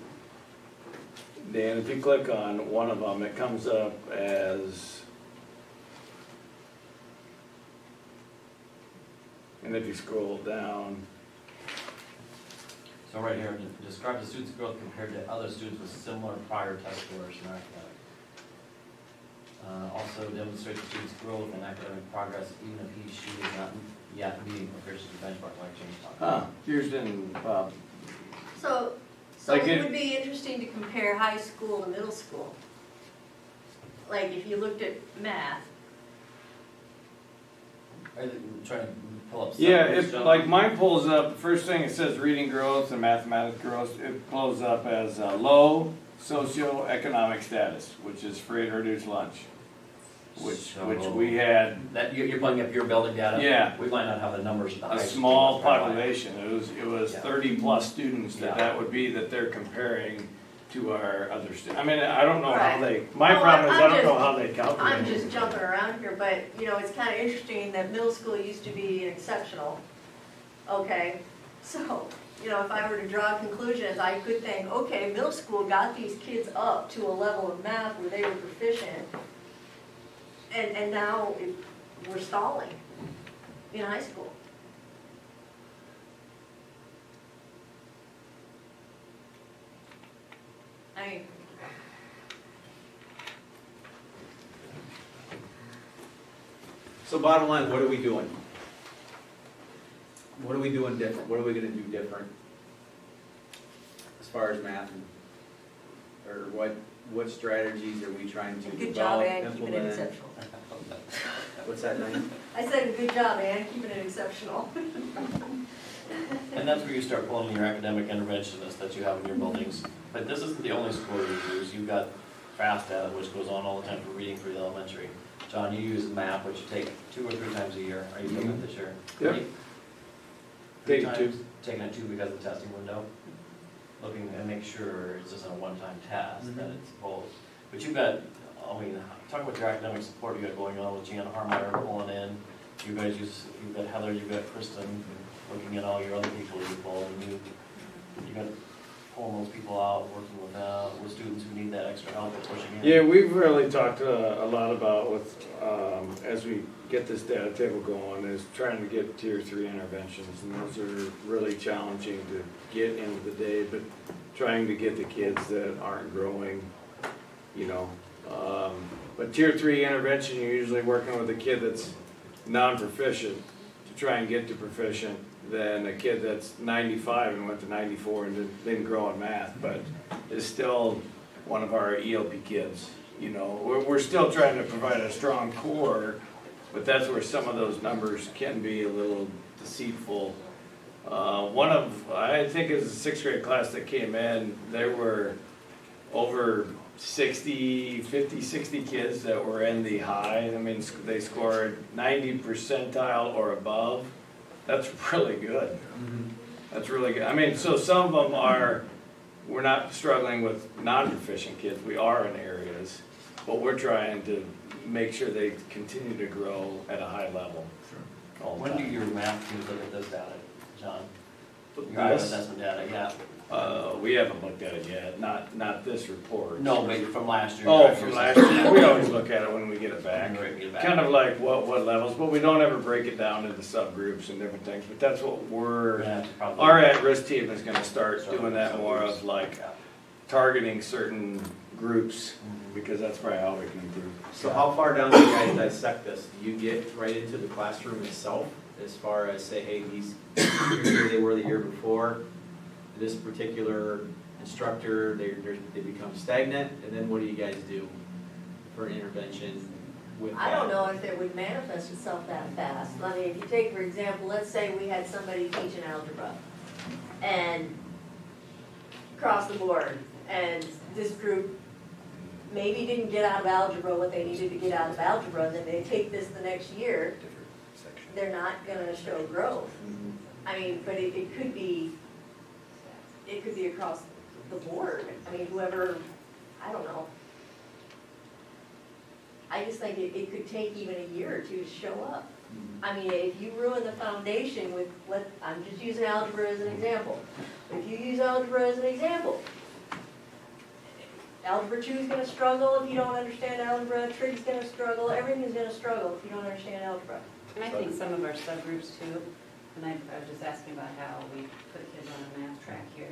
Speaker 7: Dan, if you click on one of them, it comes up as, and if you scroll down.
Speaker 4: So right here, describe the student's growth compared to other students with similar prior test scores in academic. Also demonstrate the student's growth and academic progress even if she is not yet meeting proficiency benchmark like James talked about.
Speaker 7: Yours didn't, Bob.
Speaker 5: So
Speaker 7: Like
Speaker 5: it would be interesting to compare high school and middle school. Like if you looked at math.
Speaker 4: Are you trying to pull up?
Speaker 7: Yeah, like mine pulls up, the first thing it says reading growth and mathematics growth, it pulls up as low socioeconomic status, which is free and reduced lunch. which
Speaker 4: So-
Speaker 7: we had
Speaker 4: That, you're pulling up your building data?
Speaker 7: Yeah.
Speaker 4: We might not have the numbers at the high
Speaker 7: a
Speaker 4: school.
Speaker 7: small
Speaker 4: that's probably why.
Speaker 7: population. It was
Speaker 4: Yeah.
Speaker 7: 30+ students
Speaker 4: Yeah.
Speaker 7: that would be that they're comparing to our other students. I mean, I don't know how
Speaker 5: Right.
Speaker 7: they, my
Speaker 5: Well,
Speaker 7: problem is I
Speaker 5: I'm
Speaker 7: don't know
Speaker 5: just-
Speaker 7: how they calculate.
Speaker 5: I'm
Speaker 7: it.
Speaker 5: just jumping around here, but, you know, it's kind of interesting that middle school used to be an exceptional, okay? So, you know, if I were to draw conclusions, I could think, okay, middle school got these kids up to a level of math where they were proficient, and now we're stalling in high school. I mean,
Speaker 2: So bottom line, what are we doing? What are we doing different? What are we gonna do different? As far as math and, or what strategies are we trying to
Speaker 5: good job,
Speaker 2: develop,
Speaker 5: Ann, keeping it
Speaker 2: implement?
Speaker 5: exceptional.
Speaker 2: What's that, Diane?
Speaker 5: I said, good job, Ann, keeping it exceptional.
Speaker 4: And that's where you start pulling your academic interventionists that you have in your buildings. But this isn't the only score you use. You've got FAST data, which goes on all the time for reading for the elementary. John, you use MAP, which you take 2 or 3 times a year. Are you doing it this year?
Speaker 7: Yep.
Speaker 4: 3
Speaker 7: Take
Speaker 4: times?
Speaker 7: 2.
Speaker 4: Taking it 2 because of the testing window? Looking and make sure it's just a one-time test, that it's both. But you've got, I mean, talk about your academic support you got going on with Gianna Harmeyer pulling in. You guys you've got Heather, you've got Kristen, looking at all your other people you pull, and you got pulling those people out, working with students who need that extra help and pushing in.
Speaker 7: Yeah, we've really talked a lot about with, as we get this data table going, is trying to get tier 3 interventions, and those are really challenging to get into the day, but trying to get the kids that aren't growing, you know. But tier 3 intervention, you're usually working with a kid that's non-proficient to try and get to proficient than a kid that's 95 and went to 94 and didn't grow in math, but is still one of our ELP kids. You know, we're still trying to provide a strong core, but that's where some of those numbers can be a little deceitful. I think it was a 6th grade class that came in, there were over 50, 60 kids that were in the high. I mean, they scored 90 percentile or above. That's really good. That's really good. I mean, so some of them we're not struggling with non-proficient kids. We are in areas, but we're trying to make sure they continue to grow at a high level. All the
Speaker 4: When do
Speaker 7: time.
Speaker 4: your math teams look at this data, John? Your
Speaker 7: This?
Speaker 4: assessment data, yeah.
Speaker 7: We haven't looked at it yet, not this report.
Speaker 4: No, but from last year.
Speaker 7: Oh, from last year, we always look at it when we get it back.
Speaker 4: When we get it back.
Speaker 7: Kind of like what levels, but we don't ever break it down into subgroups and different things, but that's what
Speaker 4: Yeah, it's probably-
Speaker 7: our at-risk team is gonna start
Speaker 4: Start
Speaker 7: doing
Speaker 4: with
Speaker 7: that more of like
Speaker 4: Yeah.
Speaker 7: targeting certain groups, because that's probably how we can improve.
Speaker 2: So how far down do you guys dissect this? Do you get right into the classroom itself as far as say, hey, here's where they were the year before, this particular instructor, they become stagnant, and then what do you guys do for an intervention with that?
Speaker 5: I don't know if it would manifest itself that fast. I mean, if you take, for example, let's say we had somebody teaching algebra, and across the board, and this group maybe didn't get out of algebra what they needed to get out of algebra, and then they take this the next year, they're not gonna show growth. I mean, but it could be across the board. I mean, whoever, I don't know. I just think it could take even a year or two to show up. I mean, if you ruin the foundation with, I'm just using algebra as an example. If you use algebra as an example, Algebra 2 is going to struggle if you don't understand algebra, Trig's going to struggle, everything's going to struggle if you don't understand algebra.
Speaker 13: And I think some of our subgroups too, and I was just asking about how we put kids on a math track here.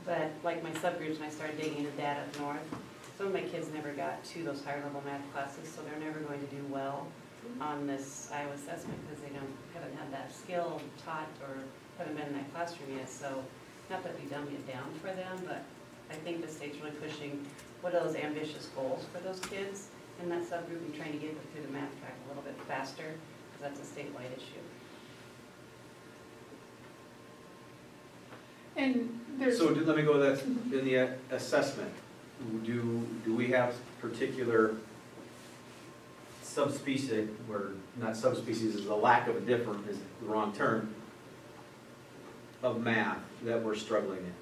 Speaker 13: But like my subgroups, when I started digging into data up north, some of my kids never got to those higher level math classes, so they're never going to do well on this Iowa assessment because they haven't had that skill taught or haven't been in that classroom yet. So not that we dumb it down for them, but I think the state's really pushing what are those ambitious goals for those kids in that subgroup and trying to get them through the math track a little bit faster because that's a statewide issue.
Speaker 11: And there's.
Speaker 2: So let me go with that, in the assessment, do we have particular subspecies, or not subspecies, is a lack of a different, is the wrong term, of math that we're struggling in.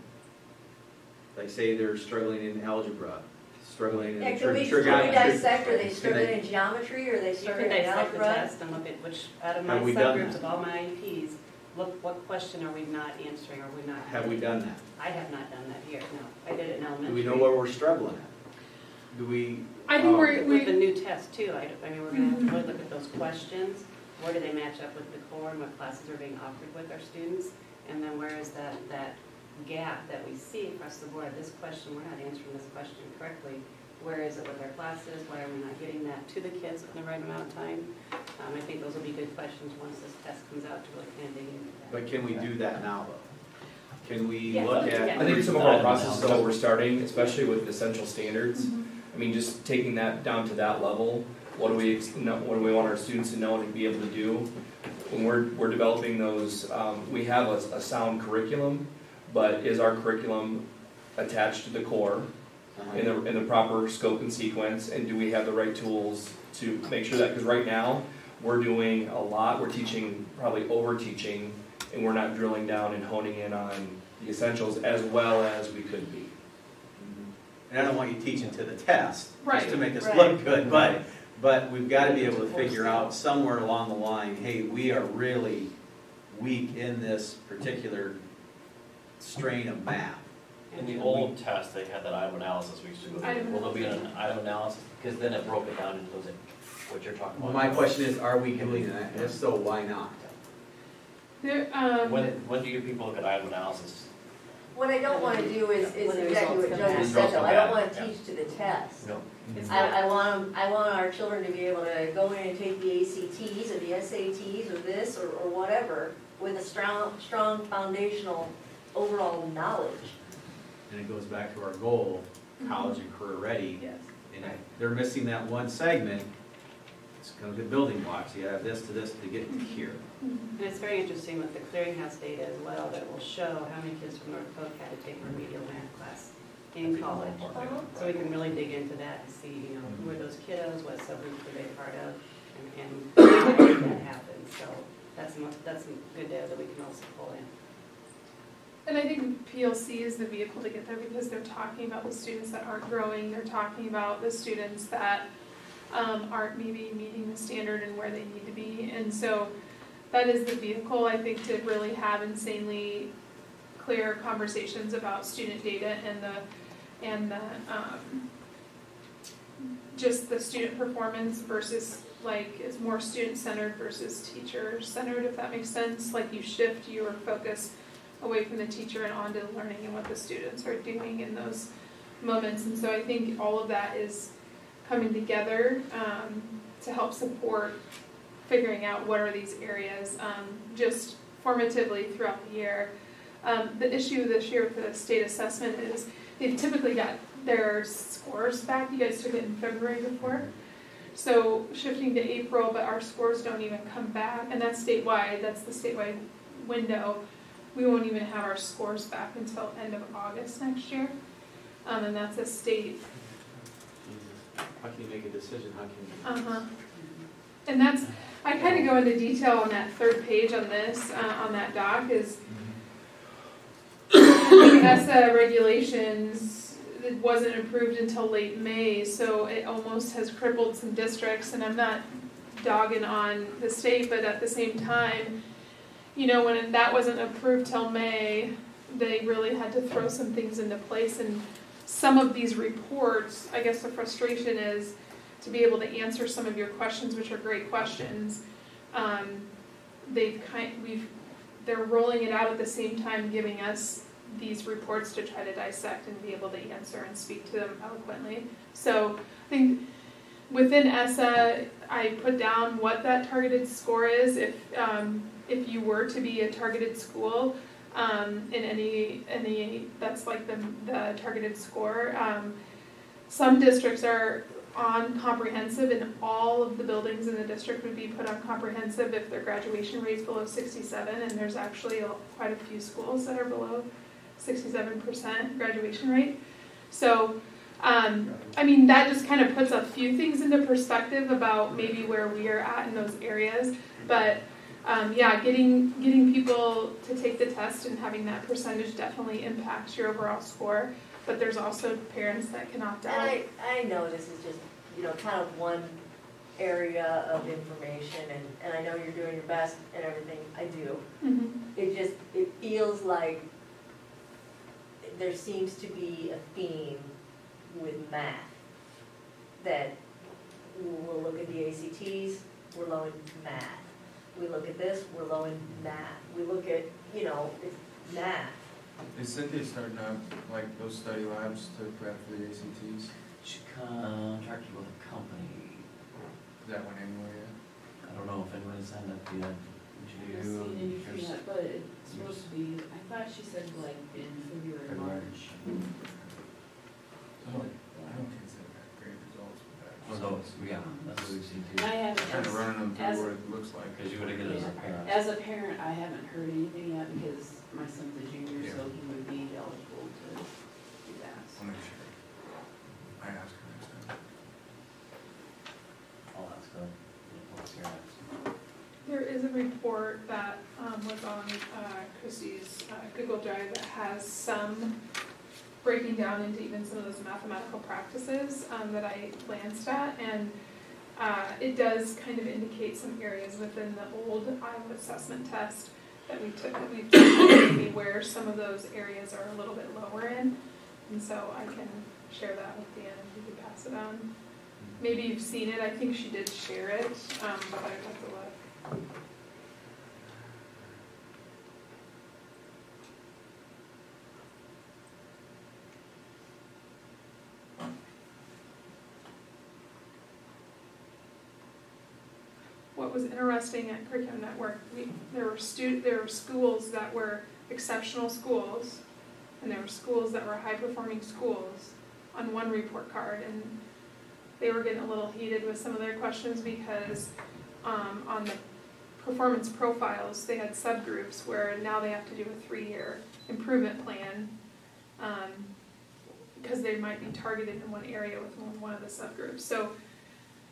Speaker 2: Like say they're struggling in algebra, struggling in
Speaker 5: Yeah, can we
Speaker 2: trigonometry.
Speaker 5: dissect, are they struggling in geometry, or are they
Speaker 13: You can
Speaker 5: struggling in
Speaker 13: dissect the
Speaker 5: algebra?
Speaker 13: test and look at which, out of my
Speaker 2: Have we done
Speaker 13: subgroups
Speaker 2: that?
Speaker 13: of all my IEPs, look, what question are we not answering, or we not?
Speaker 2: Have we done that?
Speaker 13: I have not done that here, no. I did it in elementary.
Speaker 2: Do we know where we're struggling at? Do we?
Speaker 11: I think
Speaker 13: With the new test too, I mean, we're gonna have to really look at those questions. Where do they match up with the core and what classes are being offered with our students? And then where is that gap that we see across the board? This question, we're not answering this question correctly. Where is it with our classes? Why are we not getting that to the kids in the right amount of time? I think those will be good questions once this test comes out to really kind of dig into that.
Speaker 2: But can we do that now though? Can we
Speaker 13: Yeah,
Speaker 2: look
Speaker 13: yeah.
Speaker 2: at?
Speaker 9: I think some of our processes that we're starting, especially with essential standards, I mean, just taking that down to that level, what do we want our students to know and be able to do? When we're developing those, we have a sound curriculum, but is our curriculum attached to the core in the proper scope and sequence, and do we have the right tools to make sure that, because right now, we're doing a lot, we're teaching, probably over-teaching, and we're not drilling down and honing in on the essentials as well as we could be.
Speaker 2: And I don't want you teaching to the test,
Speaker 11: Right.
Speaker 2: just to make us
Speaker 13: Right.
Speaker 2: look good, but we've got to be able to figure out somewhere along the line, hey, we are really weak in this particular strain of math.
Speaker 4: In the old test, they had that item analysis we used to go through. Will there be an item analysis? Because then it broke it down into those, what you're talking
Speaker 2: Well,
Speaker 4: about.
Speaker 2: my question is, are we doing that? If so, why not?
Speaker 11: There,
Speaker 4: When do you people look at item analysis?
Speaker 5: What I don't wanna do is
Speaker 13: When the
Speaker 5: exactly what
Speaker 13: results come
Speaker 5: Joe
Speaker 13: back.
Speaker 5: just said, though, I don't wanna
Speaker 4: Yeah.
Speaker 5: teach to the test.
Speaker 4: No.
Speaker 5: I want our children to be able to go in and take the ACTs or the SATs or this or whatever with a strong foundational overall knowledge.
Speaker 2: And it goes back to our goal, college and career ready.
Speaker 11: yes.
Speaker 2: And if they're missing that one segment, it's going to be building blocks. You have this to get here.
Speaker 13: And it's very interesting with the clearinghouse data as well, that will show how many kids from North Polk had to take remedial math class in college. So we can really dig into that and see, who are those kiddos, what subgroups were they part of, and how did that happen. So that's a good data that we can also pull in.
Speaker 11: And I think PLC is the vehicle to get there because they're talking about the students that aren't growing, they're talking about the students that aren't maybe meeting the standard and where they need to be. And so that is the vehicle, I think, to really have insanely clear conversations about student data and the just the student performance versus like is more student-centered versus teacher-centered, if that makes sense. Like you shift your focus away from the teacher and onto the learning and what the students are doing in those moments. And so I think all of that is coming together to help support figuring out what are these areas just formatively throughout the year. The issue this year for the state assessment is they've typically got their scores back. You guys took it in February before. So shifting to April, but our scores don't even come back, and that's statewide, that's the statewide window. We won't even have our scores back until end of August next year, and that's a state.
Speaker 2: How can you make a decision? How can you?
Speaker 11: And that's, I kind of go into detail on that third page on this, on that doc, is the ESSA regulations, it wasn't approved until late May, so it almost has crippled some districts, and I'm not dogging on the state, but at the same time, when that wasn't approved till May, they really had to throw some things into place, and some of these reports, I guess the frustration is to be able to answer some of your questions, which are great questions. They're rolling it out at the same time, giving us these reports to try to dissect and be able to answer and speak to them eloquently. So I think within ESSA, I put down what that targeted score is if you were to be a targeted school in any that's like the targeted score. Some districts are on comprehensive, and all of the buildings in the district would be put on comprehensive if their graduation rate's below 67, and there's actually quite a few schools that are below 67% graduation rate. So I mean, that just kind of puts a few things into perspective about maybe where we are at in those areas. But yeah, getting people to take the test and having that percentage definitely impacts your overall score. But there's also parents that can opt out.
Speaker 5: And I know this is just, kind of one area of information, and I know you're doing your best and everything, I do.
Speaker 11: Mm-hmm.
Speaker 5: It feels like there seems to be a theme with math, that we'll look at the ACTs, we're low in math. We look at this, we're low in math. We look at, it's math.
Speaker 12: Is Cynthia starting up, like, those study labs to prep for the ACTs?
Speaker 4: She contracted with a company.
Speaker 12: Is that one anywhere yet?
Speaker 4: I don't know if anybody's signed up yet.
Speaker 16: I haven't seen anything yet, but it's supposed to be, I thought she said like in February, March.
Speaker 12: I don't think it's got great results with that.
Speaker 4: Results, yeah, that's what we've seen too.
Speaker 16: I haven't,
Speaker 12: Kind of running them
Speaker 16: as,
Speaker 12: through what it looks like.
Speaker 4: Because you would have get it as a parent.
Speaker 16: as a parent, I haven't heard anything yet because my son's a junior,
Speaker 12: Yeah.
Speaker 16: so he would be eligible to do that.
Speaker 12: I'll make sure. I ask her next time.
Speaker 4: I'll ask her. What's your next?
Speaker 11: There is a report that was on Christy's Google Drive that has some breaking down into even some of those mathematical practices that I glanced at, and it does kind of indicate some areas within the old Iowa assessment test that we've taken maybe where some of those areas are a little bit lower in, and so I can share that with Dan and he could pass it on. Maybe you've seen it, I think she did share it, but I'd have to look. What was interesting at Curriculum Network, there were schools that were exceptional schools, and there were schools that were high-performing schools on one report card, and they were getting a little heated with some of their questions because on the performance profiles, they had subgroups where now they have to do a 3-year improvement plan because they might be targeted in one area with one of the subgroups. So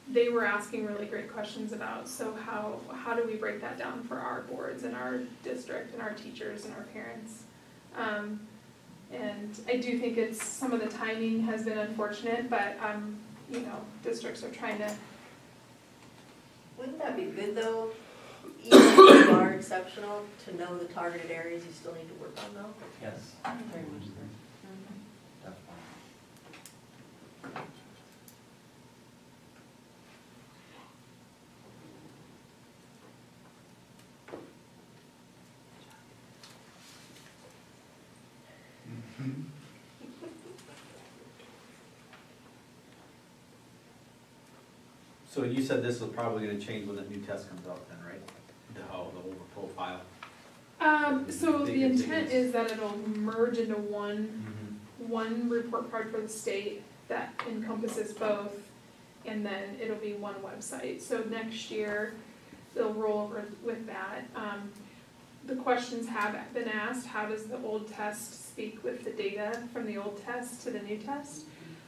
Speaker 11: they were asking really great questions about, so how do we break that down for our boards and our district and our teachers and our parents? And I do think it's, some of the timing has been unfortunate, but districts are trying to.
Speaker 5: Wouldn't that be good though, even if you are exceptional, to know the targeted areas you still need to work on though?
Speaker 4: Yes. Very much so. Definitely.
Speaker 2: So you said this is probably gonna change when the new test comes out then, right? The older profile.
Speaker 11: So the intent is that it'll merge into one report card for the state that encompasses both, and then it'll be one website. So next year, they'll roll over with that. The questions have been asked, how does the old test speak with the data from the old test to the new test?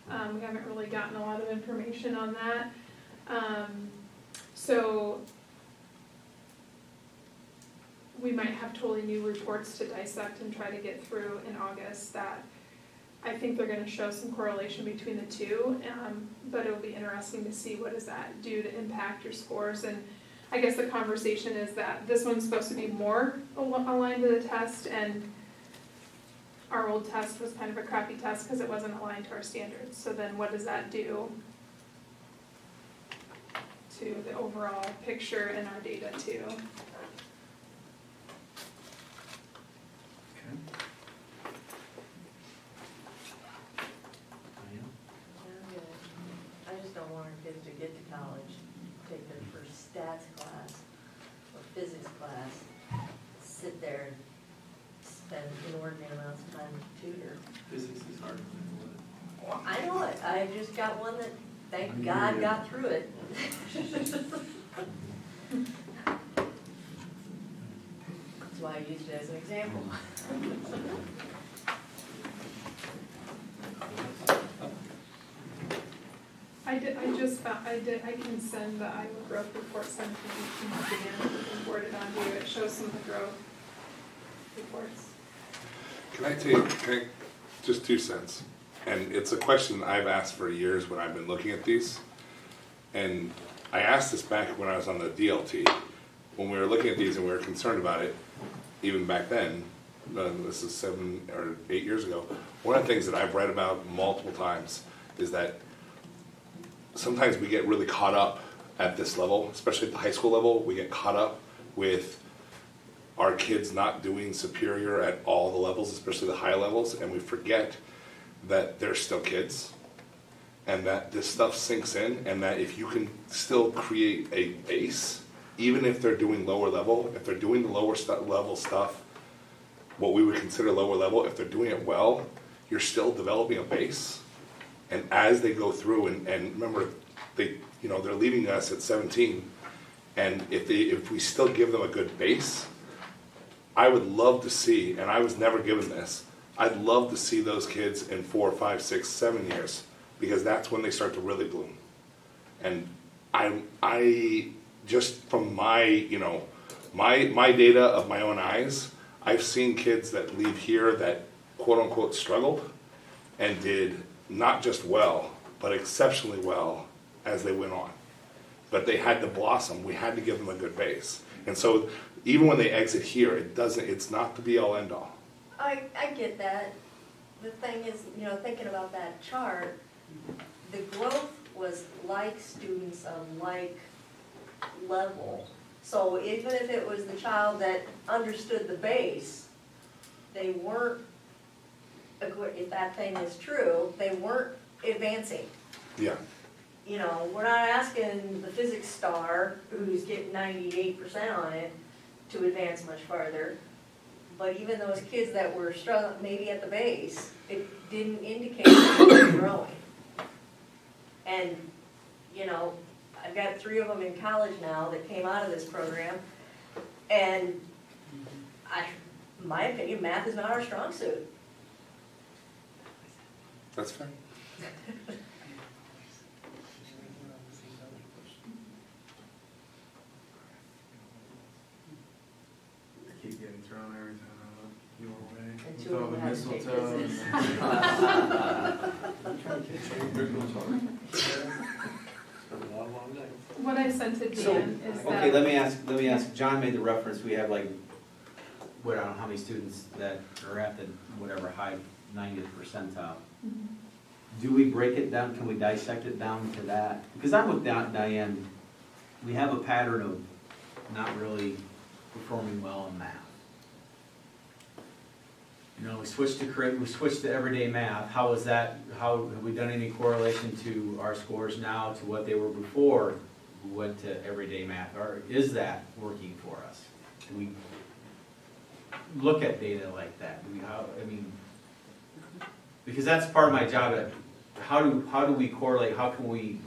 Speaker 11: We haven't really gotten a lot of information on that. So we might have totally new reports to dissect and try to get through in August that I think they're going to show some correlation between the two, but it'll be interesting to see what does that do to impact your scores. And I guess the conversation is that this one's supposed to be more aligned to the test, and our old test was kind of a crappy test because it wasn't aligned to our standards. So then what does that do to the overall picture and our data too?
Speaker 5: I just don't want our kids to get to college, take their first stats class or physics class, sit there and spend inordinate amounts of time with a tutor.
Speaker 3: Physics is hard.
Speaker 5: Well, I know it, I just got one that, thank God, got through it. That's why I used it as an example.
Speaker 11: I can send the Iowa growth report sent to you again and forward it on to you. It shows some of the growth reports.
Speaker 6: Can I just 2 cents? And it's a question I've asked for years when I've been looking at these. And I asked this back when I was on the DLT, when we were looking at these and we were concerned about it, even back then, this is 7 or 8 years ago. One of the things that I've read about multiple times is that sometimes we get really caught up at this level, especially at the high school level. We get caught up with our kids not doing superior at all the levels, especially the high levels, and we forget that they're still kids, and that this stuff sinks in, and that if you can still create a base, even if they're doing lower level, if they're doing the lower level stuff, what we would consider lower level, if they're doing it well, you're still developing a base. And as they go through, and remember, they're leaving us at 17, and if we still give them a good base, I would love to see, and I was never given this, I'd love to see those kids in 4, 5, 6, 7 years, because that's when they start to really bloom. And I just from my, my data of my own eyes, I've seen kids that leave here that quote unquote struggled and did not just well, but exceptionally well as they went on. But they had to blossom. We had to give them a good base. And so even when they exit here, it's not the be all end all.
Speaker 5: I get that. The thing is, thinking about that chart, the growth was like students of like level. So even if it was the child that understood the base, they weren't, if that thing is true, they weren't advancing.
Speaker 6: Yeah.
Speaker 5: We're not asking the physics star, who's getting 98% on it, to advance much farther. But even those kids that were struggling, maybe at the base, it didn't indicate that they were growing. And, I've got 3 of them in college now that came out of this program, and in my opinion, math is not our strong suit.
Speaker 6: That's fair.
Speaker 12: I keep getting thrown every time I look your way.
Speaker 5: And
Speaker 12: With
Speaker 5: 2
Speaker 12: all
Speaker 5: of
Speaker 12: the
Speaker 5: them have to take
Speaker 12: mistletoe.
Speaker 5: business.
Speaker 11: What I sent to Dan is that.
Speaker 2: Okay, let me ask, John made the reference, we have I don't know how many students that are at the, high 90th percentile.
Speaker 11: Mhm.
Speaker 2: Do we break it down, can we dissect it down to that? Because I'm with Diane, we have a pattern of not really performing well in math. We switched to everyday math. How is that, how have we done any correlation to our scores now to what they were before we went to everyday math? Or is that working for us? Do we look at data like that? Because that's part of my job. How do we correlate? How can we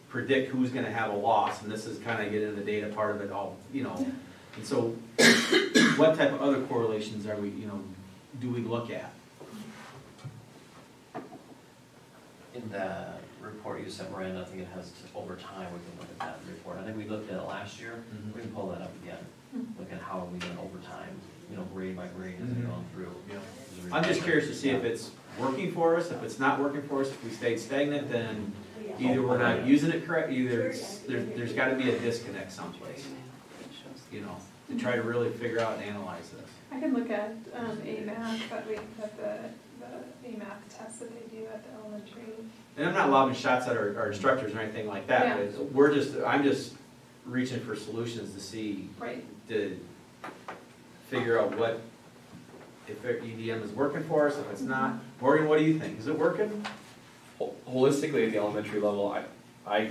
Speaker 2: predict who's going to have a loss? And this is kind of getting into the data part of it all, And so, what type of other correlations are we, do we look at?
Speaker 4: In the report you sent, Miranda, I think it has over time, we can look at that report. I think we looked at it last year.
Speaker 2: Mhm.
Speaker 4: We can pull that up again. Look at how are we doing over time, grade by grade as we're going through.
Speaker 2: I'm just curious to see if it's working for us. If it's not working for us, if we stayed stagnant, then either we're not using it correct, either there's got to be a disconnect someplace, to try to really figure out and analyze this.
Speaker 11: I can look at AMAT, the AMAT test that they do at the elementary.
Speaker 2: And I'm not lobbing shots at our instructors or anything like that.
Speaker 11: Yeah.
Speaker 2: But I'm just reaching for solutions to see,
Speaker 11: Right.
Speaker 2: to figure out if EDM is working for us, if it's not. Morgan, what do you think? Is it working?
Speaker 9: Holistically, at the elementary level, I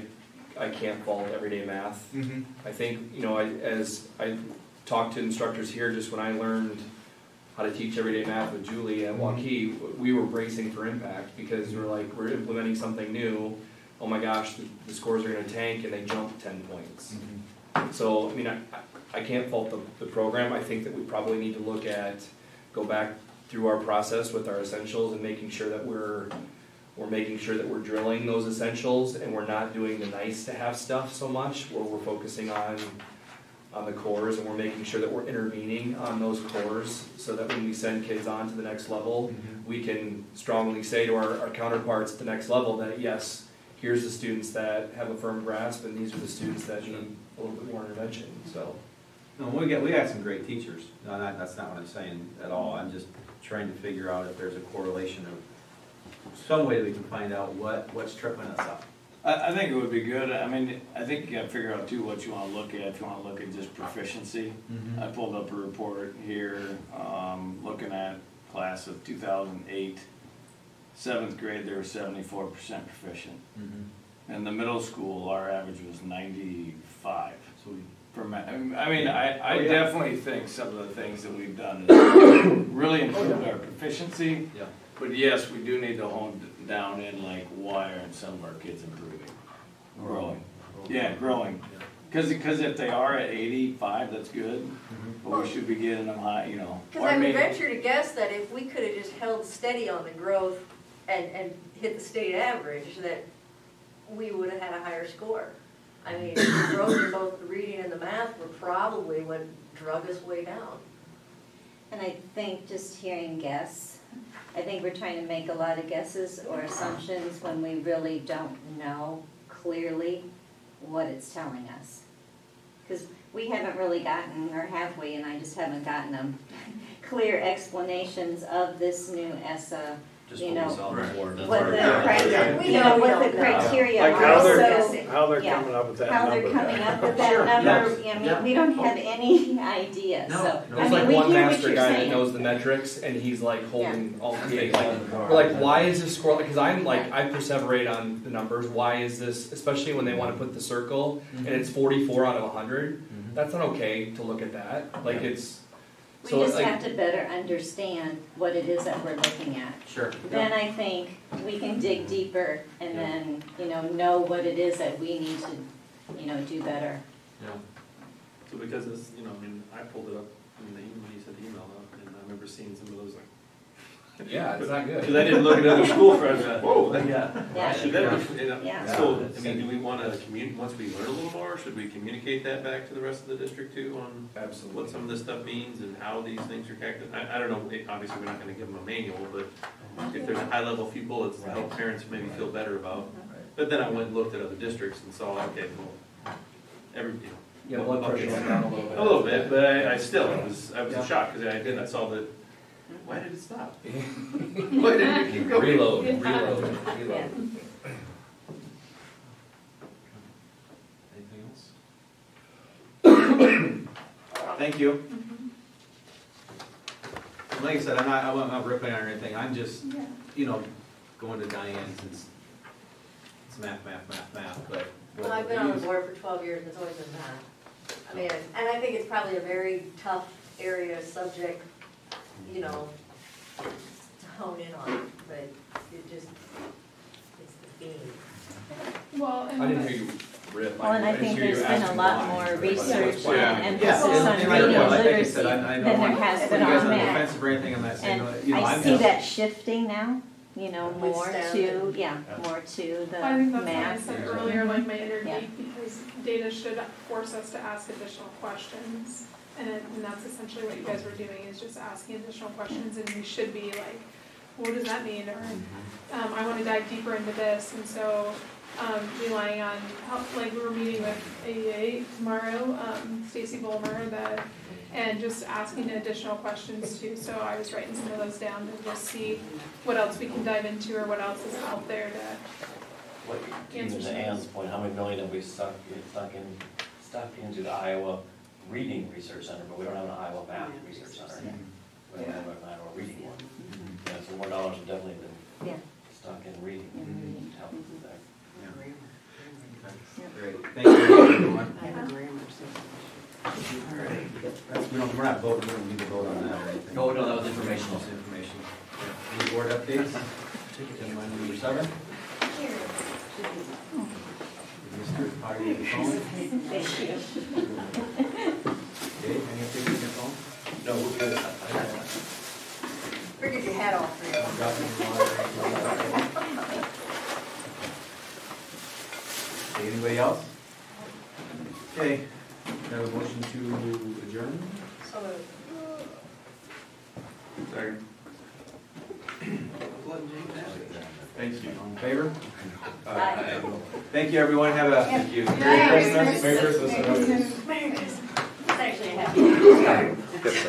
Speaker 9: can't fault everyday math.
Speaker 6: Mm-hmm.
Speaker 9: I think, as I talked to instructors here, just when I learned how to teach everyday math with Julie at Waukee, we were bracing for impact because we're implementing something new. Oh my gosh, the scores are going to tank, and they jump 10 points.
Speaker 6: Mm-hmm.
Speaker 9: So, I can't fault the program. I think that we probably need to go back through our process with our essentials and making sure that we're we're making sure that we're drilling those essentials and we're not doing the nice to have stuff so much, where we're focusing on the cores, and we're making sure that we're intervening on those cores so that when we send kids on to the next level, we can strongly say to our counterparts at the next level that yes, here's the students that have a firm grasp and these are the students that need a little bit more intervention, so.
Speaker 2: No, we got some great teachers. No, that's not what I'm saying at all. I'm just trying to figure out if there's a correlation of some way that we can find out what's tripping us up.
Speaker 7: I think it would be good. I mean, I think you gotta figure out too what you wanna look at. If you wanna look at just proficiency. I pulled up a report here, looking at class of 2008. 7th grade, they were 74% proficient. In the middle school, our average was 95.
Speaker 2: So
Speaker 7: I definitely think some of the things that we've done is really improved our proficiency.
Speaker 2: Yeah.
Speaker 7: But yes, we do need to hone down in like why aren't some of our kids improving? Growing. Yeah, growing. Because if they are at 85, that's good. But we should be getting them high, you know.
Speaker 5: Because I would venture to guess that if we could have just held steady on the growth and hit the state average, that we would have had a higher score. I mean, the growth in both the reading and the math were probably what drug us way down.
Speaker 10: And I think just hearing guess, I think we're trying to make a lot of guesses or assumptions when we really don't know clearly what it's telling us. Because we haven't really gotten, or have we, and I just haven't gotten them, clear explanations of this new ESSA, you know, what the criteria
Speaker 7: Like
Speaker 10: are.
Speaker 7: how they're
Speaker 10: Yeah.
Speaker 7: coming up with that
Speaker 10: How
Speaker 7: number.
Speaker 10: they're coming up with that number, I mean, we don't have any idea, so, I
Speaker 9: There's
Speaker 10: mean,
Speaker 9: like
Speaker 10: we
Speaker 9: one
Speaker 10: hear what
Speaker 9: master
Speaker 10: you're
Speaker 9: guy that
Speaker 10: saying.
Speaker 9: knows the metrics, and he's like holding all the data. Like, we're like, why is this score? Because I'm like, I perseverate on the numbers. Why is this? Especially when they want to put the circle, and it's 44 out of 100. That's not okay to look at that. Like it's.
Speaker 10: We
Speaker 9: So
Speaker 10: just
Speaker 9: like,
Speaker 10: have to better understand what it is that we're looking at.
Speaker 2: Sure.
Speaker 10: Then I think we can dig deeper and then, know what it is that we need to, do better.
Speaker 3: Yeah. So because this, I pulled it up when you said the email up, and I remember seeing some of those like.
Speaker 9: yeah, it's not good.
Speaker 7: Because I didn't look at other school friends. Whoa.
Speaker 10: Yeah.
Speaker 3: Should that be,
Speaker 10: Yeah.
Speaker 3: So, do we want to once we learn a little more, should we communicate that back to the rest of the district too on
Speaker 9: Absolutely.
Speaker 3: what some of this stuff means and how these things are calculated? I don't know, obviously we're not going to give them a manual, but if there's a high level few bullets to help parents maybe feel better about. But then I went and looked at other districts and saw, okay, well,
Speaker 9: Yeah, blood pressure went down a little bit.
Speaker 3: a little bit, but I was shocked because I saw that. Why did it stop? Why did it keep going?
Speaker 9: Reload.
Speaker 10: Yeah.
Speaker 2: Anything else?
Speaker 7: Thank you.
Speaker 2: Like I said, I'm not ripping on or anything. I'm just, going to Diane's. It's math. But
Speaker 5: Well, I've been on the board for 12 years, and it's always been math. I mean, and I think it's probably a very tough area, subject, to hone in on, but it's the theme.
Speaker 11: Well,
Speaker 9: I didn't hear you rip.
Speaker 10: Well, and I think there's been a lot more research and emphasis
Speaker 2: Yeah,
Speaker 10: on
Speaker 2: and
Speaker 10: reading
Speaker 2: like I
Speaker 10: literacy
Speaker 2: said, I
Speaker 10: than
Speaker 2: don't
Speaker 10: there
Speaker 2: want to
Speaker 10: has
Speaker 2: put
Speaker 10: been
Speaker 2: you guys
Speaker 10: on
Speaker 2: on the
Speaker 10: math.
Speaker 2: defensive or anything. I'm not saying,
Speaker 10: And
Speaker 2: I'm
Speaker 10: I see
Speaker 2: just.
Speaker 10: that shifting now, more
Speaker 5: Withstand.
Speaker 10: to, more to the
Speaker 11: I think that's why I
Speaker 10: math.
Speaker 11: said earlier, like my inner
Speaker 10: Yeah.
Speaker 11: geek, because data should force us to ask additional questions. And that's essentially what you guys were doing, is just asking additional questions, and we should be like, what does that mean? Or I want to dive deeper into this, and so relying on help, like we were meeting with AEA tomorrow, Stacy Bulmer, and just asking additional questions too. So I was writing some of those down to just see what else we can dive into or what else is out there to answer
Speaker 4: To
Speaker 11: some of
Speaker 4: Ann's
Speaker 11: those.
Speaker 4: point, how many million have we stuck into the Iowa Reading Research Center, but we don't have an Iowa Math Research Center. We don't have an Iowa Reading one. Yeah, so more dollars have definitely been stuck in reading. To help with that.
Speaker 2: Great. Thank you, everyone.
Speaker 16: I have a grammar
Speaker 2: We're not voting. We don't need to vote on that or anything.
Speaker 4: No, that was informational.
Speaker 2: Just information. Any board updates? Take line number 7. Mr. Potty on the phone.
Speaker 10: Thank you.
Speaker 2: Okay, any updates on your phone?
Speaker 4: No, we're good.
Speaker 5: Figured you had all three.
Speaker 2: Dropping water. Okay, anybody else? Okay, we have a motion to adjourn?
Speaker 5: So moved.
Speaker 12: Second.
Speaker 2: Thank you. All in favor?
Speaker 5: Aye.
Speaker 2: Thank you, everyone. Have a, thank you.
Speaker 11: Merry
Speaker 2: Christmas. Merry Christmas.
Speaker 5: Merry Christmas. It's actually a happy.
Speaker 2: Good.